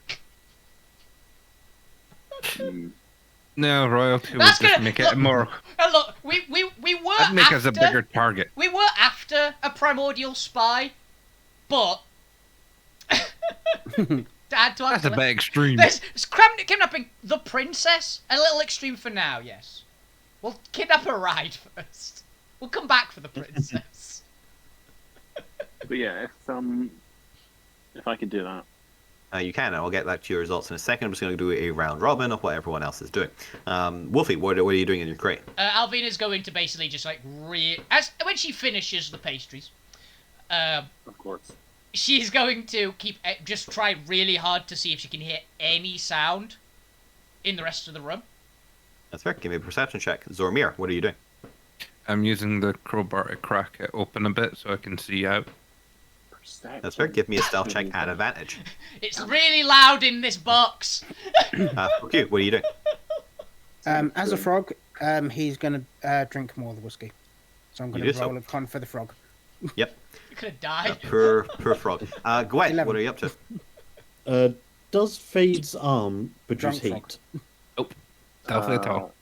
No, royalty would That's just gonna make look, it more. Look, we were That'd make after, us a bigger target. We were after a primordial spy, but to add to our That's a bit extreme. There's kidnapping the princess. A little extreme for now, yes. We'll kidnap her ride first. We'll come back for the princess. But yeah, if I could do that. You can. I'll get back to your results in a second. I'm just going to do a round robin of what everyone else is doing. Wolfie, what are you doing in your crate? Alvina's going to basically just like when she finishes the pastries. Of course. She's going to just try really hard to see if she can hear any sound in the rest of the room. That's fair. Give me a perception check. Zormir, what are you doing? I'm using the crowbar to crack it open a bit so I can see out. That's fair. Give me a stealth check at advantage. It's really loud in this box. Okay, what are you doing? As a frog, he's going to drink more of the whiskey. So I'm going to roll a con for the frog. Yep. You could have died. Poor frog. Gwen, 11. what are you up to? Does Fade's arm produce Drunk heat? Nope. Definitely at all.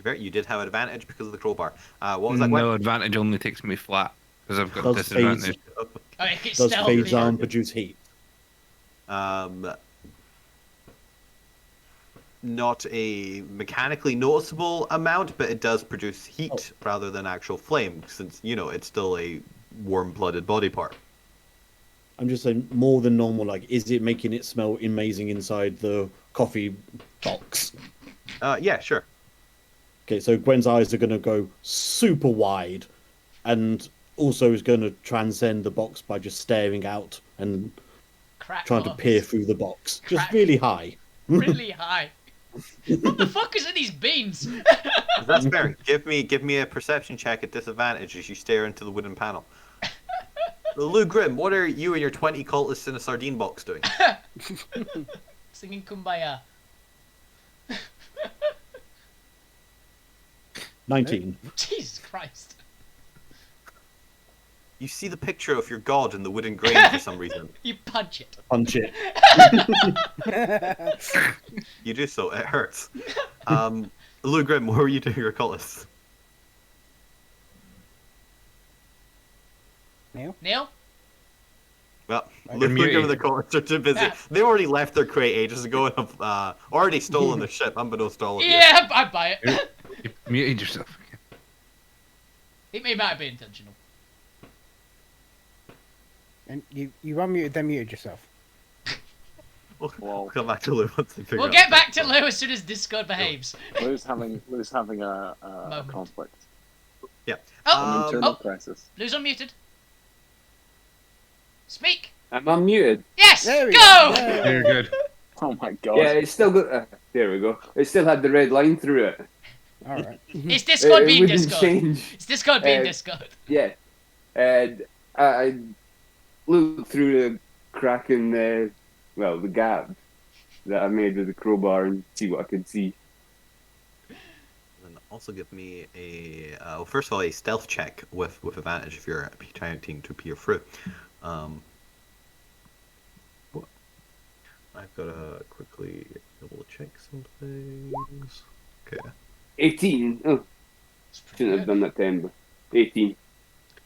Fair, you did have advantage because of the crowbar. What was that, Gwen? No advantage only takes me flat because I've got Does disadvantage. Does Fade's arm produce heat? Not a mechanically noticeable amount, but it does produce heat rather than actual flame, since, it's still a warm-blooded body part. I'm just saying more than normal. Like, is it making it smell amazing inside the coffee box? Yeah, sure. Okay, so Gwen's eyes are going to go super wide, and also is going to transcend the box by just staring out and trying to peer through the box. Just really high. Really high. What the fuck is in these beans? That's fair. Give me a perception check at disadvantage as you stare into the wooden panel. Lou Grim, what are you and your 20 cultists in a sardine box doing? Singing Kumbaya. 19. Jesus Christ. You see the picture of your god in the wooden grain for some reason. You punch it. Punch it. You do so, it hurts. Lou Grim, what were you doing your cultists? Neil? Well, You're Lou Grim muted. and the cultists are too busy. Yeah. They already left their crate ages ago and have already stolen the ship, unbeknownst to all of you. Yeah, I buy it. You muted yourself again. It might be intentional. And you unmuted, then muted yourself. We'll come back to Lou once they figure We'll out get the back to technical- Lou as soon as Discord behaves. Lou's having a Moment. conflict. Yeah. An internal Oh, crisis. Lou's unmuted. Speak. I'm unmuted. Yes, There we go! go. You're good. Oh my god. Yeah, it's still got. There we go. It still had the red line through it. All right. It's Discord It being wouldn't Discord. change. It's Discord being Uh, Discord. Yeah. And I looked through the crack in the gap that I made with the crowbar and see what I could see. And also give me a first of all a stealth check with advantage if you're attempting to peer through. I've got to quickly double check some things. Okay. 18. Oh, shouldn't have done that 10, but 18.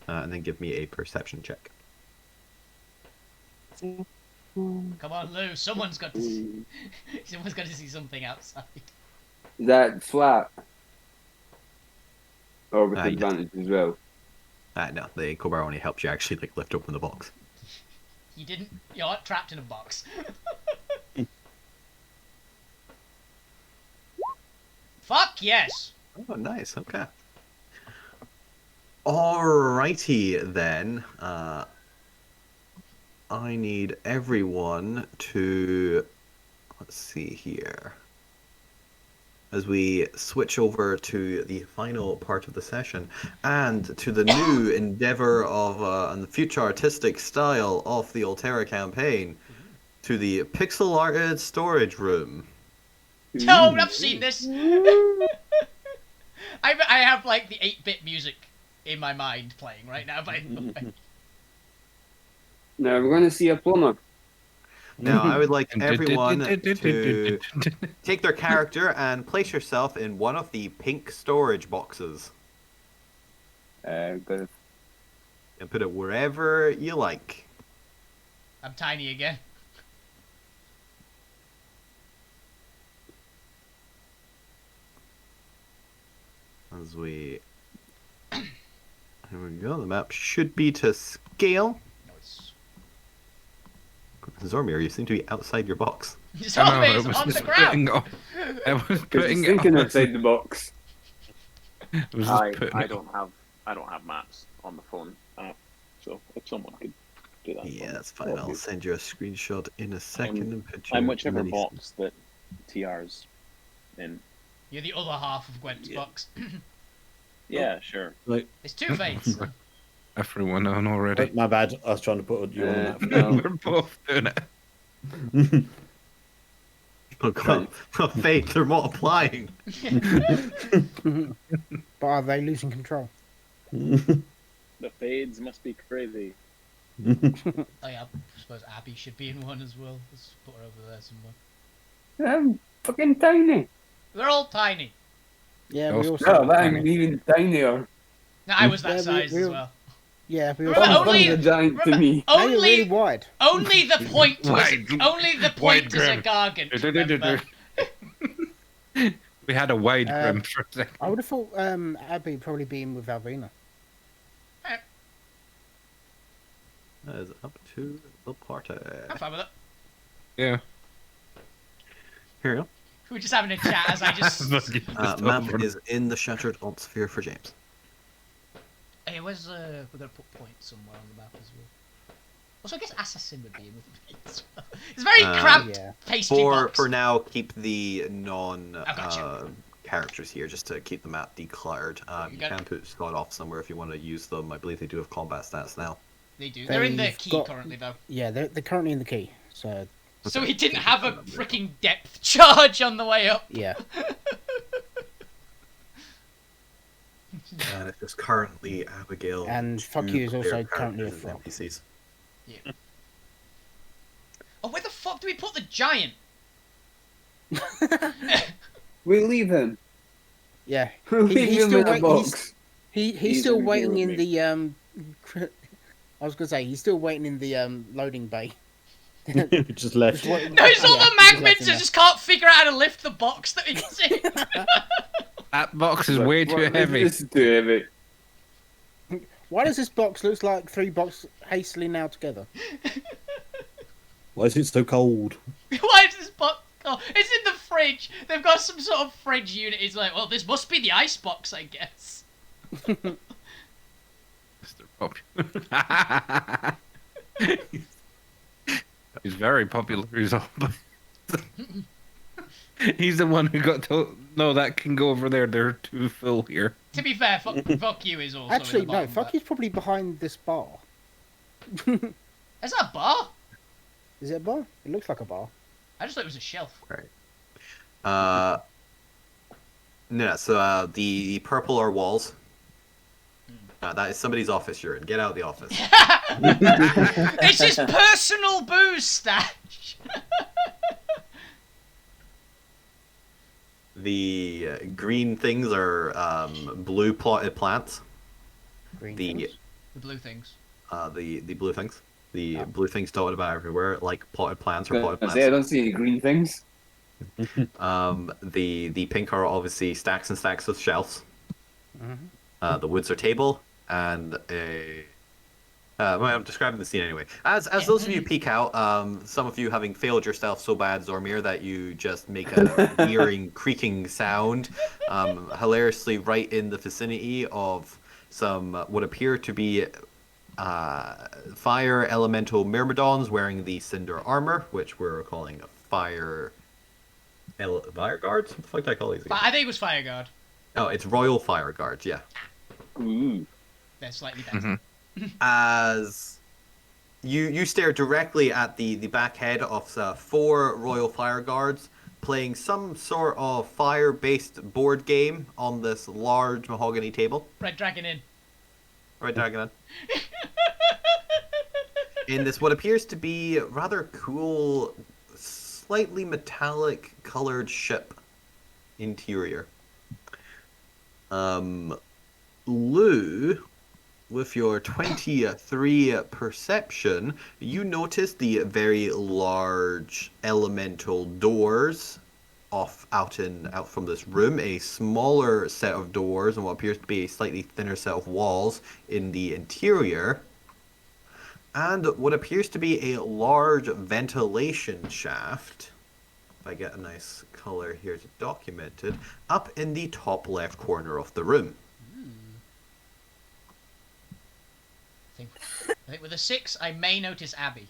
And then give me a perception check. Come on, Lou. Someone's got to see. Someone's got to see something outside. Is that flat? Or with Yes. advantage as well? No, the crowbar only helps you actually like lift open the box. You didn't. You're not trapped in a box. Fuck yes. Oh, nice. Okay. Alrighty then. I need everyone to let's see here. As we switch over to the final part of the session and to the new endeavor of and the future artistic style of the Alterra campaign, to the pixel arted storage room. No, I've seen this. I have like the 8-bit music in my mind playing right now. By the way. Now we're going to see a plumber. Now, I would like everyone to take their character and place yourself in one of the pink storage boxes. Good. And put it wherever you like. I'm tiny again. As we... Here we go, the map should be to scale. Nice. Zormir, you seem to be outside your box. Zombies on the ground. I was putting it thinking on. outside the box. I was just putting I it- don't have maps on the phone app, so if someone could do that. Yeah, for me, that's fine. that'd I'll be- send you a screenshot in a second and put you I'm in whichever any- box that TR's in. You're the other half of Gwent's Yeah. box. Yeah, sure. There's two fates. everyone on already. My bad. I was trying to put you on that. No. We're both doing it. Oh god, fate, they're multiplying. But are they losing control? The fades must be crazy. Oh yeah, I suppose Abby should be in one as well. Let's put her over there somewhere. I'm fucking tiny. They're all tiny. Yeah, Those- we also. Oh, I'm even tinier. No, I was that Yeah, size we- as well. Yeah, we Remember, also. only- a giant to remember- me. Now you're really Only, wide. only the point was, Wide- only the point is a grim. gargant. Remember? We had a wide Um, grim for a second. I would have thought Abby probably be in with Alvina. That is up to the party. I'm fine with it. Yeah. Here we go. We were just having a chat as I just. Map is in the shattered Altsphere for James. Hey, where's we're gonna put points somewhere on the map as well. Also, I guess Assassin would be in with me as well. It's a very cramped Yeah. pastry box. For now, keep the non I gotcha. characters here just to keep the map decluttered. You got can put Scott off somewhere if you want to use them. I believe they do have combat stats now. They do. They're in the They've key got- currently though. Yeah, they're currently in the key. So So he didn't have a freaking depth charge on the way up. yeah. And it's just currently Abigail. And fuck two you is also player currently a characters and frog. NPCs. Yeah. Oh, where the fuck do we put the giant? We leave him. Yeah. Leave he's him still in a wait- box. He's He's still in here waiting with in me. the I was gonna say he's still waiting in the loading bay. Just left. Just waiting- No, it's all yeah, the just left magnets him that there. just can't figure out how to lift the box that he's in. That box is way too heavy. This is too heavy. Why does this box look like 3 boxes hastily now together? Why is it so cold? Why is this box? Oh, it's in the fridge. They've got some sort of fridge unit. It's like, well, this must be the ice box, I guess. Mr. Popular. He's very popular. He's all... He's the one who got told. No, that can go over there. They're too full here. To be fair, fuck you is also Actually, in the bottom, no. Fuck but... you's probably behind this bar. Is that a bar? Is it a bar? It looks like a bar. I just thought it was a shelf. No, so the purple are walls. That is somebody's office you're in. Get out of the office. It's his personal booze stash. The green things are blue plotted plants. Green The things. The blue things. the blue things. The blue things dotted about everywhere, like potted plants or potted I plants. don't see any green things. The pink are obviously stacks and stacks of shelves. The woods are table, and well, I'm describing the scene anyway. As those of you peek out, some of you having failed yourself so bad, Zormir, that you just make a wearing, creaking sound, hilariously right in the vicinity of some what appear to be fire elemental myrmidons wearing the cinder armor, which we're calling fire guards. What the fuck did I call these again? I think it was fire guard. Oh, it's royal fire guards. Yeah. Ooh. They're slightly better. As you stare directly at the back head of 4 royal fire guards playing some sort of fire-based board game on this large mahogany table. Red Dragon in. Red Dragon in this what appears to be rather cool, slightly metallic colored ship interior. Lou, with your 23 perception, you notice the very large elemental doors out from this room, a smaller set of doors and what appears to be a slightly thinner set of walls in the interior, and what appears to be a large ventilation shaft, if I get a nice color here to document it, up in the top left corner of the room. I think with a 6, I may notice Abby.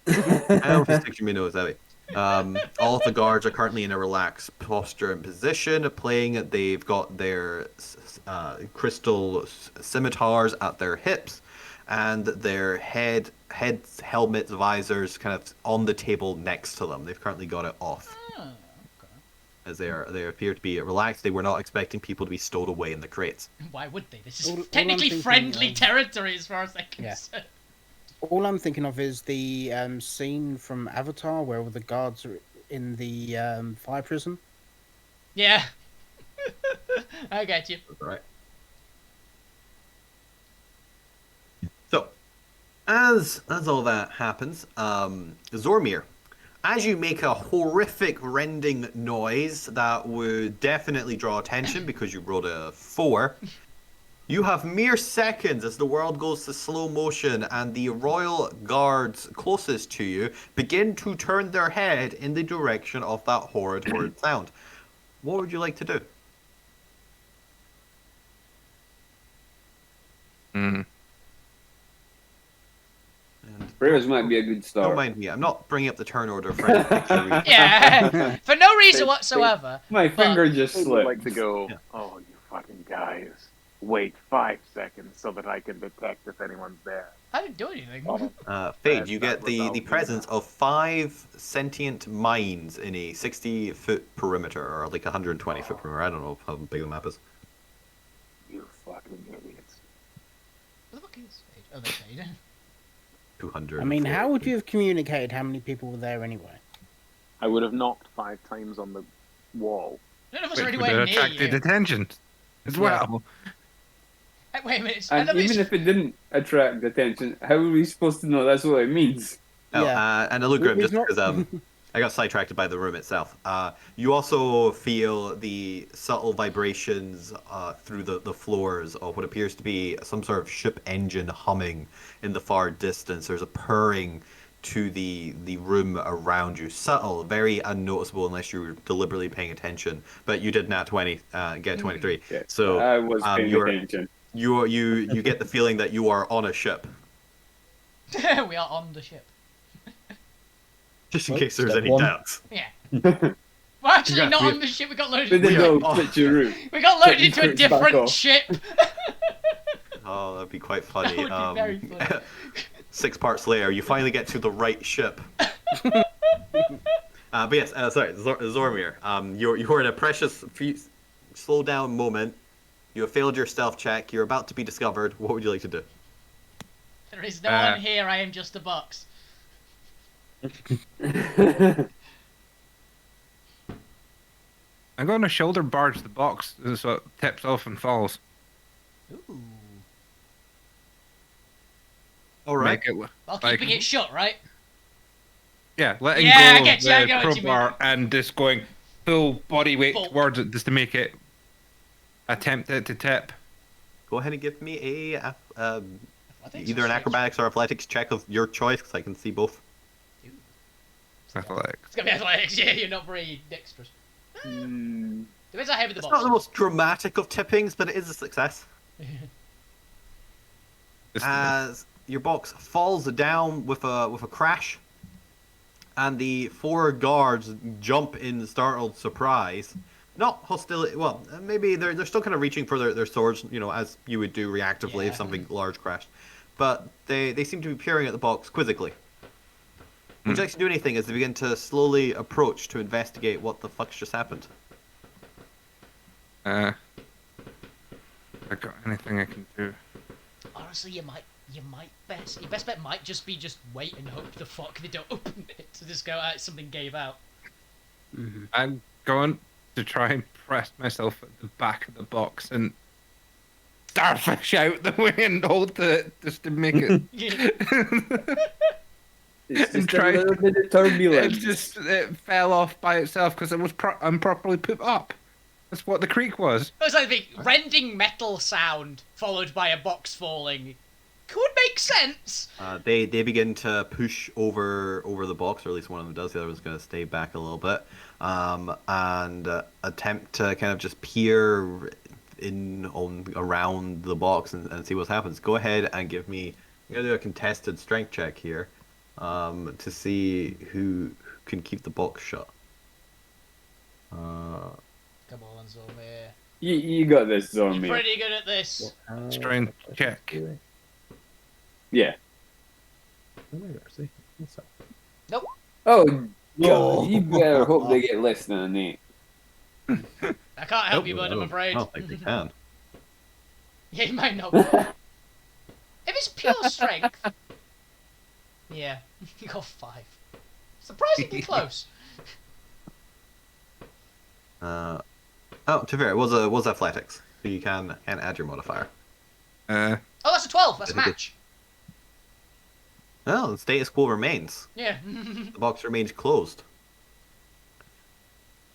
I don't think you may know it's Abby. All of the guards are currently in a relaxed posture and position, playing. They've got their crystal scimitars at their hips, and their heads, helmets, visors, kind of on the table next to them. They've currently got it off. Oh, okay. As they appear to be relaxed. They were not expecting people to be stowed away in the crates. Why would they? This is All I'm technically thinking friendly of- territory as far as I'm Yeah. concerned. All I'm thinking of is the scene from Avatar where all the guards are in the fire prison. Yeah. I get you. That's right. So, as all that happens, Zormir, as you make a horrific rending noise that would definitely draw attention because you rolled a 4, you have mere seconds as the world goes to slow motion and the royal guards closest to you begin to turn their head in the direction of that horrid sound. What would you like to do? Prayers might be a good Don't start. mind me, I'm not bringing up the turn order for any particular reason. Yeah, for no reason whatsoever. My finger just I would slipped. like to go, Yeah. oh, you fucking guys. Wait 5 seconds so that I can detect if anyone's there. I didn't do anything. Fade, you That's get not the what presence of 5 sentient mines in a 60-foot perimeter, or like 120-foot perimeter. I don't know how big the map is. You fucking idiots. What the fuck is Sage? Oh, that's Sage. 200. I mean, how would you have communicated how many people were there anyway? I would have knocked 5 times on the wall. None of us are Which would anywhere have near attracted you. attention as well. Wait a minute. And even if it didn't attract attention, how are we supposed to know that's what it means? Oh, Yeah. and a look at him We've just not- because I got sidetracked by the room itself. You also feel the subtle vibrations through the floors of what appears to be some sort of ship engine humming in the far distance. There's a purring to the room around you. Subtle, very unnoticeable unless you're deliberately paying attention. But you did nat 20, get 23. Yeah, So I was paying you're- attention. you get the feeling that you are on a ship. We are on the ship. Just in Well, case there's step any one. doubts. Yeah. Well, actually, Congrats, not we- on the ship. We got loaded. With the We are- dog, oh. switcheroo. We got loaded Check into a your cruise back different off. ship. Oh, that'd be quite funny. That would be very funny. 6 parts later, you finally get to the right ship. But yes, sorry, Zormir. You're in a precious, slow down moment. You have failed your stealth check. You're about to be discovered. What would you like to do? There is no one here. I am just a box. I'm going to shoulder barge the box so it tips off and falls. Ooh. All right. Make it, While like- keeping it shut, right? Yeah, letting Yeah, I go get of you, I the get what you crowbar and just going full body weight Full. towards it just to make it attempt it to tip. Go ahead and give me a Athletics either or an strength? acrobatics or athletics check of your choice, because I can see both. Athletics. It's gonna be athletics. Yeah, you're not very dexterous. Hmm. Depends how heavy the It's box not the most dramatic of tippings, but it is a success. Just As your box falls down with a crash, and the 4 guards jump in startled surprise. Not hostility. Well, maybe they're still kind of reaching for their swords, as you would do reactively Yeah. if something large crashed. But they seem to be peering at the box quizzically. Would you like to do anything as they begin to slowly approach to investigate what the fuck's just happened? I got anything I can do? Honestly, your best bet might just be wait and hope the fuck they don't open it. So just go, something gave out. I'm going to try and press myself at the back of the box and starfish out the way and hold it just to make it. It's And just a try- little bit of turbulence. It fell off by itself because it was improperly put up. That's what the creak was. It was like the rending metal sound followed by a box falling. Could make sense. They begin to push over the box, or at least one of them does. The other one's going to stay back a little bit, and attempt to kind of just peer around the box and see what happens. Go ahead and give me. I'm going to do a contested strength check here, to see who can keep the box shut. Come on, Zormir. You got this, You're Zormir. pretty good at this. Strength check. Yeah. Nope. Oh, God. You better hope they get less than an 8. I can't help you, bud, I'm afraid. I don't think they can. Yeah, you might not. If it's pure strength. Yeah, you got 5. Surprisingly close. To be fair, it was athletics, so you can add your modifier. Oh, that's a 12. That's a match. Well, the status quo remains. Yeah. The box remains closed.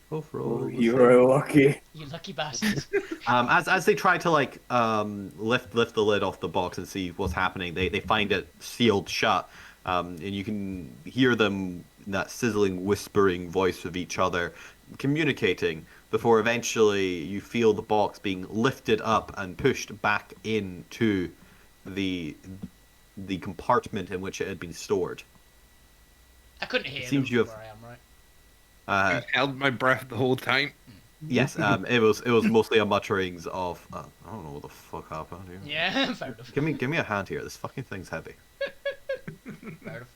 Both rolls. You're lucky. You lucky bastards. As they try to lift the lid off the box and see what's happening, they find it sealed shut, and you can hear them, that sizzling, whispering voice of each other, communicating. Before eventually you feel the box being lifted up and pushed back into the compartment in which it had been stored. I couldn't hear Seems them you have- where I am, right? I held my breath the whole time. Yes, it was mostly a mutterings of I don't know what the fuck happened here. Yeah, fair enough. Give me a hand here. This fucking thing's heavy. Fair enough.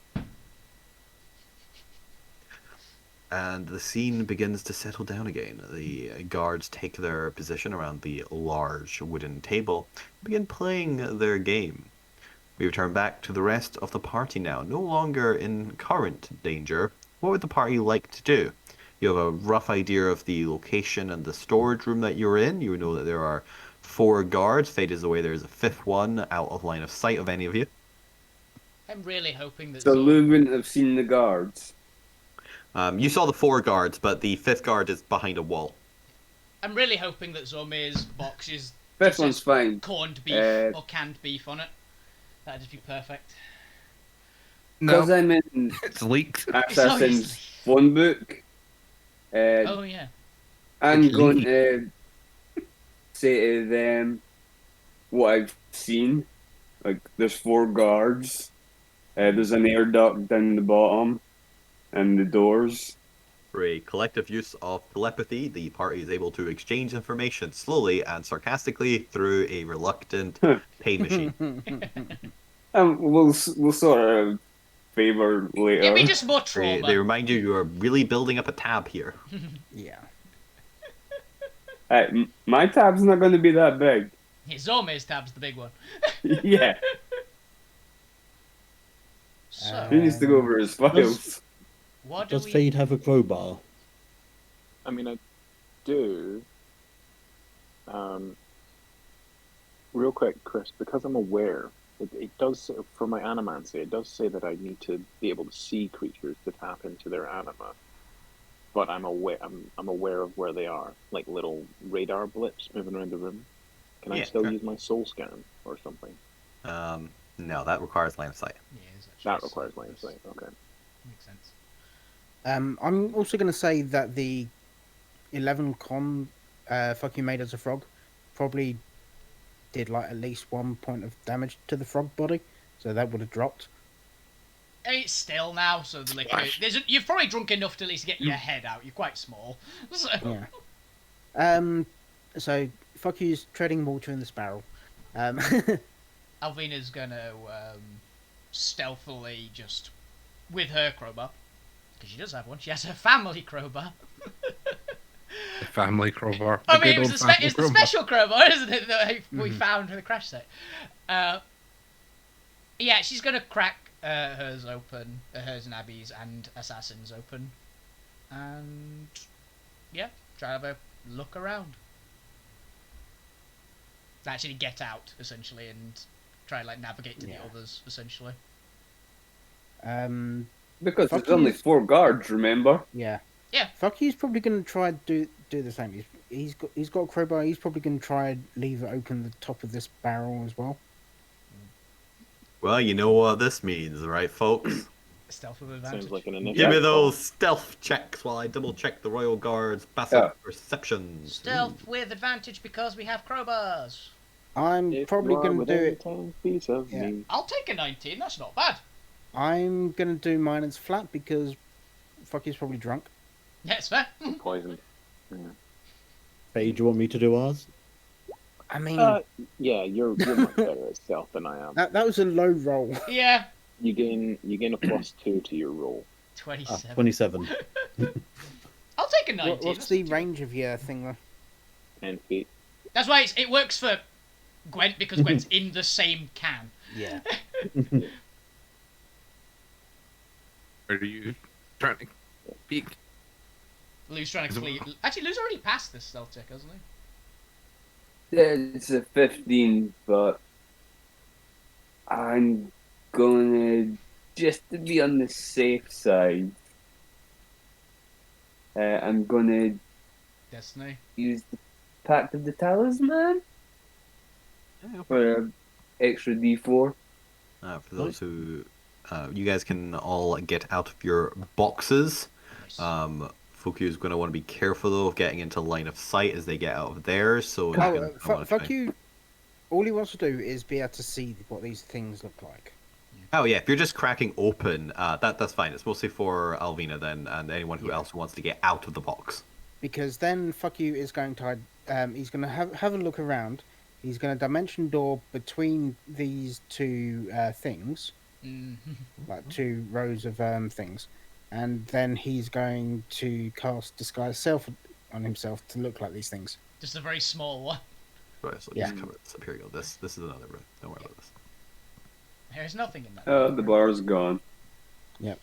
And the scene begins to settle down again. The guards take their position around the large wooden table, begin playing their game. We return back to the rest of the party now, no longer in current danger. What would the party like to do? You have a rough idea of the location and the storage room that you're in. You know that there are 4 guards. Fate is away there's a 5th one out of line of sight of any of you. I'm really hoping that So Lou wouldn't have seen the guards. You saw the 4 guards, but the 5th guard is behind a wall. I'm really hoping that Zormir's box is This just one's says fine. corned beef or canned beef on it. That'd just be perfect. No, Because I'm in it's leaked. Assassin's phone book, Oh yeah. I'm It's going leaky. to say to them what I've seen. Like, there's 4 guards. There's an air duct down the bottom, and the doors. For a collective use of telepathy, the party is able to exchange information slowly and sarcastically through a reluctant pain machine. We'll sort of favor later. Give me just more trauma. They remind you are really building up a tab here. Yeah. My tab's not going to be that big. Zome's tab's the big one. Yeah. So, He needs to go over his files. what do Does we... Fade have a crowbar? I mean, I do. Real quick, Chris, because I'm aware, it does say, for my animancy, it does say that I need to be able to see creatures to tap into their anima. But I'm aware. I'm aware of where they are, like little radar blips moving around the room. Can I still use my soul scan or something? No, that requires line of sight. That requires line of sight. Okay. Makes sense. I'm also going to say that the 11 con fuck you made as a frog probably did like at least 1 point of damage to the frog body, so that would have dropped. It's still now, so the liquor... You've probably drunk enough to at least get your head out. You're quite small. So... Yeah. So, fuck you's treading water in this barrel. Alvina's gonna stealthily just... with her crowbar, because she does have one, she has her family crowbar. The family crowbar. I mean, it's the special crowbar, isn't it, that we found in the crash site. Yeah, she's gonna crack hers open, hers and Abby's and Assassin's open, and yeah, try to have a look around. Actually get out, essentially, and try and like navigate to the others, essentially. Because there's only 4 guards, remember? Yeah. Yeah. Fuck you's probably gonna try to do the same. He's got a crowbar, he's probably gonna try and leave it open the top of this barrel as well. Well, you know what this means, right, folks? Stealth with advantage. Sounds like an initiative. Give me those stealth checks while I double check the Royal Guard's passive perception. Stealth with advantage because we have crowbars. I'm probably going to do it. 10 feet of Yeah. me. I'll take a 19, that's not bad. I'm going to do mine as flat because fuck you's probably drunk. Yeah, it's fair. Poisoned. Yeah. Fade, do you want me to do ours? I mean... Yeah, you're much better at stealth than I am. that was a low roll. Yeah. You gain a +2 to your roll. 27. 27. I'll take a 19. What's the range of your thing, though? 10 feet. That's why it works for Gwent, because Gwent's in the same can. Yeah. Are you trying to peek? Lou's trying to clear... Actually, Lou's already passed this stealth check, hasn't he? It's a 15, but I'm gonna, just to be on the safe side, I'm gonna Destiny. use the Pact of the Talisman for an extra D4. For those who... you guys can all get out of your boxes. Nice. Fuku is going to want to be careful, though, of getting into line of sight as they get out of theirs. So Fuck you. All he wants to do is be able to see what these things look like. Oh, yeah, if you're just cracking open, that's fine. It's mostly for Alvina, then, and anyone who else wants to get out of the box. Because then fuck you is going to... he's going to have a look around. He's going to dimension door between these two things. Like 2 rows of things. And then he's going to cast Disguise Self on himself to look like these things. Just a very small one. Right, so just cover this up. Here you go. This is another room. Don't worry about this. There's nothing in that. The bar's gone. Yep.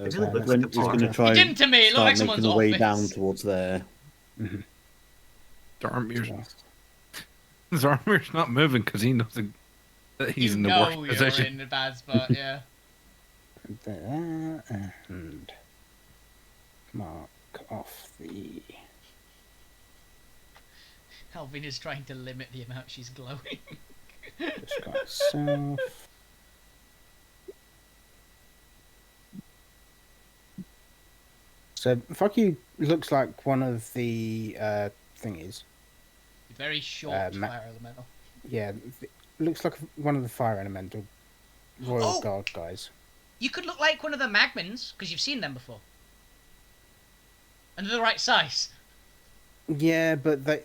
He's going to try It didn't to me. It looked like making someone's the way office. down towards there. Zarmir's not moving because he knows that he's in the worst you're position. in a bad spot, yeah. And mark off the... Alvina's trying to limit the amount she's glowing. Disguise Self. So, fuck you looks like one of the thingies. Very short fire elemental. Yeah, looks like one of the fire elemental Royal Oh! Guard guys. You could look like one of the Magmans, because you've seen them before. And they're the right size. Yeah, but the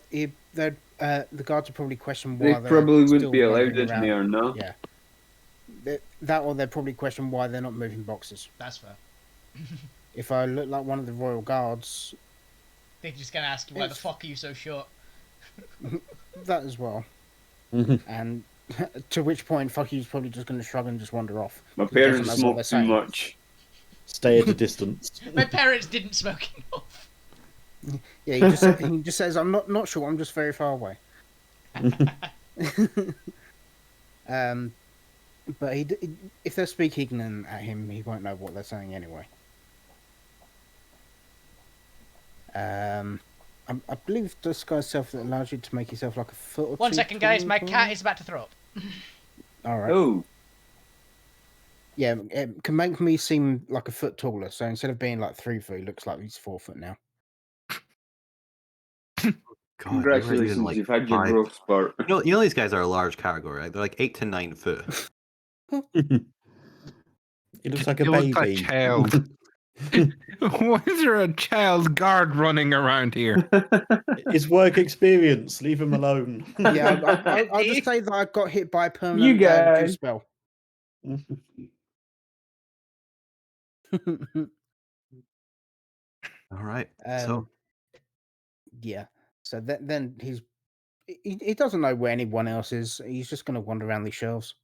guards would probably question They why they're probably wouldn't still be allowed roving in around. there, no? Yeah. That or they'd probably question why they're not moving boxes. That's fair. If I look like one of the royal guards, They're just gonna ask you, why the fuck are you so short? that as well. And to which point, fuck you's probably just going to shrug and just wander off. My He doesn't parents know what smoke they're too saying. much. Stay at a distance. My parents didn't smoke enough. Yeah, he just says, "I'm not sure. I'm just very far away." But if they're speaking at him, he won't know what they're saying anyway. I believe this guy's self that allows you to make yourself like a foot or 1 two second, guys. My taller. cat is about to throw up. All right. Oh, Yeah, it can make me seem like a foot taller. So instead of being like 3 foot, he looks like he's 4 foot now. God, congratulations, you've had your growth spurt. You know these guys are a large category, right? They're like 8 to 9 foot. It looks like a You look like baby. a child. Why is there a child guard running around here? It's work experience. Leave him alone. Yeah, I'll just say that I got hit by a permanent You guys. reduce spell. All right. So Yeah. So then he doesn't know where anyone else is. He's just going to wander around these shelves.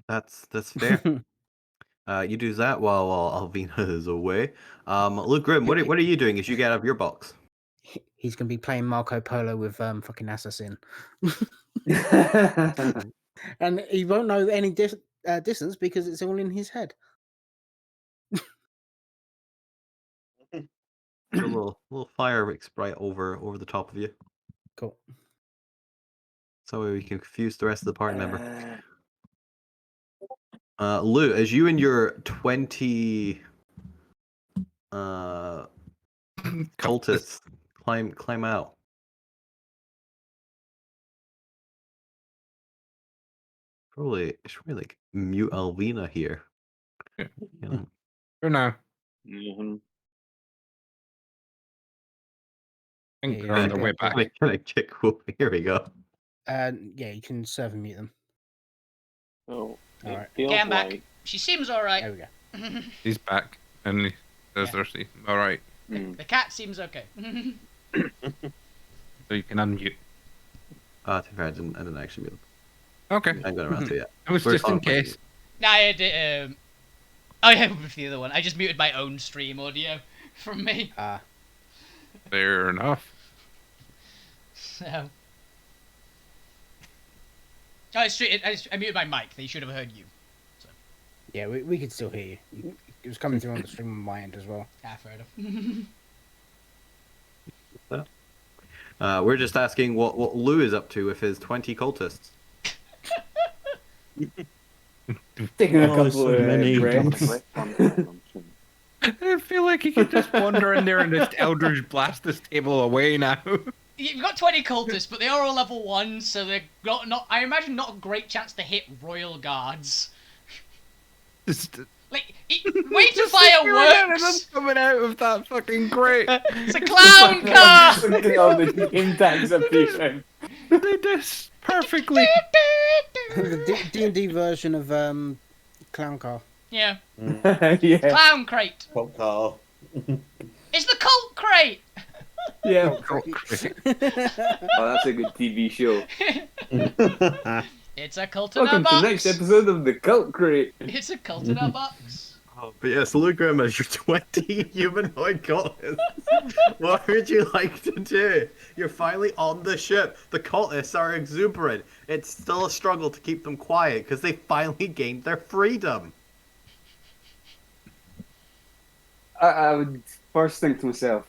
that's fair. You do that while Alvina is away. Luke Grimm, what are you doing as you get out of your box? He's going to be playing Marco Polo with fucking Assassin. And he won't know any distance because it's all in his head. It's a little fire sprite over the top of you, Cool. so we can confuse the rest of the party member. Lou, as you and your 20 cultists climb out. Probably should we like mute Alvina here. Yeah. You know? For now. Mm-hmm. I think Yeah, they're on yeah, their way yeah. back. Can I kick? Here we go. Yeah, you can serve and mute them. So it Alright. feels Get him back. like She seems alright. There we go. He's back, and he says Yeah. all right. The cat seems okay. So you can unmute. To be fair, I didn't actually mute them. Okay. I'm going around to yet. It was just in case. Nah, I did. Oh yeah, with the other one. I just muted my own stream audio from me. Fair enough. So. Oh, I muted my mic. They should have heard you. So. Yeah, we could still hear you. It was coming through on the stream on my end as well. Ah, fair enough. We're just asking what Lou is up to with his 20 cultists. Taking a Oh, couple so of many. breaths. I feel like he could just wander in there and just Eldritch blast this table away now. You've got 20 cultists, but they are all level 1, so they're not. I imagine not a great chance to hit royal guards. Just, Like, wait till fireworks! coming out of that fucking crate. It's a clown car! All the name tags appearing. They did perfectly. The D&D version of Clown Car. Yeah. Yeah. Clown crate. Pop car. It's the cult crate! Yeah. Oh, that's a good TV show. It's a cult in a Welcome to box. the next episode of The Cult Crate. It's a cult in a box. Oh, but yes, Lou Grimm as your 20 humanoid cultists. What would you like to do? You're finally on the ship. The cultists are exuberant. It's still a struggle to keep them quiet because they finally gained their freedom. I would first think to myself,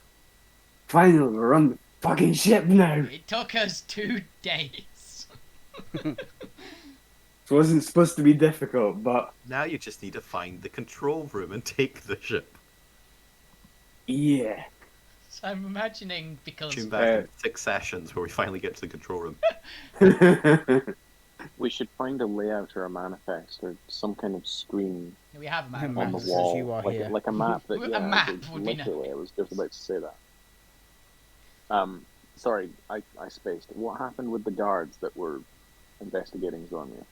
finally, we're on the fucking ship now. It took us 2 days. It wasn't supposed to be difficult, but Now you just need to find the control room and take the ship. yeah. So I'm imagining because Tune back in 6 sessions where we finally get to the control room. We should find a layout or a manifest or some kind of screen We have a map. on the Map says wall, you are here. like a map. That A yeah, map would be literally. I was just about to say that. Sorry, I spaced. What happened with the guards that were investigating Zormia?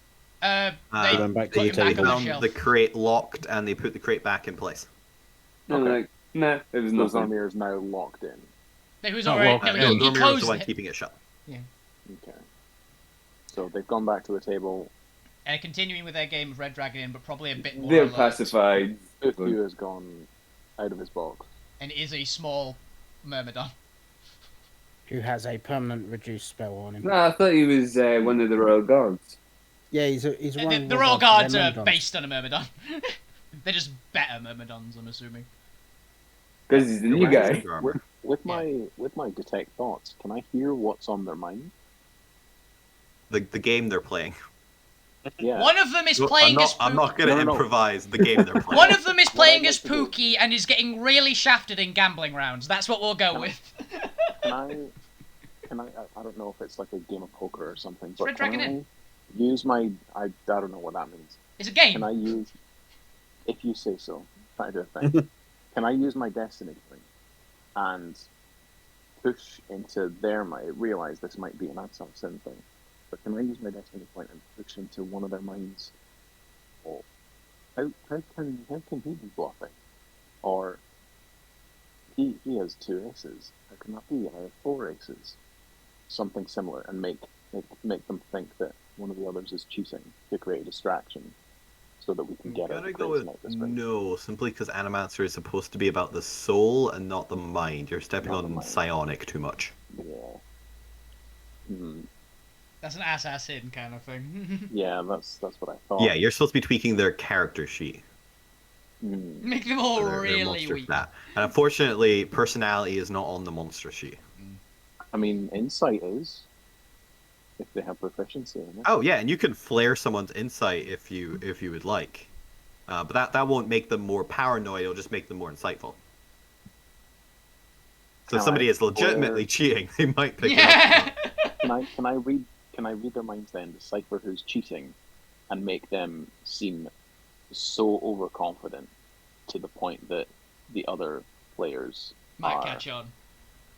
They went back to put the him back table. on the Found shelf. the crate locked, and they put the crate back in place. And Okay. like, nah, it was So nothing. Zormir is now locked in. It was Not already. locked No, in. No, you Zormir was the closed one it. keeping it shut. Okay. So they've gone back to the table. Continuing with their game of Red Dragon in, but probably a bit more They're alert. pacified. Uthu has gone out of his box. And is a small Myrmidon. Who has a permanent reduced spell on him. No, I thought he was one of the royal guards. Yeah, he's one of The Royal guards, Guards they're are Myrmidons. based on a Myrmidon. They're just better Myrmidons, I'm assuming. Because he's the They're new wearing guy. suit armor. With my detect thoughts, can I hear what's on their mind? The game they're playing. Yeah. One of them is Well, playing as I'm not going to No. improvise the game they're playing. One of them is What I'd playing like as to do- Pookie and is getting really shafted in gambling rounds. That's what we'll go with. Can I don't know if it's like a game of poker or something, but Red can Dragon I in. use my I don't know what that means. It's a game. Can I use, if you say so, try to think. Can I use my destiny point and push into their mind? Realize this might be an assassin thing, but can I use my destiny point and push into one of their minds? Oh, how can he be bluffing? Or he has 2 aces. How can that be? I have 4 aces. Something similar, and make them think that one of the others is cheating to create a distraction, so that we can get out Gotta the go crates with and out this thing. no, simply because Animancer is supposed to be about the soul and not the mind. You're stepping Not the on mind. psionic too much. Yeah. Hmm. That's an assassin kind of thing. Yeah, that's what I thought. Yeah, you're supposed to be tweaking their character sheet. Hmm. Make them all for their really monster weak. stat. And unfortunately, personality is not on the monster sheet. I mean, insight is, if they have proficiency in it. Oh yeah, and you can flare someone's insight if you would like, but that won't make them more paranoid. It'll just make them more insightful. So Can if somebody I is legitimately cheating, they might pick it Yeah. up. Can I read their minds then, decipher who's cheating, and make them seem so overconfident to the point that the other players Might are catch on.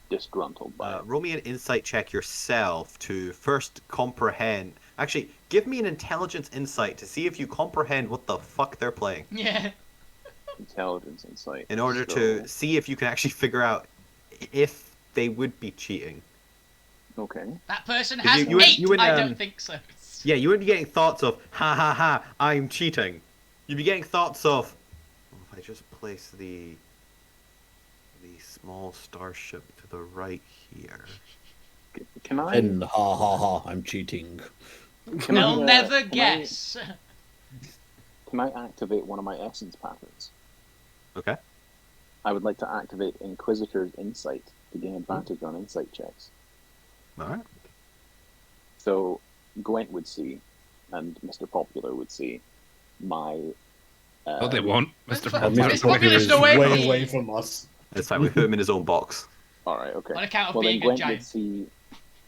disgruntled by it. Roll me an insight check yourself to first comprehend. Actually, give me an intelligence insight to see if you comprehend what the fuck they're playing. Yeah. Intelligence insight. In order So- to see if you can actually figure out if they would be cheating. Okay. That person You- has you would- 8. you would, I um, don't think so. Yeah, you wouldn't be getting thoughts of, ha ha ha, I'm cheating. You'd be getting thoughts of, oh, if I just place the small starship to the right here. Can I? And ha ha ha, I'm cheating. Can I, They'll never can guess. Can I activate one of my essence patterns? Okay. I would like to activate Inquisitor's Insight to gain advantage on insight checks. Alright. So Gwent would see, and Mr. Popular would see, my. Oh, they won't, Mr. Well, Popular. Mr. Popular is away from way me. away from us. It's fine, we put him in his own box. Alright, okay. On account of Well, then being a Gwent giant. would see.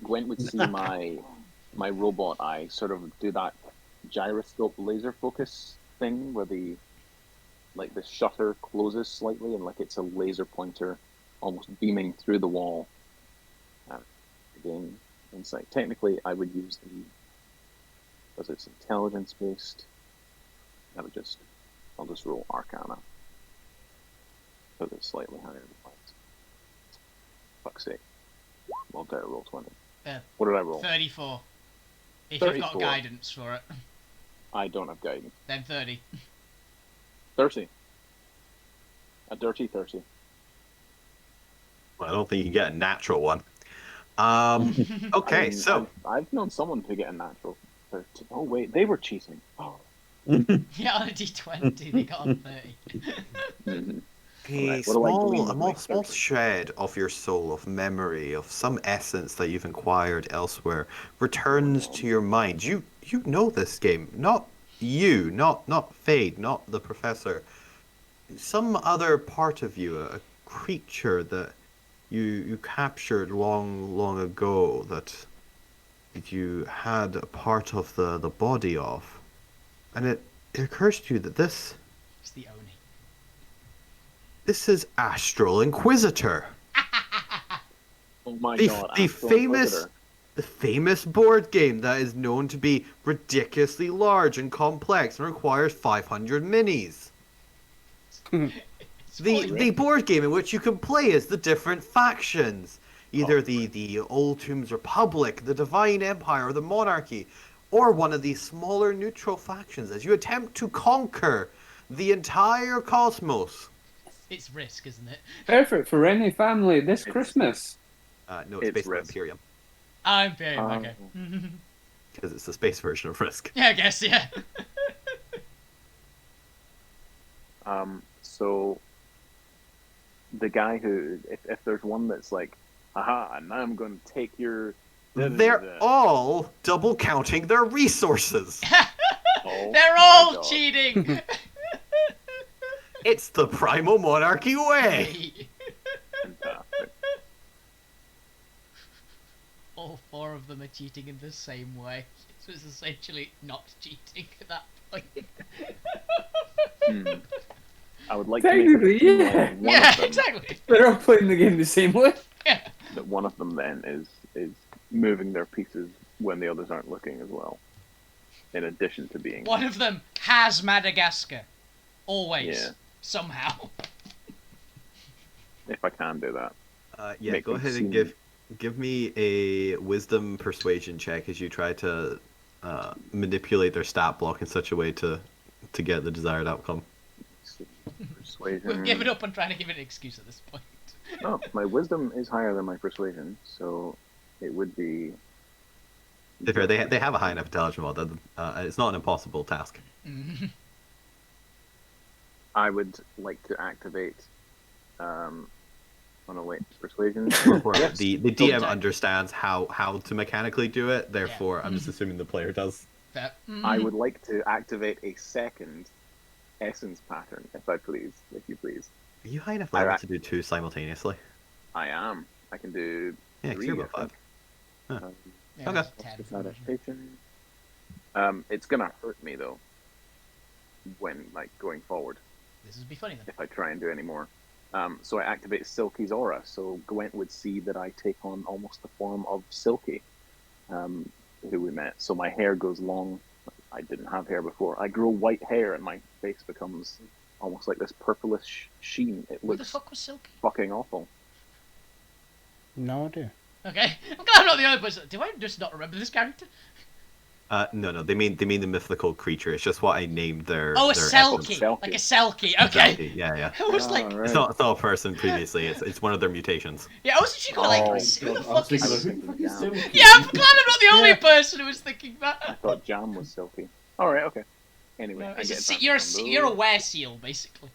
Gwent would see my robot eye sort of do that gyroscope laser focus thing where the shutter closes slightly and like it's a laser pointer almost beaming through the wall. Again, insight. Technically, I would use because it's intelligence based. I'll just roll Arcana because it's slightly higher than mine. Fuck's sake. Well, did I roll 20? What did I roll? 34. If you've got 34. guidance for it, I don't have guidance. then 30. 30. A dirty 30. Well, I don't think you can get a natural one. Okay, I mean, so I've known someone to get a natural 30. Oh wait, they were cheating. Oh. Yeah, on a d20, they got a 30. Mhm. a Right, what do I glean with my small search? shred of your soul, of memory, of some essence that you've acquired elsewhere, returns to your mind. You know this game, not you, not Fade, not the Professor. Some other part of you, a creature that you captured long ago that you had a part of the body of, and it occurs to you that this It's the Oni. is Astral Inquisitor. Oh my The, god! the Astral famous Inquisitor. the famous board game that is known to be ridiculously large and complex and requires 500 minis. It's The fully board game in which you can play as the different factions, either Oh, the Old Tombs Republic, the Divine Empire, or the Monarchy, or one of these smaller neutral factions as you attempt to conquer the entire cosmos. It's Risk, isn't it? Perfect for any family this Christmas. No, it's It's based on Risk. Imperium I'm very okay. because it's the space version of Risk. Yeah, I guess, yeah. So the guy who, if there's one that's like, aha, now I'm going to take your. They're all double counting their resources. Oh They're my all God. cheating! It's the Primal Monarchy way. Fantastic. All 4 of them are cheating in the same way. So it's essentially not cheating at that point. I would like to make Technically, it yeah. one Yeah, of them, exactly. They're all playing the game the same way. Yeah. that one of them then is moving their pieces when the others aren't looking as well. In addition to being One of them has Madagascar. Always. Yeah. Somehow. if I can do that. Yeah, Make go them ahead and seem- give me a wisdom persuasion check as you try to manipulate their stat block in such a way to get the desired outcome. Persuasion. We've given up on trying to give it an excuse at this point. Oh, my wisdom is higher than my persuasion, so it would be. To be fair, they have a high enough intelligence mod that it's not an impossible task. I would like to activate. Oh no, wait, persuasion. Yes. The DM Don't- understands how to mechanically do it. Therefore, Yeah. I'm just assuming the player does. Fair. I would like to activate a second essence pattern, if you please. Are you high enough I level ra- to do 2 simultaneously? I am. I can do Yeah, 3. you're I about 5. think. Yeah, Okay. that's What's 10 this for me. adaptation? It's gonna hurt me though. When going forward, This would be funny then. if I try and do any more. So I activate Silky's aura, so Gwent would see that I take on almost the form of Silky, who we met. So my hair goes long. I didn't have hair before. I grow white hair and my face becomes almost like this purplish sheen. It Who the looks fuck was Silky? fucking awful. No idea. Okay. I'm glad I'm not the only person. Do I just not remember this character? No, they mean the mythical creature. It's just what I named their. Oh, a their Selkie. Selkie. Like a Selkie. Okay. Selkie, yeah. I was like, Alright. It's not a person previously. It's one of their mutations. yeah, I was actually going like, Oh, who the I was fuck thinking, is... who the fuck is Silky? Yeah, I'm glad I'm not the only person who was thinking I that. thought Jam was Silky. Alright, okay. Anyway, No, I it's get a advantage you're, on you're a those. were-seal, basically.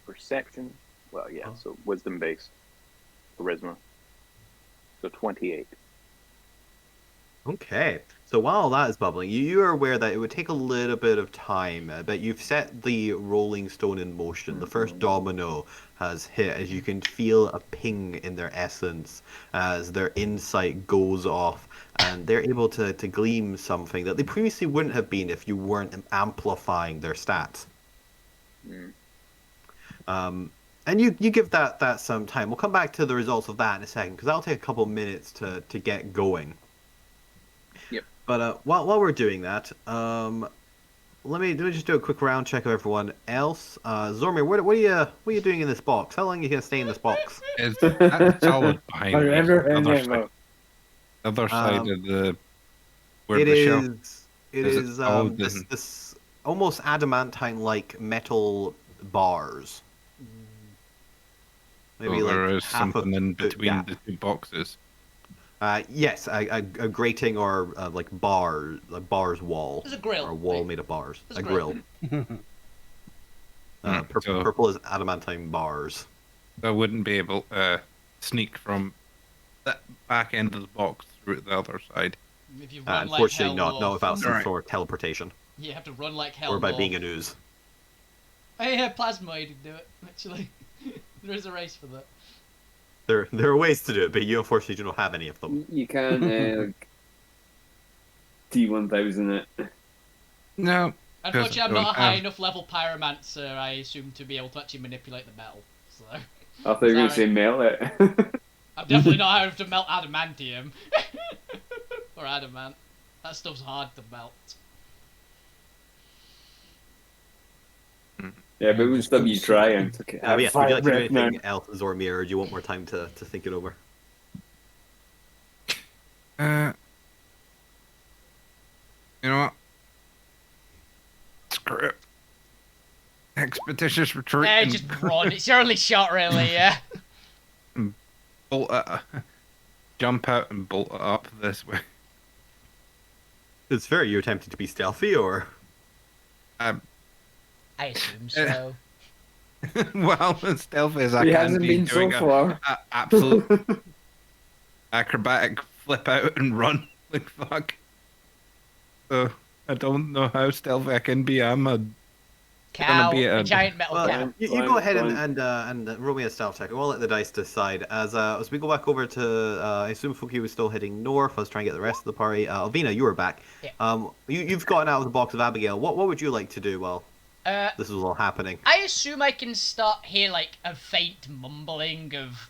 Perception. Well, yeah, Oh. so wisdom based. Charisma. So 28. Okay. So while that is bubbling, you are aware that it would take a little bit of time, but you've set the rolling stone in motion. The first domino has hit as you can feel a ping in their essence as their insight goes off, and they're able to glean something that they previously wouldn't have been if you weren't amplifying their stats. And you give that some time. We'll come back to the results of that in a second because that'll take a couple minutes to get going. Yep. But while we're doing that, let me just do a quick round check of everyone else. Zormir, what are you doing in this box? How long are you gonna stay in this box? That's solid behind me. Forever. Other side of the where It the shelf is. It is it is solid this almost adamantine-like metal bars. Maybe so like there is half of something in the between gap. the two boxes. Yes, a grating or like bars wall. There's a grill. Or a wall made of bars. There's A a grill. grill. So- Purple is adamantine bars. I wouldn't be able to sneak from that back end of the box through the other side. If you run like Unfortunately, hell, not without some Alright. sort of teleportation You have to run like hell. or by North. being an ooze. Hey, yeah, Plasmoid can do it, actually. There is a race for that. There are ways to do it, but you unfortunately do not have any of them. You can T1000 it. No. Unfortunately, I'm not a high enough level pyromancer, I assume, to be able to actually manipulate the metal. So. I thought you were going to say melt it. I'm definitely not high enough to melt adamantium. Or adamant. That stuff's hard to melt. Yeah, but it was still you trying. Okay, Would you like to do anything else, Zormir, or do you want more time to think it over? You know what? Screw it. Expeditious retreat. Yeah, just run. It's your only shot, really, yeah. Bolt jump out and bolt it up this way. It's fair. You attempted to be stealthy, or? I assume so. Well, as stealthy as I He can hasn't be, been doing so far. a absolute acrobatic flip out and run like fuck. So I don't know how stealthy I can be. I'm a cow, a giant metal cow. You go ahead and roll me a stealth check. We'll let the dice decide. As we go back over to, I assume Fuki was still heading north. I was trying to get the rest of the party. Alvina, you were back. Yeah. You've gotten out of the box of Abigail. What would you like to do while this is all happening? I assume I can start hear like a faint mumbling of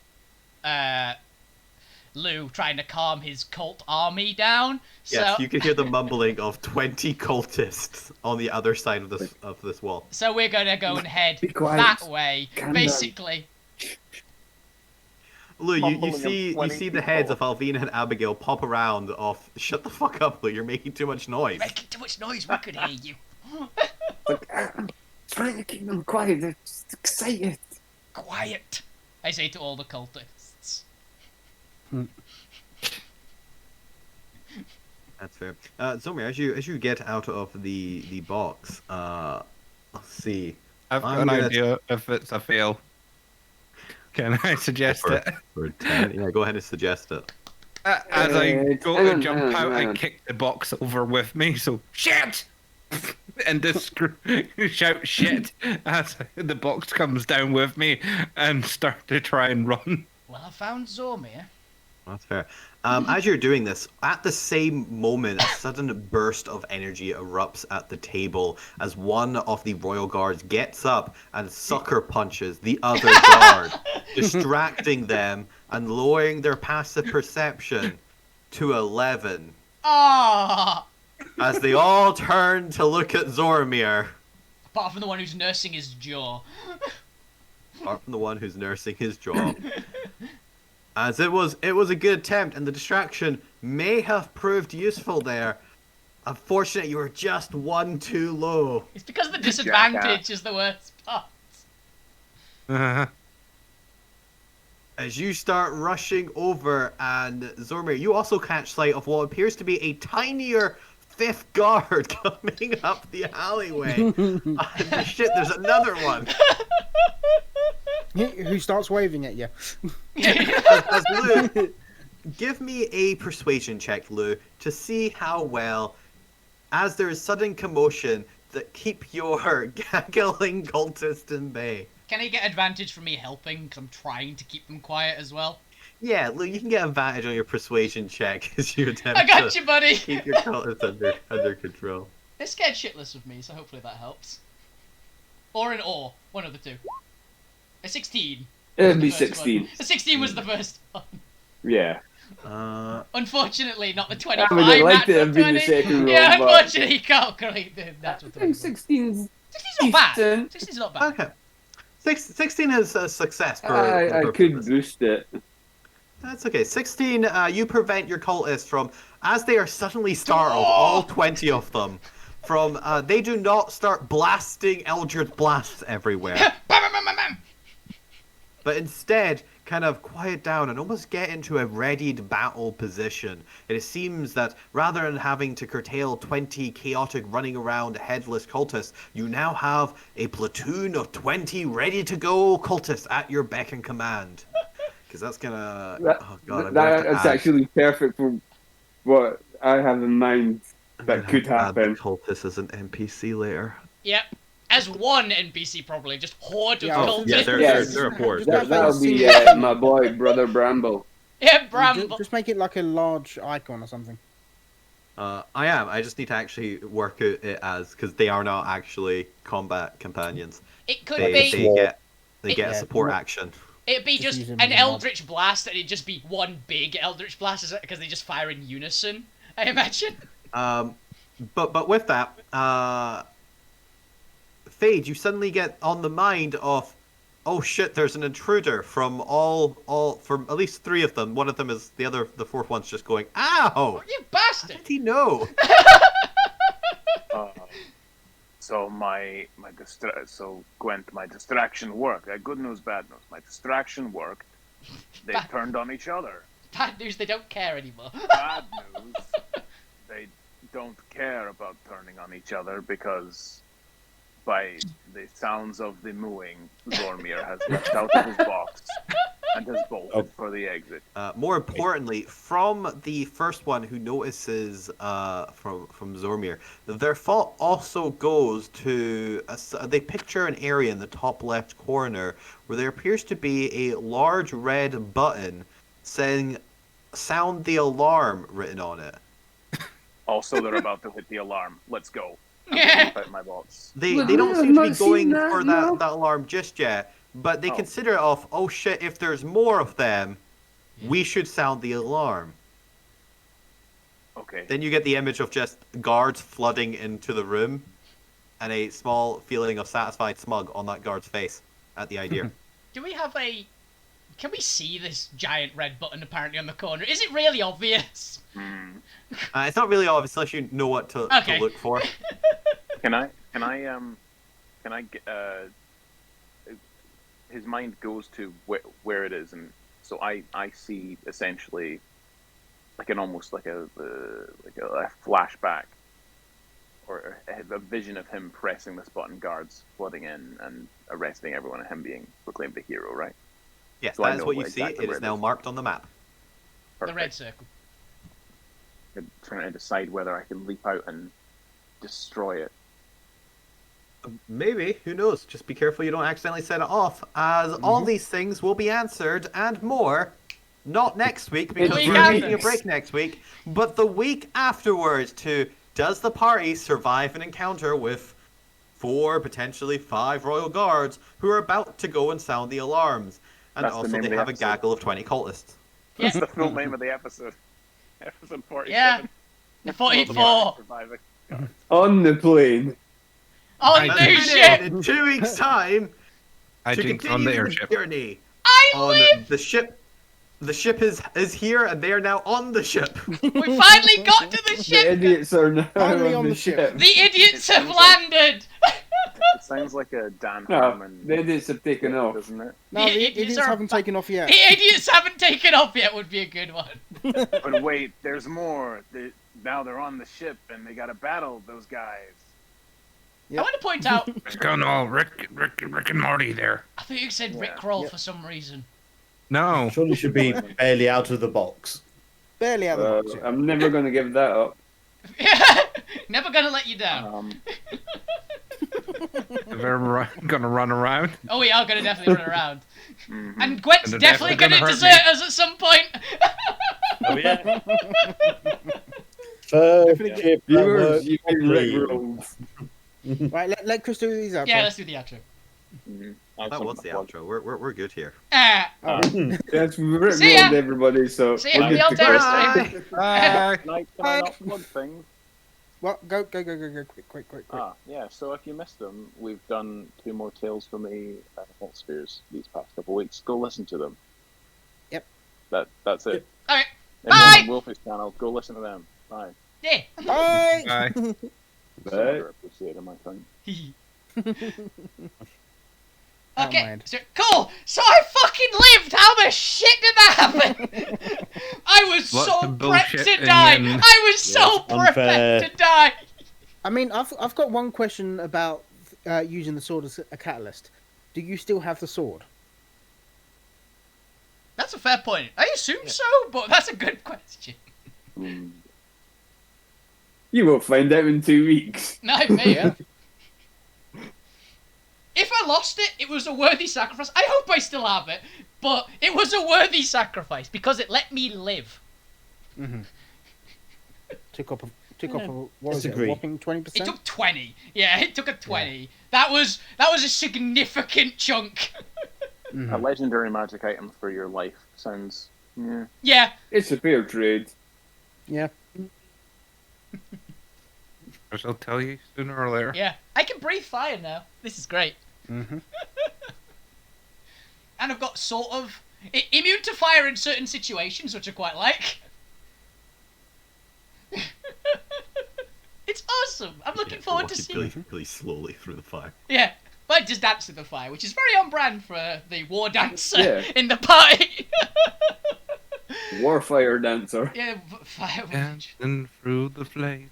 Lou trying to calm his cult army down. Yes, so, you can hear the mumbling of 20 cultists on the other side of this wall. So we're gonna go and head quiet. that way, Calm basically. Lou, you Mumbling of see 20 the heads of people. Alvina and Abigail pop around off. Shut the fuck up, Lou. You're making too much noise. Making too much noise, we could hear you. I'm trying to keep them quiet. They're just excited. Quiet, I say to all the cultists. That's fair. Zomir, as you get out of the box, let's see. I've got an idea if it's a fail. Can I suggest it? For 10? Yeah, go ahead and suggest it. As I go to jump out, I kick the box over with me, so shit! And just shout shit as the box comes down with me and start to try and run. Well, I found Zormir. That's fair. As you're doing this, at the same moment, a sudden burst of energy erupts at the table as one of the royal guards gets up and sucker punches the other guard, distracting them and lowering their passive perception to 11. Ah! As they all turn to look at Zormir. Apart from the one who's nursing his jaw. Apart from the one who's nursing his jaw. As it was a good attempt, and the distraction may have proved useful there. Unfortunately, you were just one too low. It's because the disadvantage is the worst part. As you start rushing over, and Zormir, you also catch sight of what appears to be a tinier fifth guard coming up the alleyway. Shit, there's another one. Who starts waving at you? as Lou, give me a persuasion check, Lou, to see how well, as there is sudden commotion, that keep your gaggling cultist in bay. Can he get advantage from me helping? Because I'm trying to keep them quiet as well. Yeah, Lou, you can get advantage on your persuasion check as you attempt I got you, buddy! keep your cultist under control. They're scared shitless of me, so hopefully that helps. Or an or, one of the two. A 16. It'd be 16. A 16 was the first one. Yeah. Unfortunately, not the 25. I would have liked natural it to be the 20. second roll. Yeah, but unfortunately, you can't create the natural I 20. think 16's 16's not bad. decent. 16's not bad. Okay. 16 is a success. I could boost it. That's okay. 16, you prevent your cultists from, as they are suddenly startled, all 20 of them, from, they do not start blasting Eldritch blasts everywhere. But instead, kind of quiet down and almost get into a readied battle position. It seems that rather than having to curtail 20 chaotic running around headless cultists, you now have a platoon of 20 ready to go cultists at your beck and command. Because that's gonna... That's actually perfect for what I have in mind that could happen. Cultist as an NPC later. Yep. As one NPC, probably. Just horde of Oh, cultists. yeah, they're a horde. That'll be my boy, Brother Bramble. Yeah, Bramble. Just make it like a large icon or something. I am. I just need to actually work out it as because they are not actually combat companions. It could They be. they get a support action. It'd be Just just use them an as a mod. Eldritch Blast, and it'd just be one big Eldritch Blast because they just fire in unison, I imagine. But with that, Fade, you suddenly get on the mind of, oh shit, there's an intruder from from at least 3 of them. One of them is the fourth one's just going, ow! Oh, you bastard! How did he know? So Gwent, my distraction worked. Good news, bad news. My distraction worked. They turned on each other. Bad news, they don't care anymore. Bad news, they don't care about turning on each other because by the sounds of the mooing, Zormir has leapt out of his box and has bolted for the exit. More importantly, from the first one who notices from Zormir, their thought also goes to they picture an area in the top left corner where there appears to be a large red button saying "Sound the alarm" written on it. Also, they're about to hit the alarm. Let's go. Out my box. They don't seem to be going for that alarm just yet, but they consider it of, oh shit, if there's more of them, we should sound the alarm. Okay. Then you get the image of just guards flooding into the room, and a small feeling of satisfied smug on that guard's face at the idea. Do we have a... Can we see this giant red button apparently on the corner? Is it really obvious? It's not really obvious unless you know what to look for. Can I his mind goes to where it is, and so I see essentially like almost like a flashback or a vision of him pressing this button, guards flooding in and arresting everyone, and him being proclaimed a hero, right? Yes, So that is what you see. exactly It is now marked on the map. The red circle. I'm trying to decide whether I can leap out and destroy it. Maybe, who knows? Just be careful you don't accidentally set it off, as all these things will be answered and more, not next week, because we're taking a break next week, but the week afterwards to does the party survive an encounter with 4, potentially 5 royal guards who are about to go and sound the alarms. And That's also the name they of the have a episode. gaggle of 20 cultists. That's the full name of the episode. Episode 47. Yeah. The 44. Surviving. On the plane. On And the tune ship. in 2 weeks' time I to jinxed continue on the the airship. journey. I On live. the ship. The ship is here, and they are now on the ship. We finally got to the The ship. idiots are now Finally on the ship. The idiots have sounds like- landed. It sounds like a Dan No, Harmon. the idiots have taken off. Doesn't it? No, The the idiots idiots are haven't taken off yet. The idiots haven't taken off yet would be a good one. But wait, there's more. Now they're on the ship and they got to battle those guys. I want to point out, It's going all Rick and Morty there. I think you said Yeah. Rickroll for some reason. No. Surely should be barely out of the box. Barely out of the box. I'm never going to give that up. Never gonna let you down. They're gonna run around. Oh, we are gonna definitely run around. Mm-hmm. And Gwent's And they're definitely definitely gonna gonna hurt desert us at some point. Oh yeah. Third ship Viewers, you've been properly. rickrolled. Right, let Chris do these out. Yeah, let's do the outro. That was the outro. We're good here. Ah, Yes, we rickrolled See ya. everybody, so See ya, we're the good to Alterra go. stream. Bye. Can I not plug things? Well, go, quick. Yeah, so if you missed them, we've done 2 more Tales from the Altspheres these past couple of weeks. Go listen to them. Yep. That's it. Alright, Anyone bye! on Wolfie's channel, go listen to them. Bye. yeah. Bye. Bye. Right. Appreciate my time. Okay, mind. so, cool. So I fucking lived. How the shit did that happen? I was Lots so of prepped bullshit to in die. the end. I was so unfair. prepped to die. I mean, I've got one question about using the sword as a catalyst. Do you still have the sword? That's a fair point. I assume so, but that's a good question. You will find out in 2 weeks. No, me. If I lost it, it was a worthy sacrifice. I hope I still have it, but it was a worthy sacrifice because it let me live. Mm-hmm. Took off what was it? A Disagree. whopping 20%. It took 20. Yeah, it took a 20. Yeah. That was a significant chunk. A legendary magic item for your life sounds. Yeah. Yeah. It's a fair trade. Yeah. As I'll tell you sooner or later. Yeah. I can breathe fire now. This is great. Mm-hmm. And I've got sort of immune to fire in certain situations, which I quite like. It's awesome. I'm looking forward to seeing. Really slowly through the fire. Yeah, but just dance with the fire, which is very on brand for the war dancer Yeah. in the party. Warfire dancer. Yeah, fire. Dancing through the flame.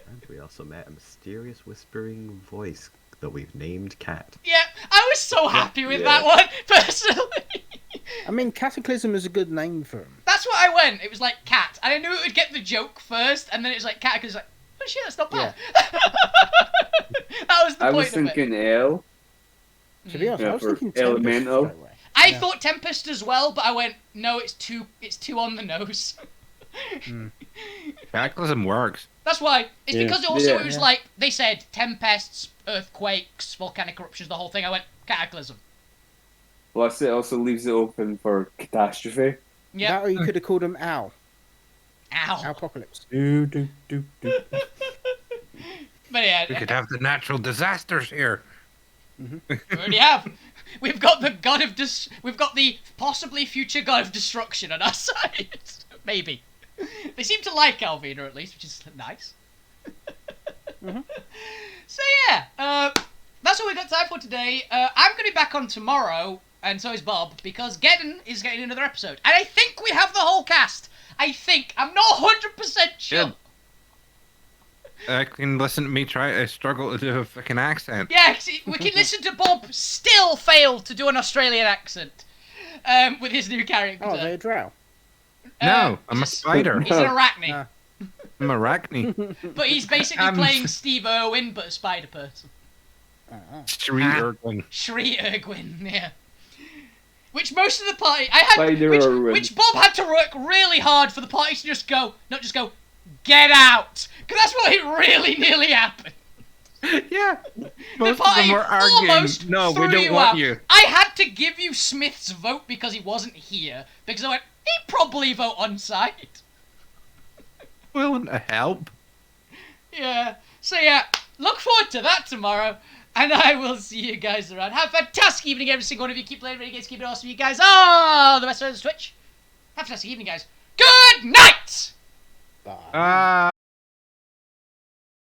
And we also met a mysterious whispering voice that we've named Cat. Yeah, I was so happy with that one, personally. I mean, Cataclysm is a good name for him. That's what I went. It was like Cat. And I knew it would get the joke first, and then it was like Cat, because like, oh shit, that's not bad. That was the I point was of it. thinking L. To be honest, Yeah, I was for thinking Tempest Elemental. straight away. I thought Tempest as well, but I went, no, it's too on the nose. Cataclysm works. That's why. It's because also it was Yeah. like, they said tempests, earthquakes, volcanic eruptions, the whole thing. I went, Cataclysm. Plus, it also leaves it open for catastrophe. Yeah. That or you could have called him Ow. Ow. Apocalypse. Do, do, do, do. But yeah, We could have the natural disasters here. we already have. We've got the god of we've got the possibly future god of destruction on our side. Maybe. They seem to like Alvina at least, which is nice. So yeah, that's all we got time for today. I'm going to be back on tomorrow, and so is Bob, because Geddon is getting another episode. And I think we have the whole cast. I'm not 100% sure. Good. I can listen to me try to struggle to do a fucking accent. Yeah, we can listen to Bob still fail to do an Australian accent with his new character. Oh, they're a drow. No, I'm a spider. He's an arachne. I'm arachne. But he's basically playing Steve Irwin, but a spider person. Shri Irwin. Shri Irwin, yeah. Which most of the party, I had, Spider Irwin. which Bob had to work really hard for the party to just go, not just go, get out, because that's what it really nearly happened. Yeah. The Most of party them were arguing. almost No, threw we don't you want out. you. I had to give you Smith's vote because he wasn't here, because I went, he'd probably vote on site. Willing to help. Yeah. So yeah, look forward to that tomorrow. And I will see you guys around. Have a fantastic evening, every single one of you. Keep playing video games, keep it awesome, you guys. Oh, the best friends on Twitch. Have a fantastic evening, guys. Good night! Bye.